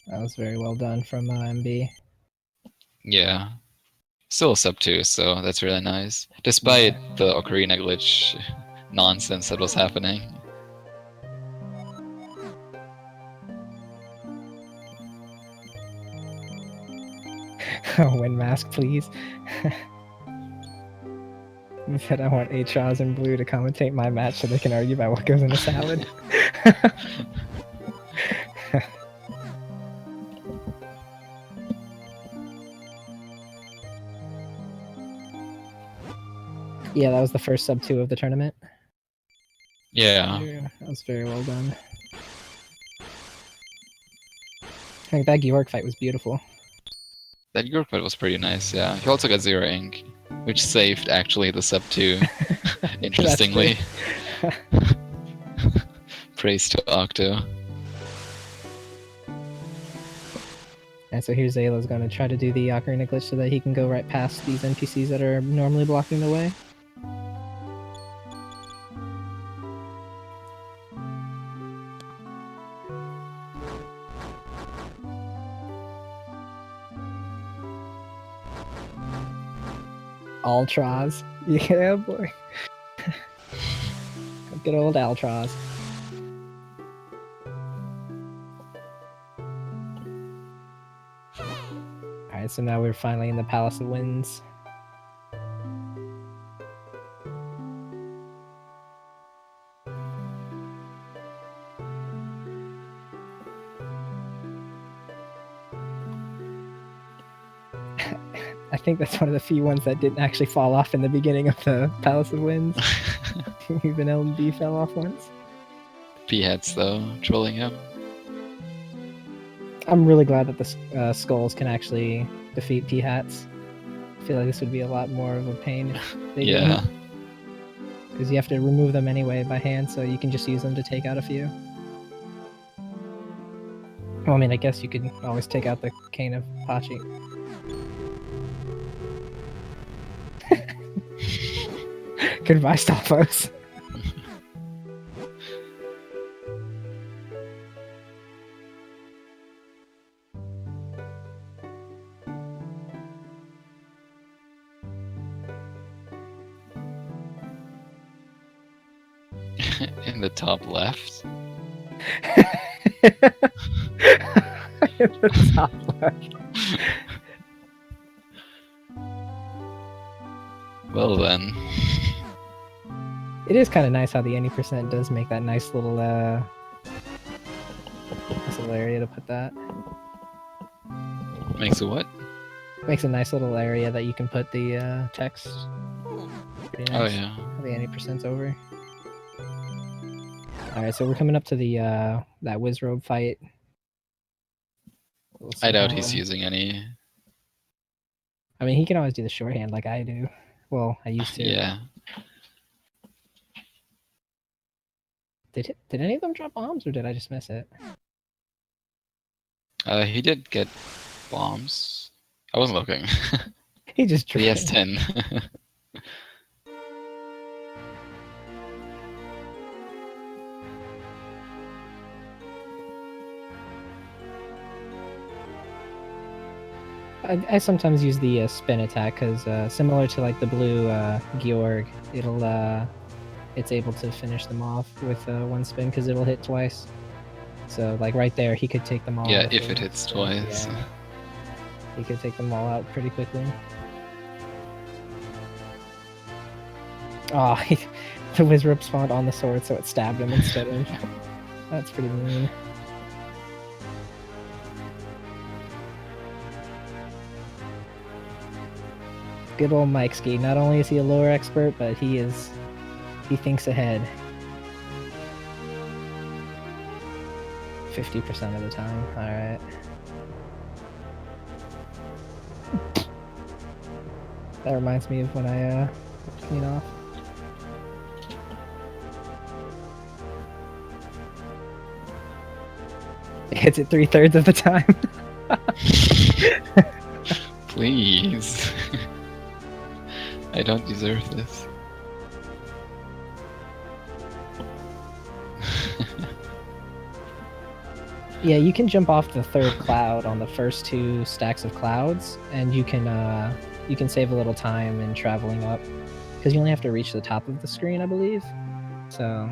That was very well done from MB. Yeah. Still sub 2, so that's really nice. Despite the Ocarina glitch nonsense that was happening. Wind mask, please. He said I want Atraz and Blue to commentate my match so they can argue about what goes in a salad. Yeah, that was the first sub 2 of the tournament. Yeah. That was very well done. I think that Georg fight was beautiful. That York fight was pretty nice, yeah. He also got 0 ink, which saved actually the sub 2, interestingly. Praise to Octo. And so here Zayla's going to try to do the Ocarina glitch so that he can go right past these NPCs that are normally blocking the way. Altraz. Yeah, boy. Good old Altraz. Alright, so now we're finally in the Palace of Winds. I think that's one of the few ones that didn't actually fall off in the beginning of the Palace of Winds. Even LB fell off once. P-heads though, trolling him. I'm really glad that the skulls can actually defeat P-hats. I feel like this would be a lot more of a pain if they Yeah. didn't. Because you have to remove them anyway by hand, so you can just use them to take out a few. Well, I mean, I guess you could always take out the cane of Pachi. Goodbye, Stalfos. In the top left. In the top left. Well then. It is kind of nice how the any percent does make that nice little area to put that. Makes a what? Makes a nice little area that you can put the text. Pretty Oh nice. yeah. The any percent's over. Alright, so we're coming up to the that Wizrobe fight. We'll see I doubt how- he's using any. I mean, he can always do the shorthand like I do. Well, I used to. Yeah. Did any of them drop bombs, or did I just miss it? He did get bombs. I wasn't looking. He just He has 10. I sometimes use the spin attack because similar to like the blue Georg, it's able to finish them off with one spin because it'll hit twice. So like right there, he could take them all. Yeah, with if a it hits spin. twice. Yeah. He could take them all out pretty quickly. Oh, The Wizrup spawned on the sword, so it stabbed him instead of. That's pretty mean. Good old Mike Ski. Not only is he a lore expert, but he thinks ahead. 50% of the time. Alright. That reminds me of when I clean off. It hits it 3/3 of the time. Please. I don't deserve this. Yeah, you can jump off the 3rd cloud on the first 2 stacks of clouds, and you can save a little time in traveling up, because you only have to reach the top of the screen, I believe. So,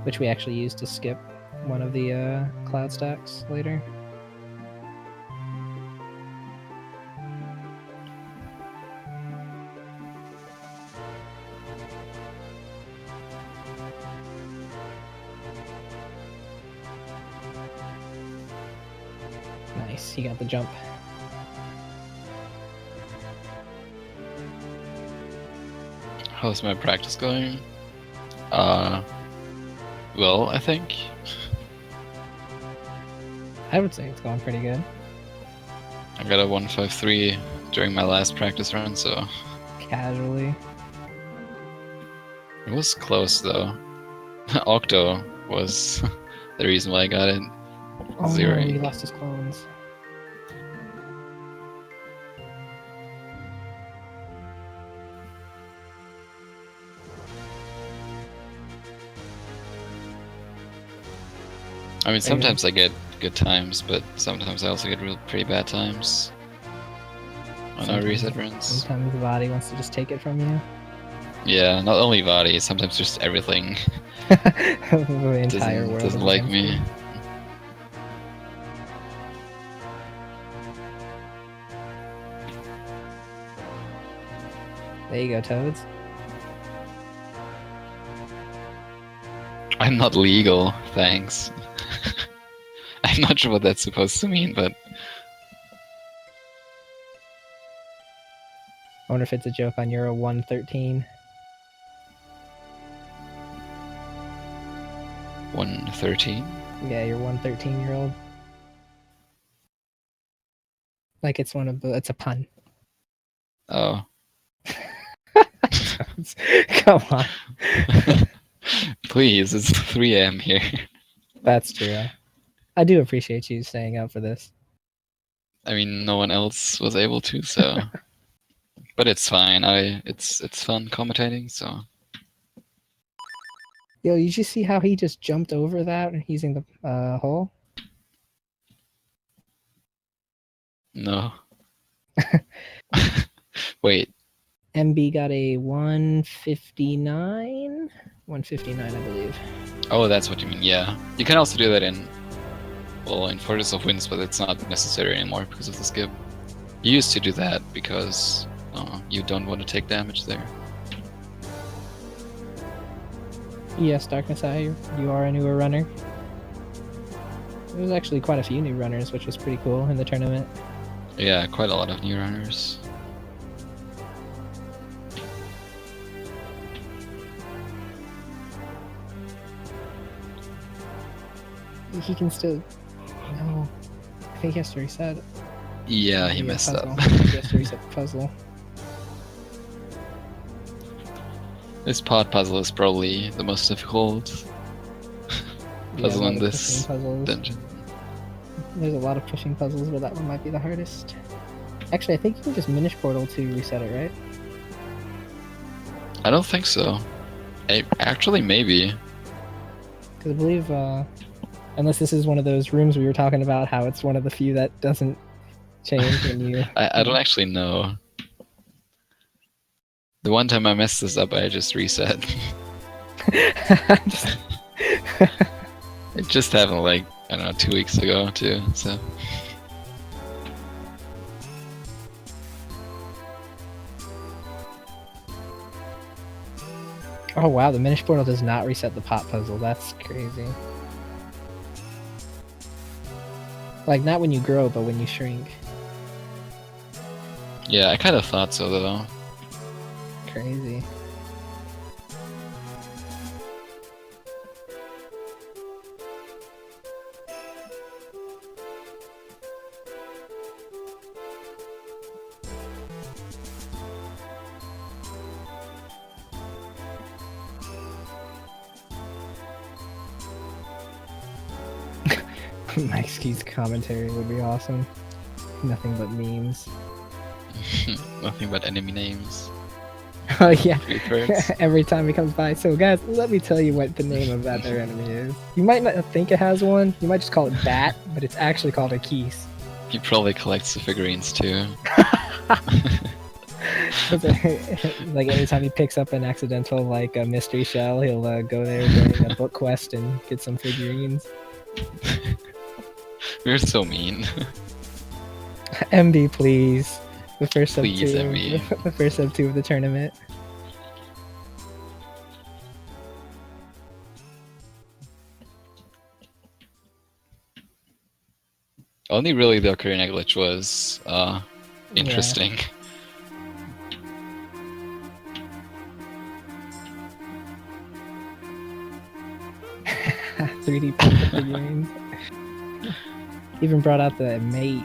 which we actually used to skip one of the cloud stacks later. Nice, he got the jump. How's my practice going? Well, I think. I would say it's going pretty good. I got a 153 during my last practice run, so Casually. it was close though. Octo was the reason why I got it. Oh no, Zeroing. he lost his clones. I mean, sometimes I get good times, but sometimes I also get pretty bad times on our reset runs. Sometimes the body wants to just take it from you. Yeah, not only Vadi, sometimes just everything The entire world doesn't is like against me. you. There you go, Toads. I'm not legal, thanks. I'm not sure what that's supposed to mean, but I wonder if it's a joke on Euro 113. 113? Yeah, you're 113-year-old. Like it's it's a pun. Oh. Come on. Please, it's 3 AM here. That's true. I do appreciate you staying up for this. I mean, no one else was able to, so. But it's fine. It's fun commentating, so. Yo, did you see how he just jumped over that using the hole? No. Wait. MB got a 159? 159, I believe. Oh, that's what you mean, yeah. You can also do that in Fortress of Winds, but it's not necessary anymore because of the skip. You used to do that because you don't want to take damage there. Yes, Darkness Eye, you are a newer runner. There's actually quite a few new runners, which was pretty cool in the tournament. Yeah, quite a lot of new runners. He can still... No. I think he has to reset. Yeah, he messed up. He has to reset the puzzle. This pod puzzle is probably the most difficult puzzle in this dungeon. There's a lot of pushing puzzles, but that one might be the hardest. Actually, I think you can just Minish Portal to reset it, right? I don't think so. Actually, maybe. Because I believe, unless this is one of those rooms we were talking about, how it's one of the few that doesn't change when you... I don't actually know. The one time I messed this up, I just reset. It just happened like, I don't know, 2 weeks ago too, so. Oh wow, the Minish portal does not reset the pop puzzle. That's crazy. Like, not when you grow, but when you shrink. Yeah, I kind of thought so though. Crazy. Mike's Keys commentary would be awesome. Nothing but memes. Nothing but enemy names. Oh yeah. Retweets. Every time he comes by. So guys, let me tell you what the name of that their enemy is. You might not think it has one. You might just call it Bat, but it's actually called a Keys. He probably collects the figurines too. Like anytime he picks up an accidental like a mystery shell, he'll go there during a book quest and get some figurines. We're so mean. MB, please. The first sub Please, 2. MB. The first sub 2 of the tournament. Only really the Ocarina glitch was interesting. Yeah. 3D printed figurines. Even brought out the mate.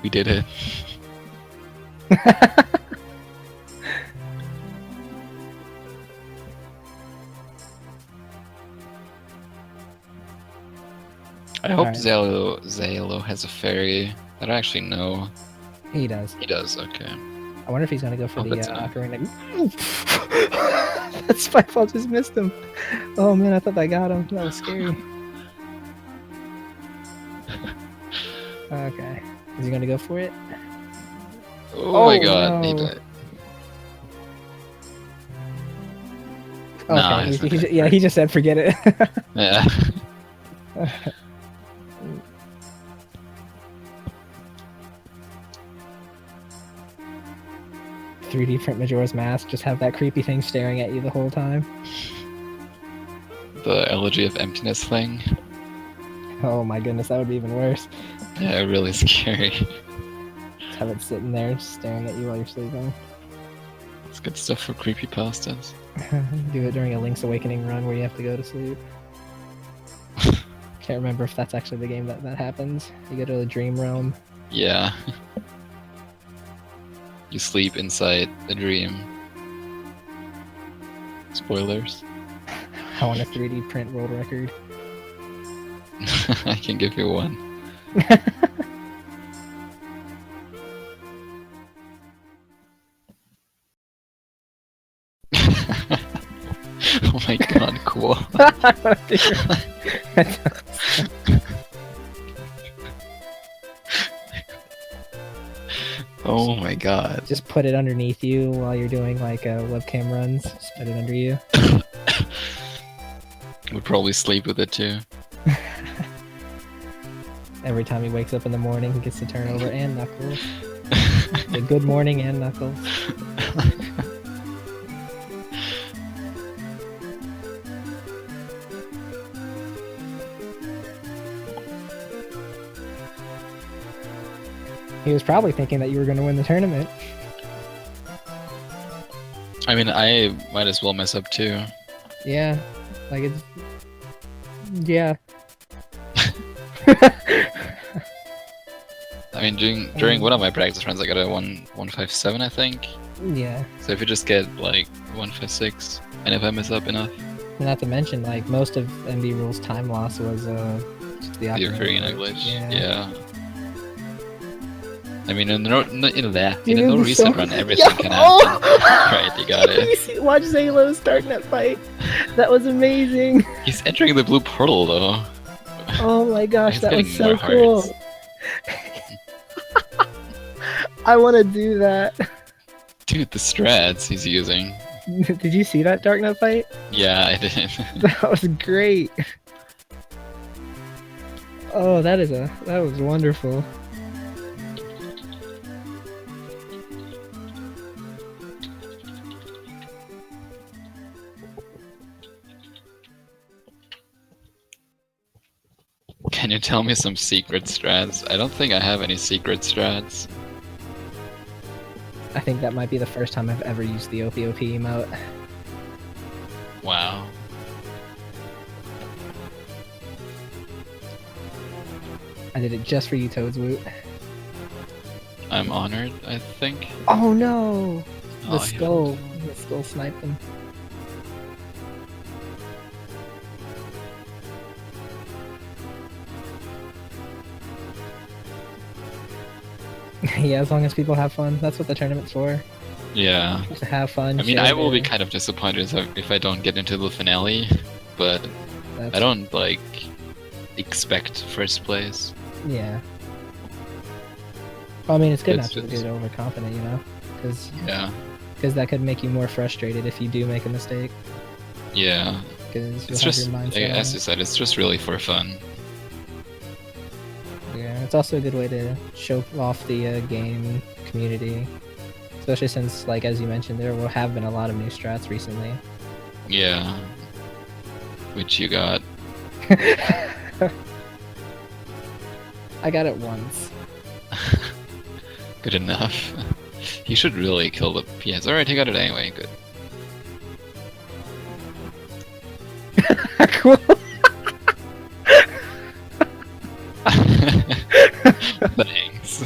We did it. I hope Alright. Zaelo has a fairy. I don't actually know. He does. He does, okay. I wonder if he's gonna go for Oh, the that's enough. Ocarina. That spike ball just missed him. Oh man, I thought I got him. That was scary. Okay. Is he gonna go for it? Oh my Oh, god, he no. died. Okay. Nah, it's not gonna Yeah, he just said forget it. Yeah. 3D print Majora's Mask. Just have that creepy thing staring at you the whole time. The Elegy of Emptiness thing. Oh my goodness, that would be even worse. Yeah, really scary. Just have it sitting there staring at you while you're sleeping. It's good stuff for creepypastas. Do it during a Link's Awakening run where you have to go to sleep. Can't remember if that's actually the game that happens. You go to the dream realm. Yeah. You sleep inside a dream. Spoilers. I want a 3D print world record. I can give you one. Oh my god, cool. Oh my god. Just put it underneath you while you're doing like webcam runs. Just put it under you. Would probably sleep with it too. Every time he wakes up in the morning, he gets to turn over and Knuckles. A good morning and Knuckles. He was probably thinking that you were going to win the tournament. I mean, I might as well mess up too. Yeah, like it's... Yeah. I mean, during one of my practice runs, I got a 157, I think. Yeah. So if you just get like 156, and if I mess up enough, Not to mention, like, most of mbrules' time loss was just the the Ocarina glitch. glitch. Yeah. Yeah. I mean, in a no Dude, reset so- run, everything Yeah, can oh! happen. Right, you got it. Watch Zalo starting that fight. That was amazing. He's entering the blue portal though. Oh my gosh, He's that was getting so more cool. hearts. I want to do that. Dude, the strats he's using. Did you see that Dark Knight fight? Yeah, I did. That was great. Oh, that was wonderful. Can you tell me some secret strats? I don't think I have any secret strats. I think that might be the first time I've ever used the OPOP emote. Wow. I did it just for you, Toadswoot. I'm honored, I think. Oh no! The Oh, skull. The skull sniped him. Yeah, as long as people have fun. That's what the tournament's for. Yeah. Just to have fun. I mean, share I will be their- kind of disappointed if I don't get into the finale, but That's, I don't, like, expect first place. Yeah. Well, I mean, it's good It's not to just- get overconfident, you know? Because Yeah. that could make you more frustrated if you do make a mistake. Yeah. Because It's you'll just, have your like, mindset on as it. you said, it's just really for fun. Yeah, it's also a good way to show off the game community. Especially since, like, as you mentioned, there will have been a lot of new strats recently. Yeah. Which you got. I got it once. Good enough. He should really kill the PS. Alright, he got it anyway, good. Cool. Thanks.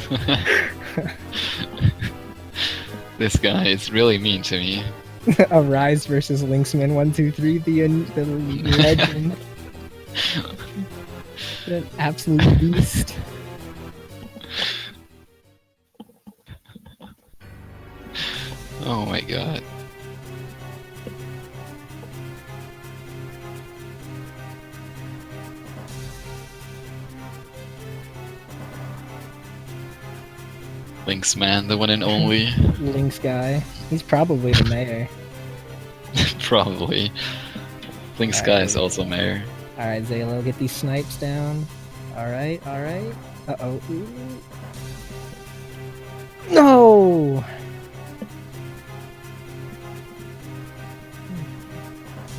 This guy is really mean to me. Arise versus Linksman 123, the legend. An absolute beast. Oh my god. Lynx man, the one and only. Lynx guy. He's probably the mayor. Probably. Lynx guy is also mayor. Alright, Zalo, get these snipes down. Alright, alright. Uh-oh. Ooh. No!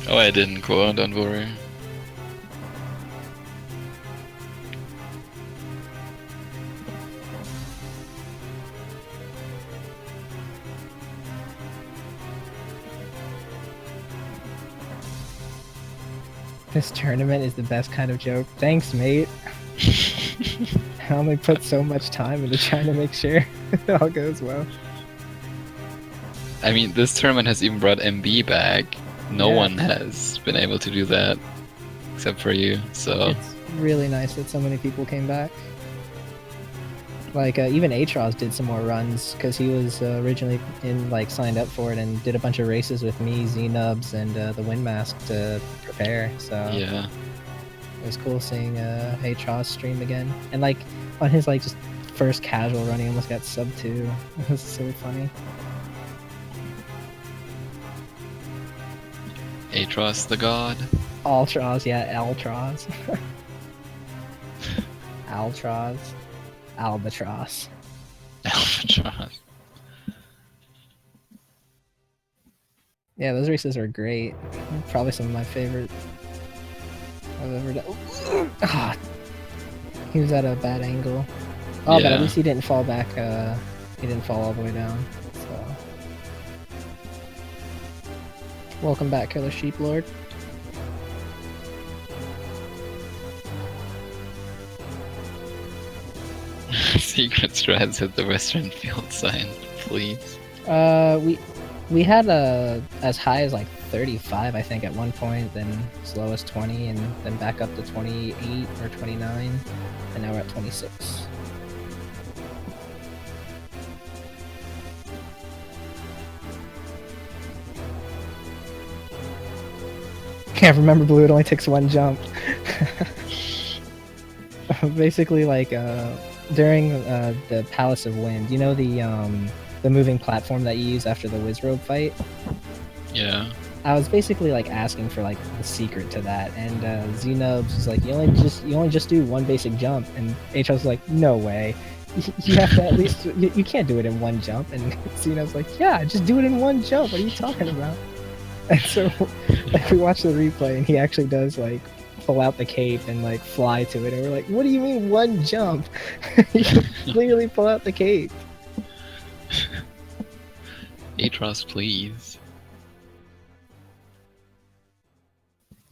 Oh, I didn't quote, don't worry. This tournament is the best kind of joke. Thanks, mate. I only put so much time into trying to make sure it all goes well. I mean, this tournament has even brought MB back. No Yeah. one has been able to do that. Except for you, so... It's really nice that so many people came back. Like, even Atros did some more runs, because he was originally signed up for it and did a bunch of races with me, Z-Nubs, and the Windmask to prepare, so... Yeah. It was cool seeing Atros stream again. And, like, on his, just first casual run, he almost got sub 2. It was so funny. Atros the god. Altros, yeah, Altros. Altros. Albatross. Albatross. Yeah, those races are great. Probably some of my favorite I've ever done. Ah, he was at a bad angle. Oh, but at Yeah. least he didn't fall back. He didn't fall all the way down. So, welcome back, Killer Sheep Lord. Secret strats at the Western Field sign, please. We had as high as 35, I think, at one point, then as low as 20, and then back up to 28 or 29, and now we're at 26. Can't remember, Blue. It only takes one jump. Basically, during the Palace of Wind, you know the moving platform that you use after the Wizrobe fight. Yeah. I was basically asking for the secret to that, and Xenobs was like, you only just do one basic jump, and Atros was like, no way, you have to at least you can't do it in one jump, and Xenobs like, yeah, just do it in one jump. What are you talking about? And so we watched the replay, and he actually does pull out the cape and like fly to it, and we're like, what do you mean one jump? You can clearly pull out the cape. Atros, please.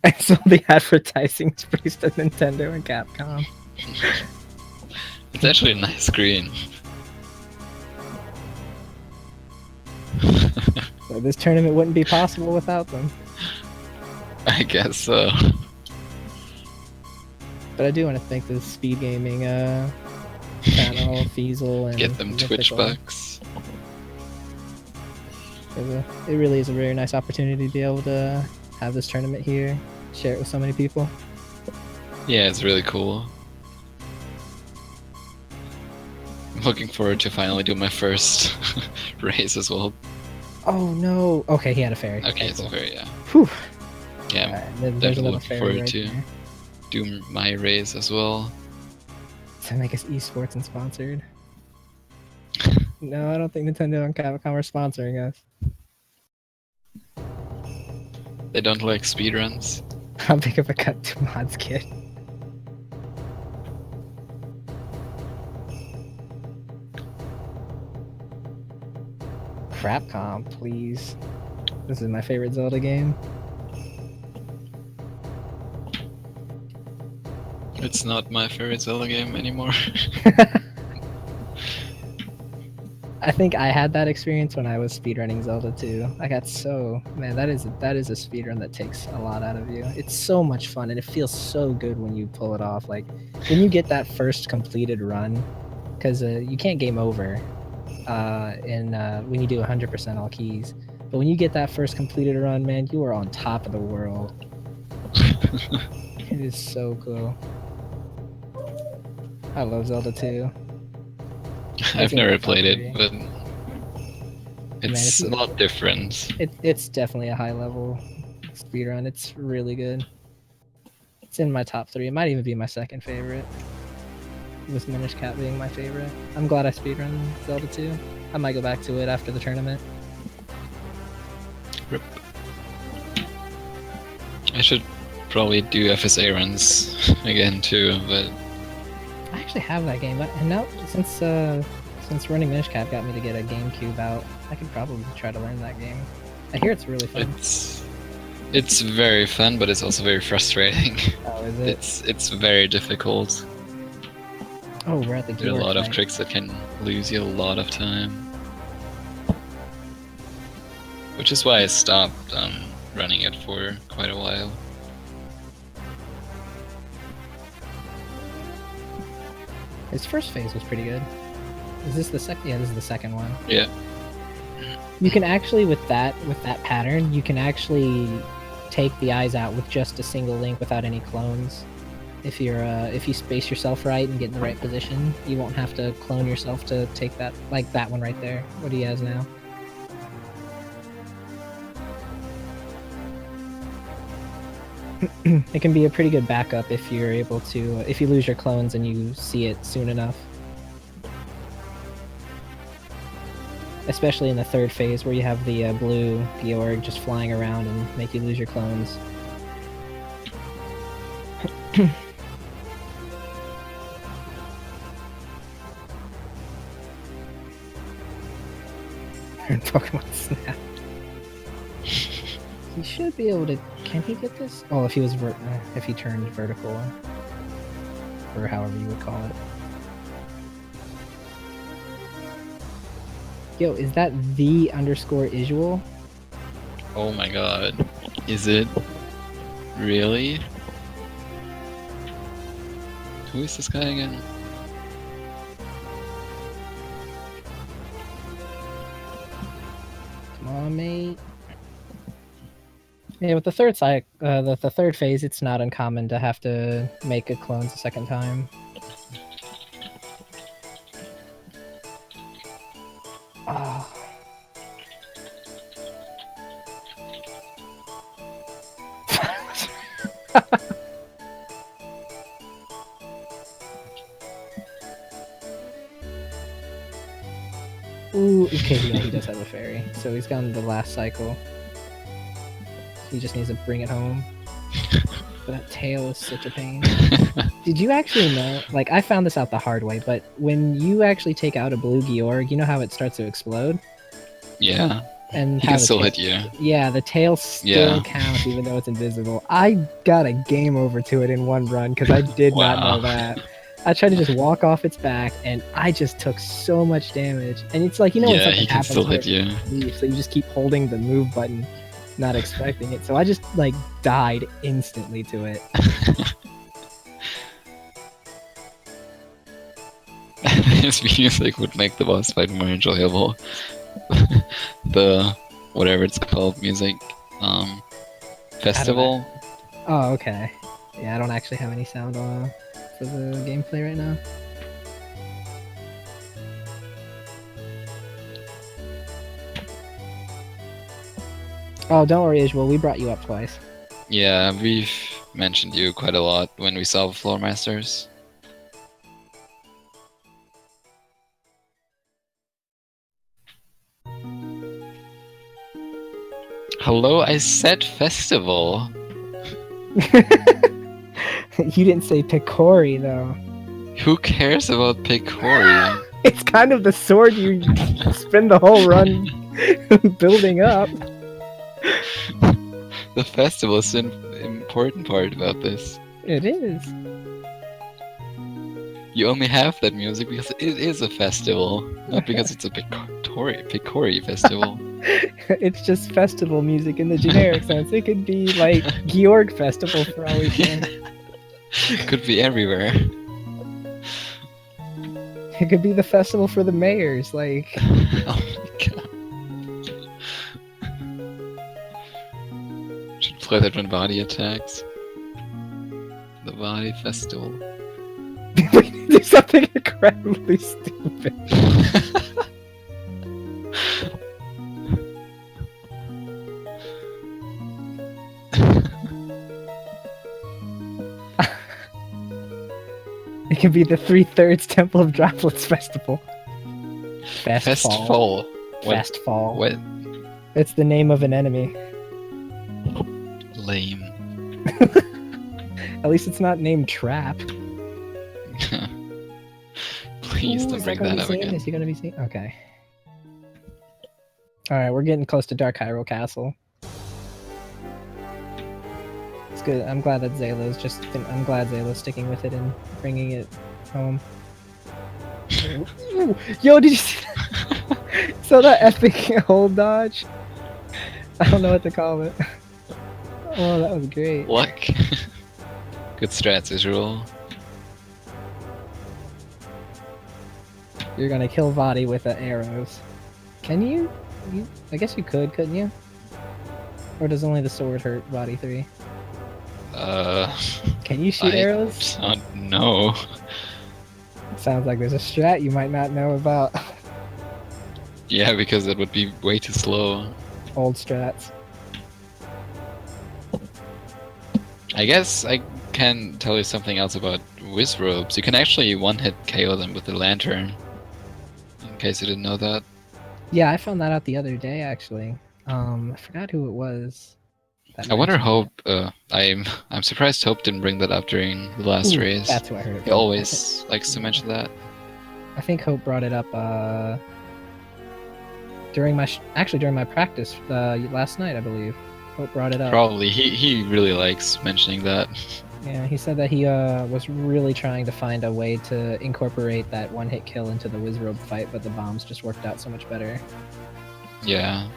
I saw the advertising space to Nintendo and Capcom. It's actually a nice screen. So this tournament wouldn't be possible without them. I guess so. But I do want to thank the Speed Gaming channel, Feasel, and Get them Twitch Mythical. bucks. It really is a very nice opportunity to be able to have this tournament here, share it with so many people. Yeah, it's really cool. I'm looking forward to finally do my first race as well. Oh no! Okay, he had a fairy. Okay, it's a fairy, yeah. Whew. Yeah, I'm There's definitely another looking fairy forward right to there. do my race as well. To make us esports and sponsored. No, I don't think Nintendo and Capcom are sponsoring us. They don't like speedruns. How big of a cut to mods kid? Crapcom, please. This is my favorite Zelda game. It's not my favorite Zelda game anymore. I think I had that experience when I was speedrunning Zelda too. I got so man, that is a speedrun that takes a lot out of you. It's so much fun and it feels so good when you pull it off. Like when you get that first completed run, because you can't game over when you do 100% all keys. But when you get that first completed run, man, you are on top of the world. It is so cool. I love Zelda 2. I've never played it, Man, but it's if a lot different. It's definitely a high level speedrun. It's really good. It's in my top 3. It might even be my second favorite, with Minish Cap being my favorite. I'm glad I speedrun Zelda 2. I might go back to it after the tournament. Rip. I should probably do FSA runs again too, but I actually have that game, and now since running Minish Cap got me to get a GameCube out, I could probably try to learn that game. I hear it's really fun. it's very fun, but it's also very frustrating. Oh, is it? It's very difficult. Oh, we're at the There are a Gear lot of fight. tricks that can lose you a lot of time. Which is why I stopped running it for quite a while. His first phase was pretty good. Is this the second? Yeah, this is the second one. Yeah. You can actually, with that pattern, you can actually take the eyes out with just a single link without any clones. If you space yourself right and get in the right position, you won't have to clone yourself to take that, like that one right there. What he has now. It can be a pretty good backup if you're able to, if you lose your clones and you see it soon enough. Especially in the third phase where you have the blue Georg just flying around and make you lose your clones. Pokemon Snap. He should be able to. Can he get this? Oh, if he was if he turned vertical, or however you would call it. Yo, is that the underscore Isual? Oh my god. Is it? Really? Who is this guy again? Come on, mate. Yeah, with the third the third phase, it's not uncommon to have to make a clones a second time. Oh. Ooh, okay, yeah, he does have a fairy. So he's gone the last cycle. He just needs to bring it home. But that tail is such a pain. Did you actually know? Like, I found this out the hard way, but when you actually take out a blue Georg, you know how it starts to explode? Yeah. And He how can the still tail- hit you. Yeah, the tail still counts even though it's invisible. I got a game over to it in one run because I did not know Wow. that. I tried to just walk off its back, and I just took so much damage. And it's like, you know, when Yeah, something he can happens still where hit you. it leaves, so you just keep holding the move button, not expecting it. So I just like died instantly to it. His music would make the boss fight more enjoyable. The whatever it's called, music festival. Oh, okay. Yeah, I don't actually have any sound on for the gameplay right now. Oh, don't worry, Ishwal. We brought you up twice. Yeah, we've mentioned you quite a lot when we saw Floor Masters. Hello, I said festival. You didn't say Picori, though. Who cares about Picori? It's kind of the sword you spend the whole run building up. The festival is an important part about this. It is. You only have that music because it is a festival, not because it's a Picori festival. It's just festival music in the generic sense. It could be like Georg Festival for all we can. Could be everywhere. It could be the festival for the mayors, like. Oh my god. Should play that when body attacks. The body festival. We need to do something incredibly stupid. It could be the 3/3 Temple of Droplets Festival. Festfall. Festfall. What? It's the name of an enemy. Lame. At least it's not named Trap. Please Ooh, don't is bring gonna that up be seen? again. Is he gonna be seen? Okay. Alright, we're getting close to Dark Hyrule Castle. It's good. I'm glad that I'm glad Zaylo's sticking with it and bringing it home. Ooh. Yo, did you see that? So that epic hold dodge? I don't know what to call it. Oh, that was great. Luck. Good strats, visual. You're gonna kill Vadi with the arrows. Can you? I guess you could, couldn't you? Or does only the sword hurt Vadi 3? Can you shoot arrows? I don't know. Sounds like there's a strat you might not know about. Yeah, because it would be way too slow. Old strats. I guess I can tell you something else about Wizrobes. You can actually one-hit KO them with the lantern. In case you didn't know that. Yeah, I found that out the other day actually. I forgot who it was. I wonder Hope. I'm surprised Hope didn't bring that up during the last race. That's who I heard it He from. always likes to mention that. I think Hope brought it up during my practice last night, I believe. Hope brought it up. Probably. He really likes mentioning that. Yeah, he said that he was really trying to find a way to incorporate that one-hit kill into the Wizrobe fight, but the bombs just worked out so much better. Yeah.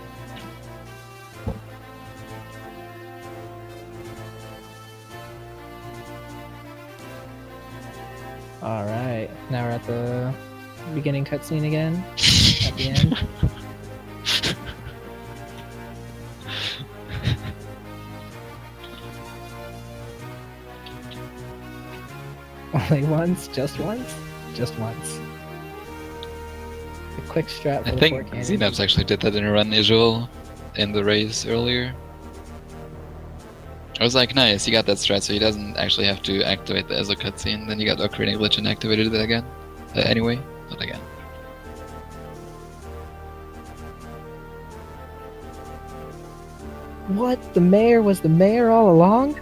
Alright, now we're at the beginning cutscene again. At the end. Only once? Just once? Just once. A quick strat for I the think poor candy. Xenops actually did that in a run visual in the race earlier. I was like, nice, he got that strat so he doesn't actually have to activate the Ezo cutscene. Then you got Ocarina Glitch and activated it again. Anyway, not again. What? The mayor was the mayor all along?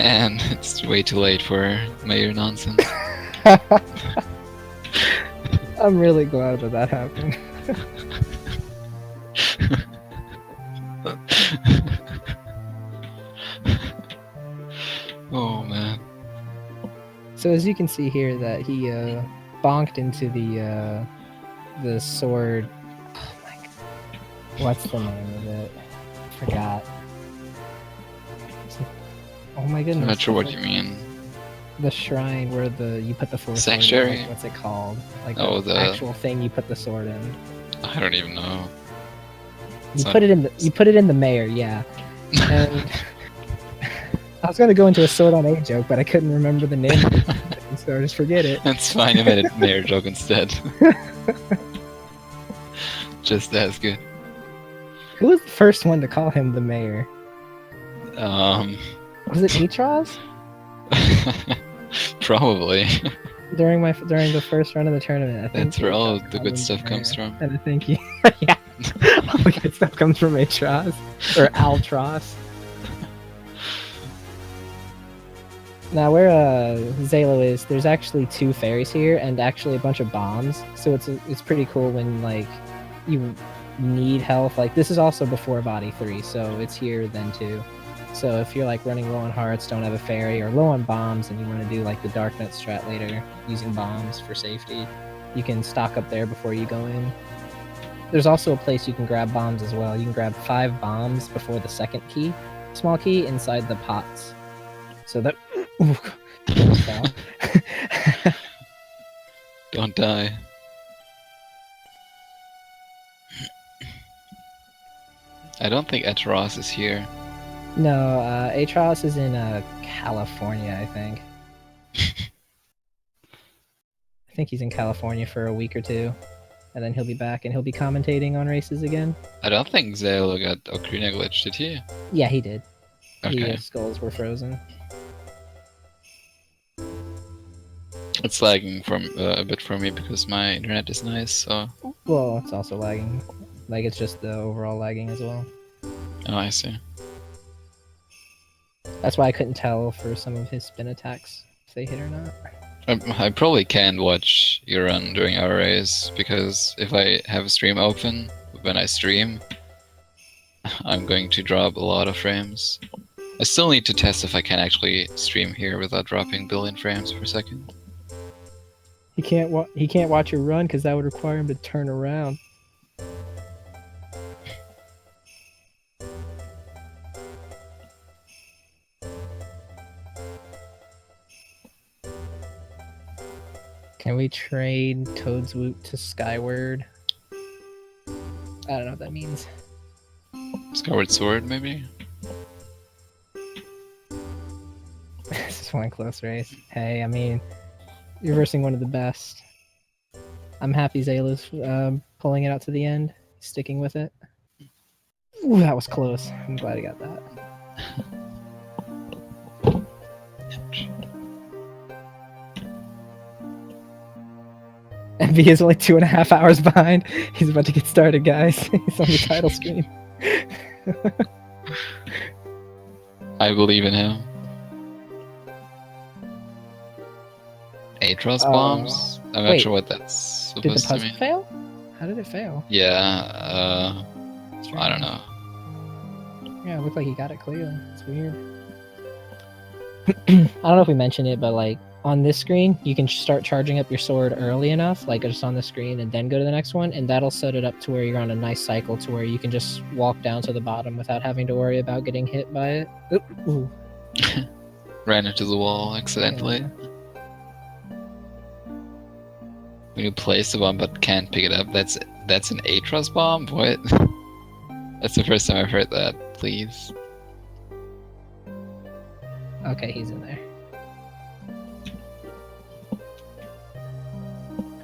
Man, it's way too late for mayor nonsense. I'm really glad that happened. Oh man. So as you can see here, that he bonked into the sword. Oh my God. What's the name of it? Forgot. Oh my goodness. I'm not sure what you mean. The shrine where you put the fourth Sanctuary? sword in, like, what's it called? Like the actual thing you put the sword in. I don't even know. You put it in the mayor, yeah. And I was gonna go into a sword on a joke, but I couldn't remember the name of it, so I just forget it. That's fine, I made a mayor joke instead. Just as good. Who was the first one to call him the mayor? Was it Atros? Probably. During the first run of the tournament, I think That's where all Atros the called good him stuff the comes mayor. from. And I think yeah, all the good stuff comes from Atros or Altros. Now where Zalo is, there's actually 2 fairies here and actually a bunch of bombs. So it's pretty cool when like you need health. Like this is also before body 3, so it's here then too. So if you're like running low on hearts, don't have a fairy, or low on bombs, and you want to do like the Dark Knight strat later using bombs for safety, you can stock up there before you go in. There's also a place you can grab bombs as well. You can grab 5 bombs before the second key, small key, inside the pots. So that... Ooh, Don't die. I don't think Atros is here. No, Atros is in California, I think. I think he's in California for a week or 2, and then he'll be back, and he'll be commentating on races again. I don't think Zalo got Ocarina glitch, did he? Yeah, he did. Okay. The skulls were frozen. It's lagging from a bit for me because my internet is nice, so... Well, it's also lagging. Like, it's just the overall lagging as well. Oh, I see. That's why I couldn't tell for some of his spin attacks if they hit or not. I probably can't watch your run during our race, because if I have a stream open when I stream, I'm going to drop a lot of frames. I still need to test if I can actually stream here without dropping billion frames per second. He can't watch your run because that would require him to turn around. Can we trade Toad's Woot to Skyward? I don't know what that means. Skyward Sword, maybe? This is one close race. Hey, I mean, you're versing one of the best. I'm happy Zalo's pulling it out to the end, sticking with it. Ooh, that was close. I'm glad he got that. MV is only 2.5 hours behind. He's about to get started, guys. He's on the title screen. I believe in him. Atros bombs? I'm not sure what that's Did the supposed to puzzle mean. fail? How did it fail? Yeah, I don't know. Yeah, it looked like he got it clearly. It's weird. I don't know if we mentioned it, but like on this screen, you can start charging up your sword early enough, like just on the screen, and then go to the next one, and that'll set it up to where you're on a nice cycle to where you can just walk down to the bottom without having to worry about getting hit by it. Ooh. Ran into the wall accidentally. Yeah. When you place the bomb but can't pick it up, that's an Atros bomb? What? That's the first time I've heard that. Please. Okay, he's in there.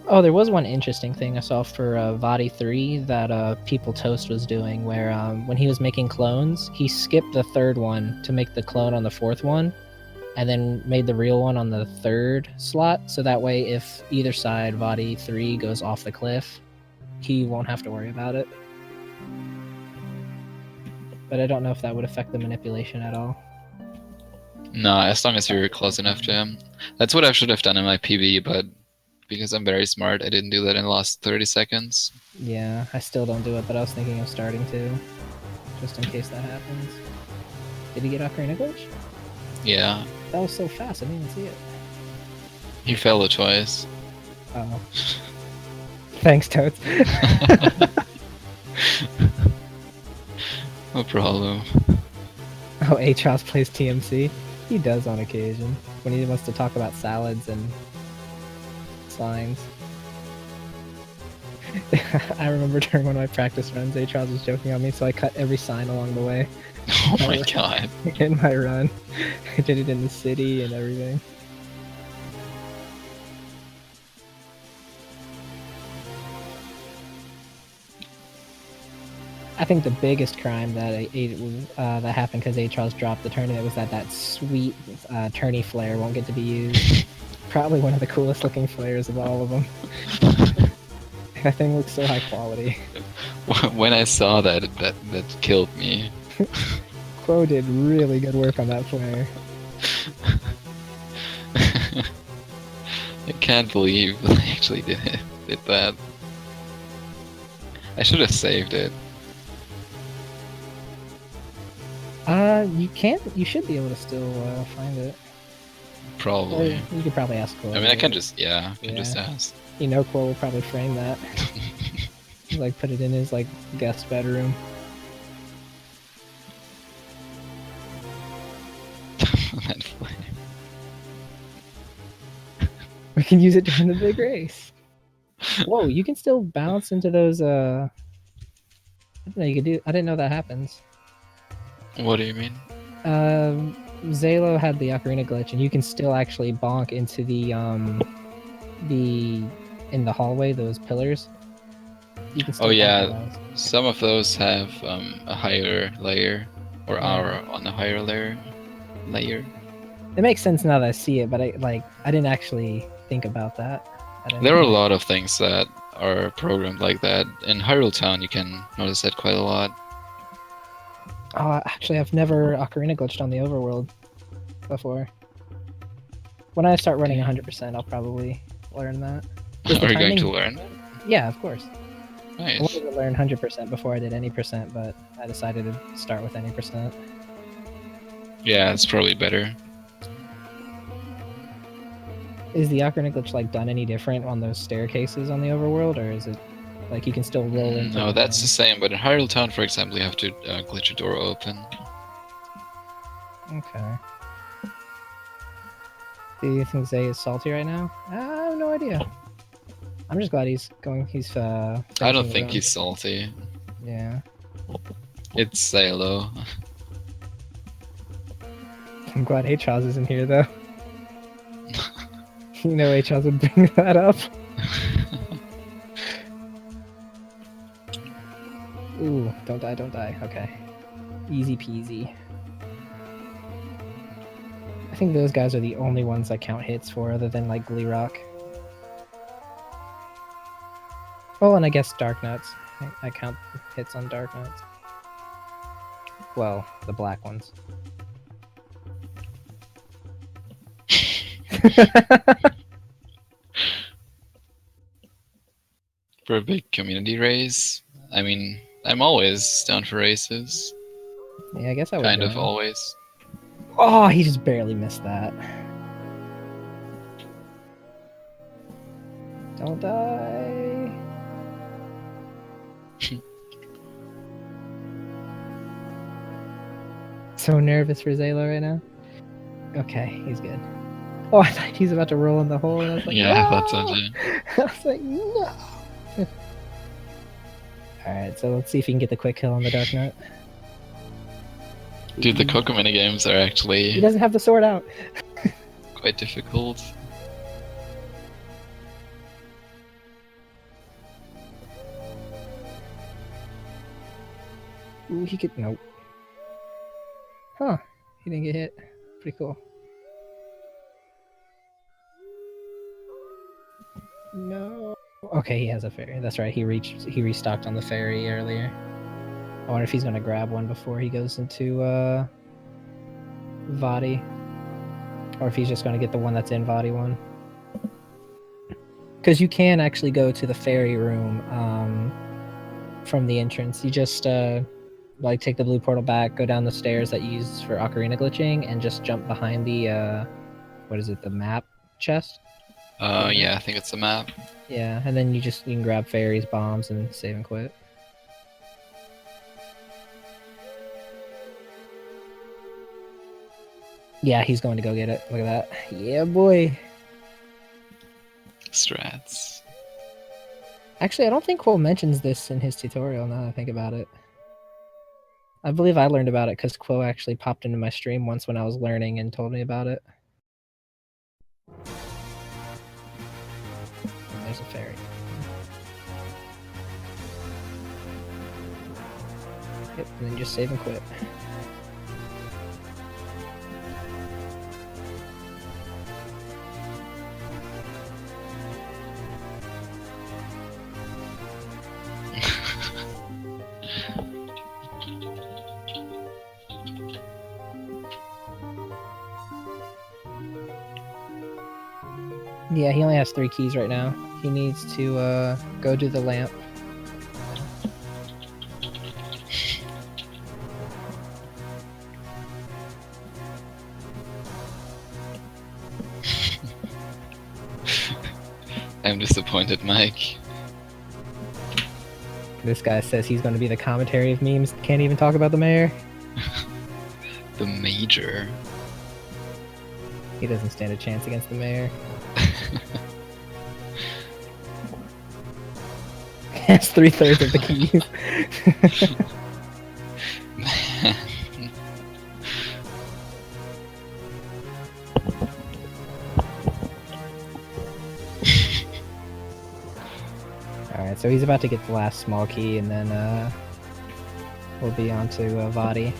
Oh, there was one interesting thing I saw for Vadi 3 that People Toast was doing, where when he was making clones, he skipped the 3rd one to make the clone on the 4th one, and then made the real one on the 3rd slot, so that way if either side, Vadi 3, goes off the cliff, he won't have to worry about it. But I don't know if that would affect the manipulation at all. No, as long as you're close enough to him. That's what I should have done in my PB, but because I'm very smart, I didn't do that in the last 30 seconds. Yeah, I still don't do it, but I was thinking of starting to, just in case that happens. Did he get Ocarina Glitch? Yeah. That was so fast, I didn't even see it. He fell it twice. Oh. Thanks, Toads. No problem. Oh, H-House plays TMC? He does on occasion, when he wants to talk about salads and signs. I remember during one of my practice runs, H-House was joking on me, so I cut every sign along the way. Oh my god. In my run. I did it in the city and everything. I think the biggest crime that that happened because H-House dropped the tournament was that sweet tourney flare won't get to be used. Probably one of the coolest looking flares of all of them. That thing looks so high quality. When I saw that killed me. Quo did really good work on that flare. I can't believe I actually did that. I should have saved it. You can't. You should be able to still find it. Probably. Or you could probably ask Quo. I mean, I can just, just ask. You know, Quo will probably frame that. Like, put it in his, like, guest bedroom. That flame. We can use it during the big race. Whoa, you can still bounce into those, I didn't know you could do, I didn't know that happens. What do you mean? Zalo had the Ocarina glitch, and you can still actually bonk into in the hallway, those pillars. You can still some of those have a higher layer, or are on a higher layer. It makes sense now that I see it, but I didn't actually think about that. There are a lot of things that are programmed like that. In Hyrule Town, you can notice that quite a lot. Oh, actually, I've never Ocarina glitched on the overworld before. When I start running 100%, I'll probably learn that. Are you going to learn? Yeah, of course. Nice. I wanted to learn 100% before I did any percent, but I decided to start with any percent. Yeah, it's probably better. Is the Ocarina glitch like done any different on those staircases on the overworld, or is it like you can still roll into? No, that's the same. But in Hyrule Town, for example, you have to glitch a door open. Okay. Do you think Zay is salty right now? I have no idea. I'm just glad he's going. He's. I don't think he's salty. Yeah. It's Zalo. I'm glad H-House isn't here though. You know H-House would bring that up. Ooh, don't die, don't die. Okay. Easy peasy. I think those guys are the only ones I count hits for, other than like Glee Rock. Oh, and I guess Dark Nuts. I count hits on Dark Nuts. Well, the black ones. For a big community race, I mean, I'm always down for races. Yeah, I guess I would. Kind of always. Oh, he just barely missed that. Don't die. So nervous for Zalo right now. Okay, he's good. Oh, I thought he's about to roll in the hole, and I was like, yeah, no! I thought so too. I was like, no. Alright, so let's see if he can get the quick kill on the Dark Knight. Dude, the Coco minigames are actually... He doesn't have the sword out. quite difficult. Ooh, he could... Nope. Huh. He didn't get hit. Pretty cool. No. Okay, he has a ferry. That's right. He restocked on the ferry earlier. I wonder if he's gonna grab one before he goes into Vadi. or if he's just going to get the one that's in Vadi 1. Because you can actually go to the fairy room from the entrance. You just like take the blue portal back, go down the stairs that you use for ocarina glitching, and just jump behind the what is it, the map chest? Yeah, I think it's a map. Yeah, and then you can grab fairies, bombs, and save and quit. Yeah, he's going to go get it. Look at that. Yeah, boy. Strats. Actually, I don't think Quo mentions this in his tutorial, now that I think about it. I believe I learned about it because Quo actually popped into my stream once when I was learning and told me about it. And there's a fairy. Yep, and then just save and quit. Yeah, he only has 3 keys right now. He needs to go to the lamp. I'm disappointed, Mike. This guy says he's going to be the commentary of memes. Can't even talk about the mayor. The major. He doesn't stand a chance against the mayor. Has 3/3 of the keys. Man. Alright, so he's about to get the last small key, and then we'll be on to Vadi.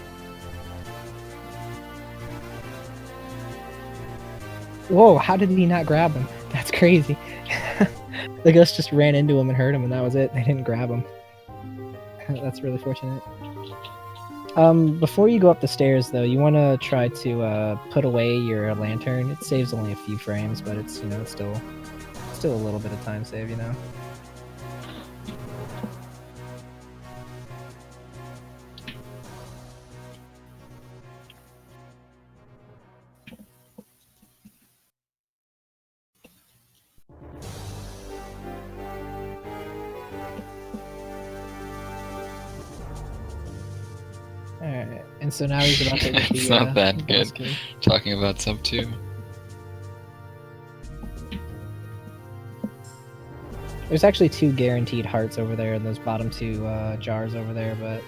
Whoa, how did he not grab him? That's crazy. The ghost just ran into him and hurt him, and that was it. They didn't grab him. That's really fortunate. Before you go up the stairs, though, you want to try to put away your lantern. It saves only a few frames, but it's, you know, it's still a little bit of time save, you know. Alright, and so now he's about to get the, It's not that good. key. Talking about sub 2. There's actually 2 guaranteed hearts over there in those bottom 2 jars over there, but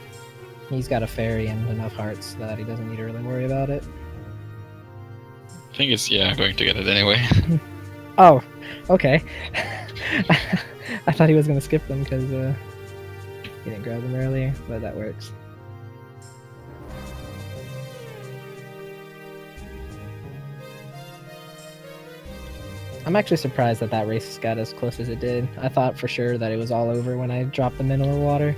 he's got a fairy and enough hearts that he doesn't need to really worry about it. I think it's, yeah, going to get it anyway. Oh, okay. I thought he was going to skip them because he didn't grab them earlier, but that works. I'm actually surprised that race got as close as it did. I thought for sure that it was all over when I dropped the mineral water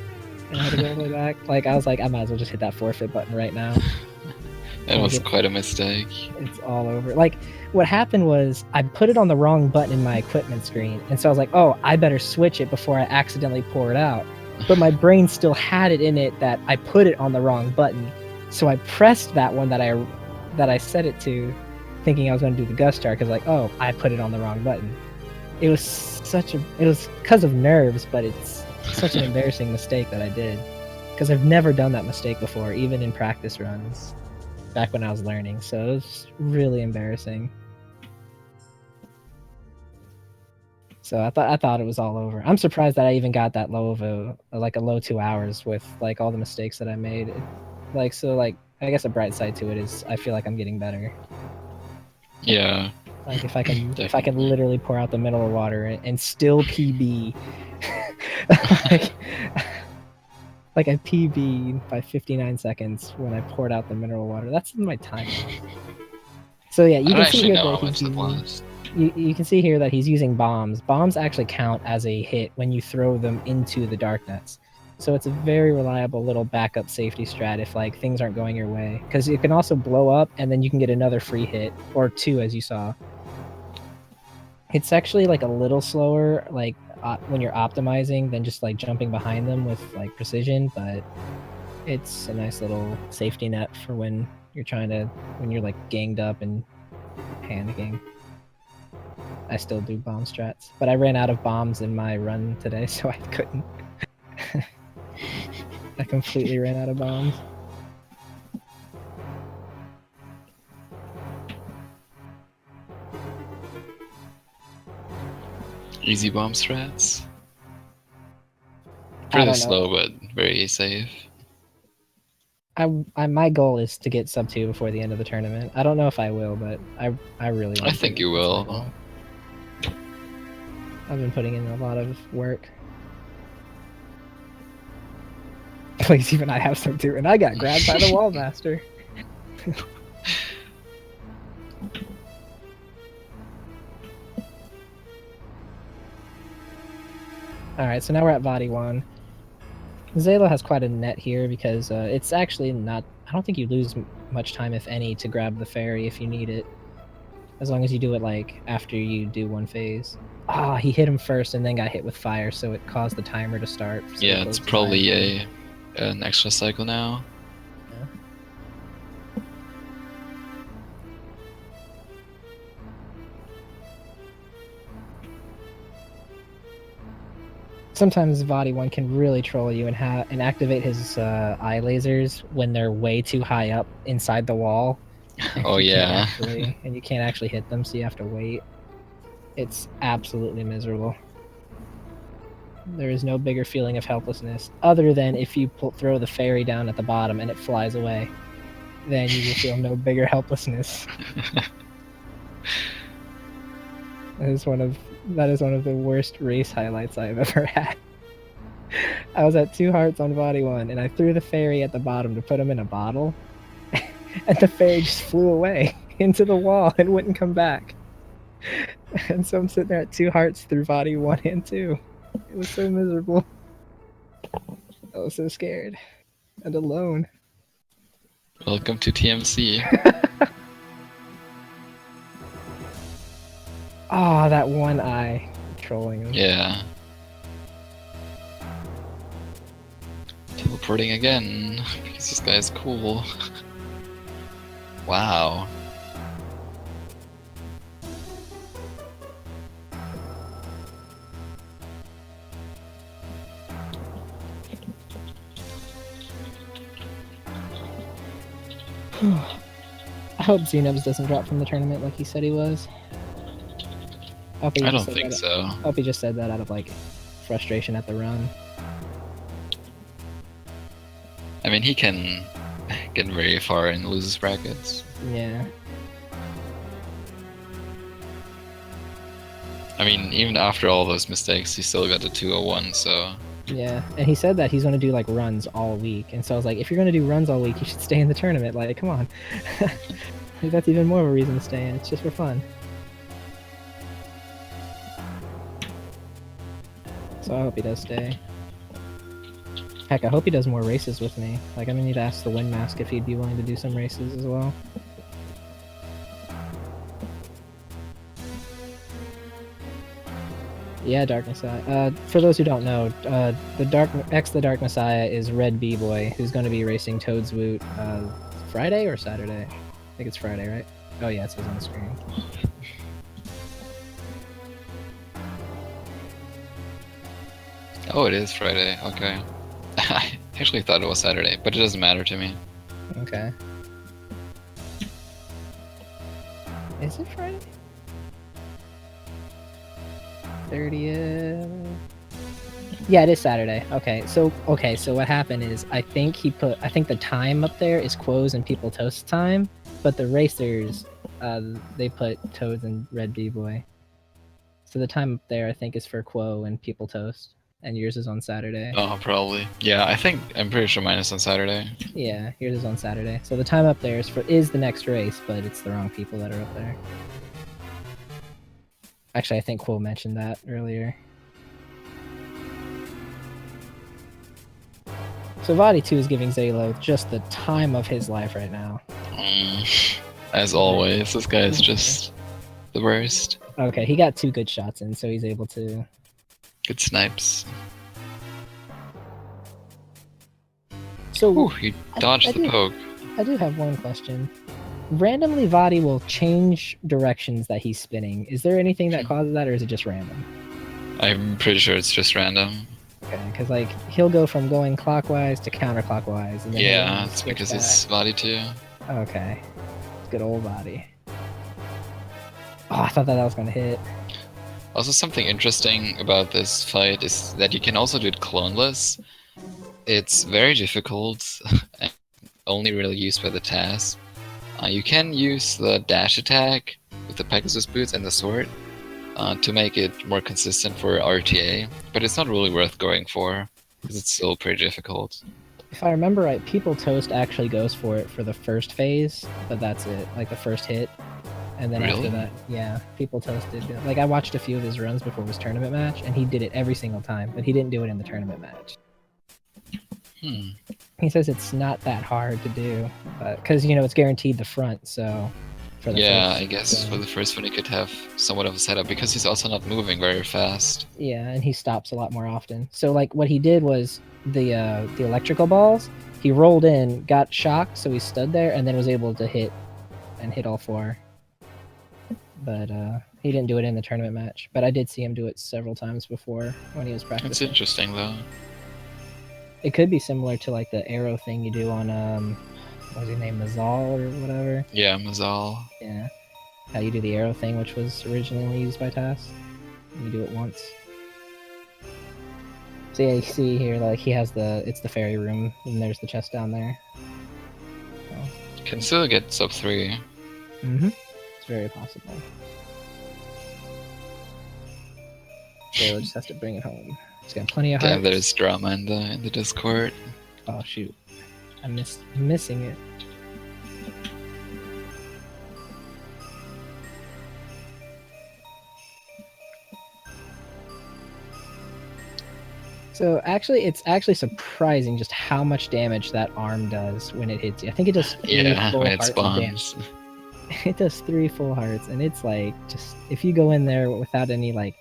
and I had to go all the way back. Like, I was like, I might as well just hit that forfeit button right now. That was quite a mistake. It's all over. Like, what happened was I put it on the wrong button in my equipment screen, and so I was like, oh, I better switch it before I accidentally pour it out. But my brain still had it in it that I put it on the wrong button, so I pressed that one that I set it to, thinking I was going to do the gust jar, because like, oh, I put it on the wrong button. It was because of nerves, but it's such an embarrassing mistake that I did, because I've never done that mistake before, even in practice runs back when I was learning. So it was really embarrassing. So I thought it was all over. I'm surprised that I even got that low of a low 2 hours with like all the mistakes that I made. I guess a bright side to it is I feel like I'm getting better. Yeah. Like if I can literally pour out the mineral water and still PB, like I PB'd by 59 seconds when I poured out the mineral water. That's my time. So yeah, you can see here that you can see here that he's using bombs. Bombs actually count as a hit when you throw them into the dark nets. So it's a very reliable little backup safety strat if like things aren't going your way, because it can also blow up and then you can get another free hit or two, as you saw. It's actually like a little slower, like when you're optimizing, than just like jumping behind them with like precision, but it's a nice little safety net for when you're like ganged up and panicking. I still do bomb strats, but I ran out of bombs in my run today, so I couldn't. I completely ran out of bombs. Easy bomb strats. Pretty slow, but very safe. My goal is to get sub 2 before the end of the tournament. I don't know if I will, but I really want I think you will. I've been putting in a lot of work. Please, even I have sub 2, and I got grabbed by the wall master. Alright, so now we're at Vadi 1. Zaylo has quite a net here because it's actually not... I don't think you lose much time, if any, to grab the fairy if you need it. As long as you do it, like, after you do one phase. Ah, he hit him first and then got hit with fire, so it caused the timer to start. So yeah, it's probably an extra cycle now. Yeah. Sometimes Vadi 1 can really troll you and activate his eye lasers when they're way too high up inside the wall. Oh yeah. And you can't actually hit them, so you have to wait. It's absolutely miserable. There is no bigger feeling of helplessness other than if you throw the fairy down at the bottom and it flies away. Then you will feel no bigger helplessness. That is one of the worst race highlights I've ever had. I was at 2 hearts on Vadi 1, and I threw the fairy at the bottom to put him in a bottle, and the fairy just flew away into the wall and wouldn't come back. And so I'm sitting there at 2 hearts through Vadi 1 and 2. It was so miserable. I was so scared and alone. Welcome to TMC. Ah, that one eye trolling him. Yeah. Teleporting again, because this guy is cool. Wow. I hope Xenobs doesn't drop from the tournament like he said he was. I don't think so. I hope he just said that out of like frustration at the run. I mean, he can get very far in losers brackets. Yeah. I mean, even after all those mistakes, he still got the 201, so... Yeah, and he said that he's going to do like runs all week, and so I was like, if you're going to do runs all week, you should stay in the tournament. Like, come on. That's even more of a reason to stay in. It's just for fun. So I hope he does stay. Heck, I hope he does more races with me. Like, I'm gonna need to ask the Wind Mask if he'd be willing to do some races as well. Yeah, Dark Messiah. For those who don't know, the Dark Messiah is Red B-Boy, who's going to be racing Toad's Woot Friday or Saturday? I think it's Friday, right? Oh yeah, it says on the screen. Oh, it is Friday. Okay. I actually thought it was Saturday, but it doesn't matter to me. Okay. Is it Friday? 30th. Yeah, it is Saturday. Okay, so what happened is I think the time up there is Quo's and People Toast time, but the racers they put Toads and Red B-Boy. So the time up there I think is for Quo and People Toast, and yours is on Saturday. Oh, probably. Yeah, I'm pretty sure mine is on Saturday. Yeah, yours is on Saturday. So the time up there is the next race, but it's the wrong people that are up there. Actually, I think Quo mentioned that earlier. So Vadi 2 is giving Zalo just the time of his life right now. As always, this guy is just the worst. Okay, he got 2 good shots in, so he's able to... Good snipes. So Ooh, he dodged the poke. I do have one question. Randomly, Vadi will change directions that he's spinning. Is there anything that causes that, or is it just random? I'm pretty sure it's just random. Okay, because like he'll go from going clockwise to counterclockwise. And then yeah, it's because it's Vadi 2. Okay, good old Vadi. Oh, I thought that was gonna hit. Also, something interesting about this fight is that you can also do it cloneless. It's very difficult, and only really used by the TAS. You can use the dash attack with the Pegasus boots and the sword to make it more consistent for RTA, but it's not really worth going for, because it's still pretty difficult. If I remember right, People Toast actually goes for it for the first phase, but that's it, like the first hit. And then Really? after that, yeah, People Toast did it. Like, I watched a few of his runs before his tournament match, and he did it every single time, but he didn't do it in the tournament match. He says it's not that hard to do, because, you know, it's guaranteed the front, so... For the I guess for the first one he could have somewhat of a setup, because he's also not moving very fast. Yeah, and he stops a lot more often. So, like, what he did was the electrical balls, he rolled in, got shocked, so he stood there, and then was able to hit all 4. But he didn't do it in the tournament match. But I did see him do it several times before when he was practicing. That's interesting, though. It could be similar to, like, the arrow thing you do on, what was his name, Mazal or whatever? Yeah, Mazal. Yeah. How you do the arrow thing, which was originally used by TAS. You do it once. So yeah, you see here, like, he has it's the fairy room, and there's the chest down there. So. Can still get sub 3. It's very possible. So just has to bring it home. He's got plenty of hearts. Yeah, there's drama in the Discord. Oh shoot. I'm missing it. So actually, it's actually surprising just how much damage that arm does when it hits you. I think it does 3 full when it hearts of damage. spawns. It does 3 full hearts, and it's like, just, if you go in there without any, like,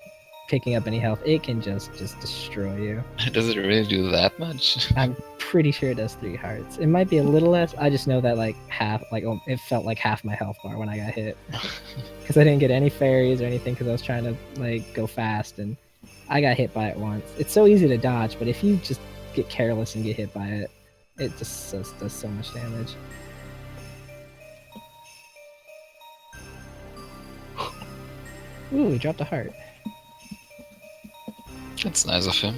picking up any health, it can just destroy you. Does it really do that much? I'm pretty sure it does 3 hearts. It might be a little less. I just know that, like, it felt like half my health bar when I got hit. Because I didn't get any fairies or anything, because I was trying to, like, go fast, and I got hit by it once. It's so easy to dodge, but if you just get careless and get hit by it, it just does so much damage. Ooh, he dropped a heart. That's nice of him.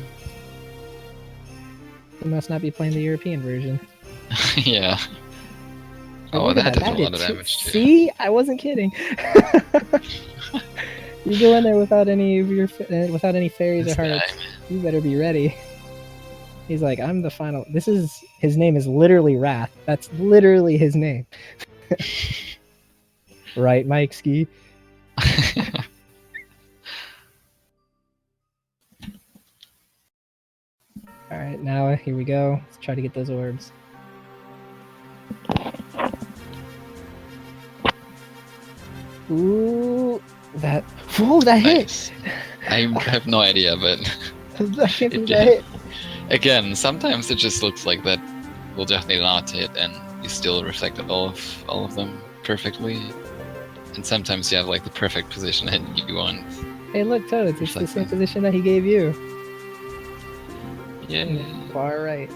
He must not be playing the European version. Yeah. Oh, that did a lot of damage too. See? I wasn't kidding. You go in there without any fairies or hearts. You better be ready. He's like, I'm the final. His name is literally Wrath. That's literally his name. Right, Mike Ski? Alright, now here we go. Let's try to get those orbs. Ooh, that nice. hit! I have no idea, but I can't believe that hit. Again, sometimes it just looks like that will definitely not hit, and you still reflect all of them perfectly. And sometimes you have like the perfect position that you want. Hey, look, Toads, it's the same position that he gave you. Yeah. Far right.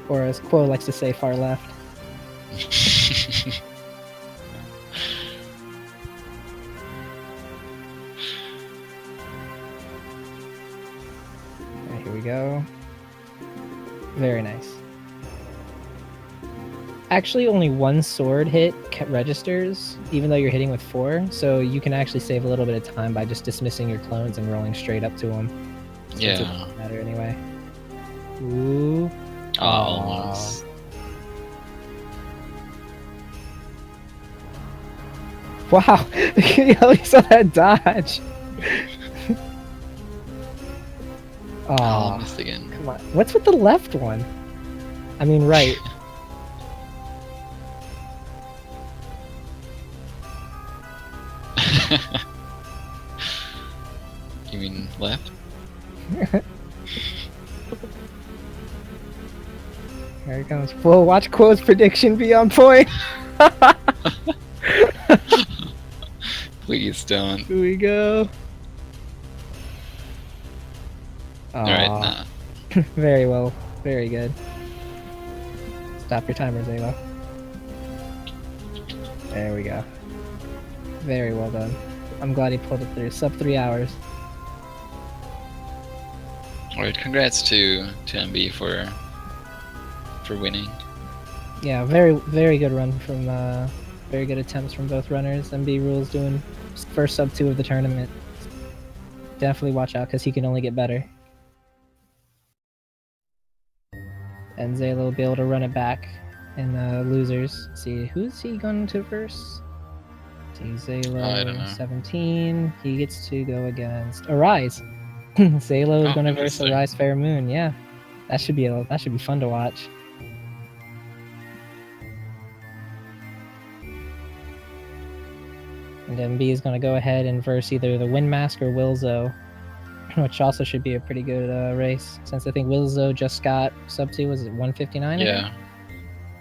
Or as Quo likes to say, far left. Alright, here we go. Very nice. Actually, only 1 sword hit registers, even though you're hitting with 4, so you can actually save a little bit of time by just dismissing your clones and rolling straight up to them. Yeah. It doesn't matter anyway. Ooh. Oh, almost. Wow! You saw that dodge! Oh, missed again. Come on. What's with the left one? I mean, right. You mean left? Here it comes. Whoa, watch Quo's prediction be on point. Please don't. Here we go. Alright, Aw. nah. Very well. Very good. Stop your timer, Zaylo. There we go. Very well done. I'm glad he pulled it through. Sub 3 hours. Alright, congrats to MB for winning. Yeah, very good run from very good attempts from both runners. mbrules doing first sub 2 of the tournament. Definitely watch out because he can only get better. And Zaylo will be able to run it back in the losers. Let's see, who's he going to verse? Let's see, I don't know. Zaylo 17. He gets to go against Arise. Zaylo is going to verse interesting. Arise Fair Moon. Yeah, that should be fun to watch. And MB is going to go ahead and verse either the Wind Mask or Wilzo, which also should be a pretty good race, since I think Wilzo just got sub 2, was it 159? Yeah.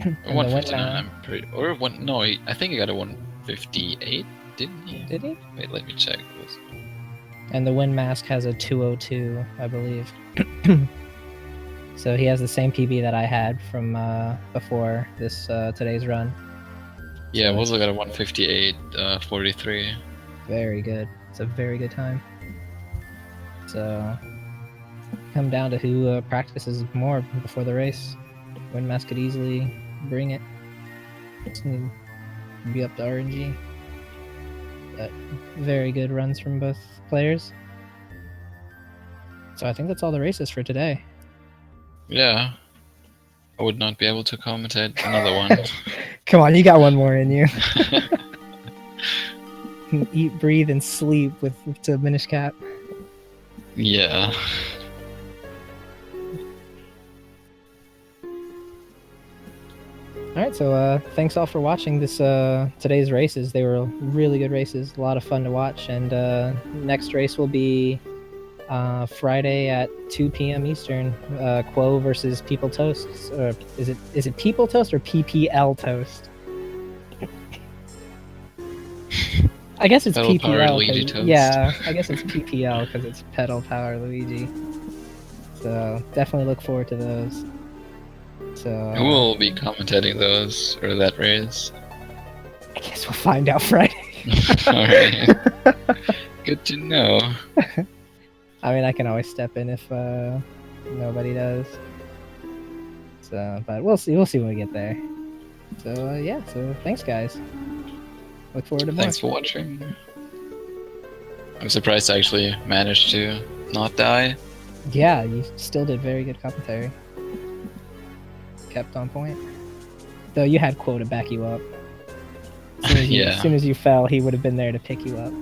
And 159, I'm pretty... Or one... No, I think he got a 158, didn't he? Did he? Wait, let me check. And the Wind Mask has a 202, I believe. So he has the same PB that I had from before this today's run. Yeah, I've also got a 158, 43. Very good. It's a very good time. So, come down to who practices more before the race. Wind Mask could easily bring it. Just need to be up to RNG. But very good runs from both players. So I think that's all the races for today. Yeah. I would not be able to commentate another one. Come on, you got one more in you. Eat, breathe, and sleep to Minish Cap. Yeah. Alright, so thanks all for watching this today's races. They were really good races, a lot of fun to watch, and next race will be Friday at 2 p.m. Eastern. Quo versus People Toast. Is it People Toast or PPL Toast? I guess it's Pedal Power PPL. Luigi Toast. Yeah, I guess it's PPL because it's Pedal Power Luigi. So definitely look forward to those. So Who will be commentating those, or that race? I guess we'll find out Friday. Alright. Good to know. I mean, I can always step in if nobody does. So, but we'll see. We'll see when we get there. So yeah. So thanks, guys. Look forward to more. Thanks for watching. I'm surprised I actually managed to not die. Yeah, you still did very good commentary. Kept on point. Though you had Quo to back you up. As soon as you fell, he would have been there to pick you up.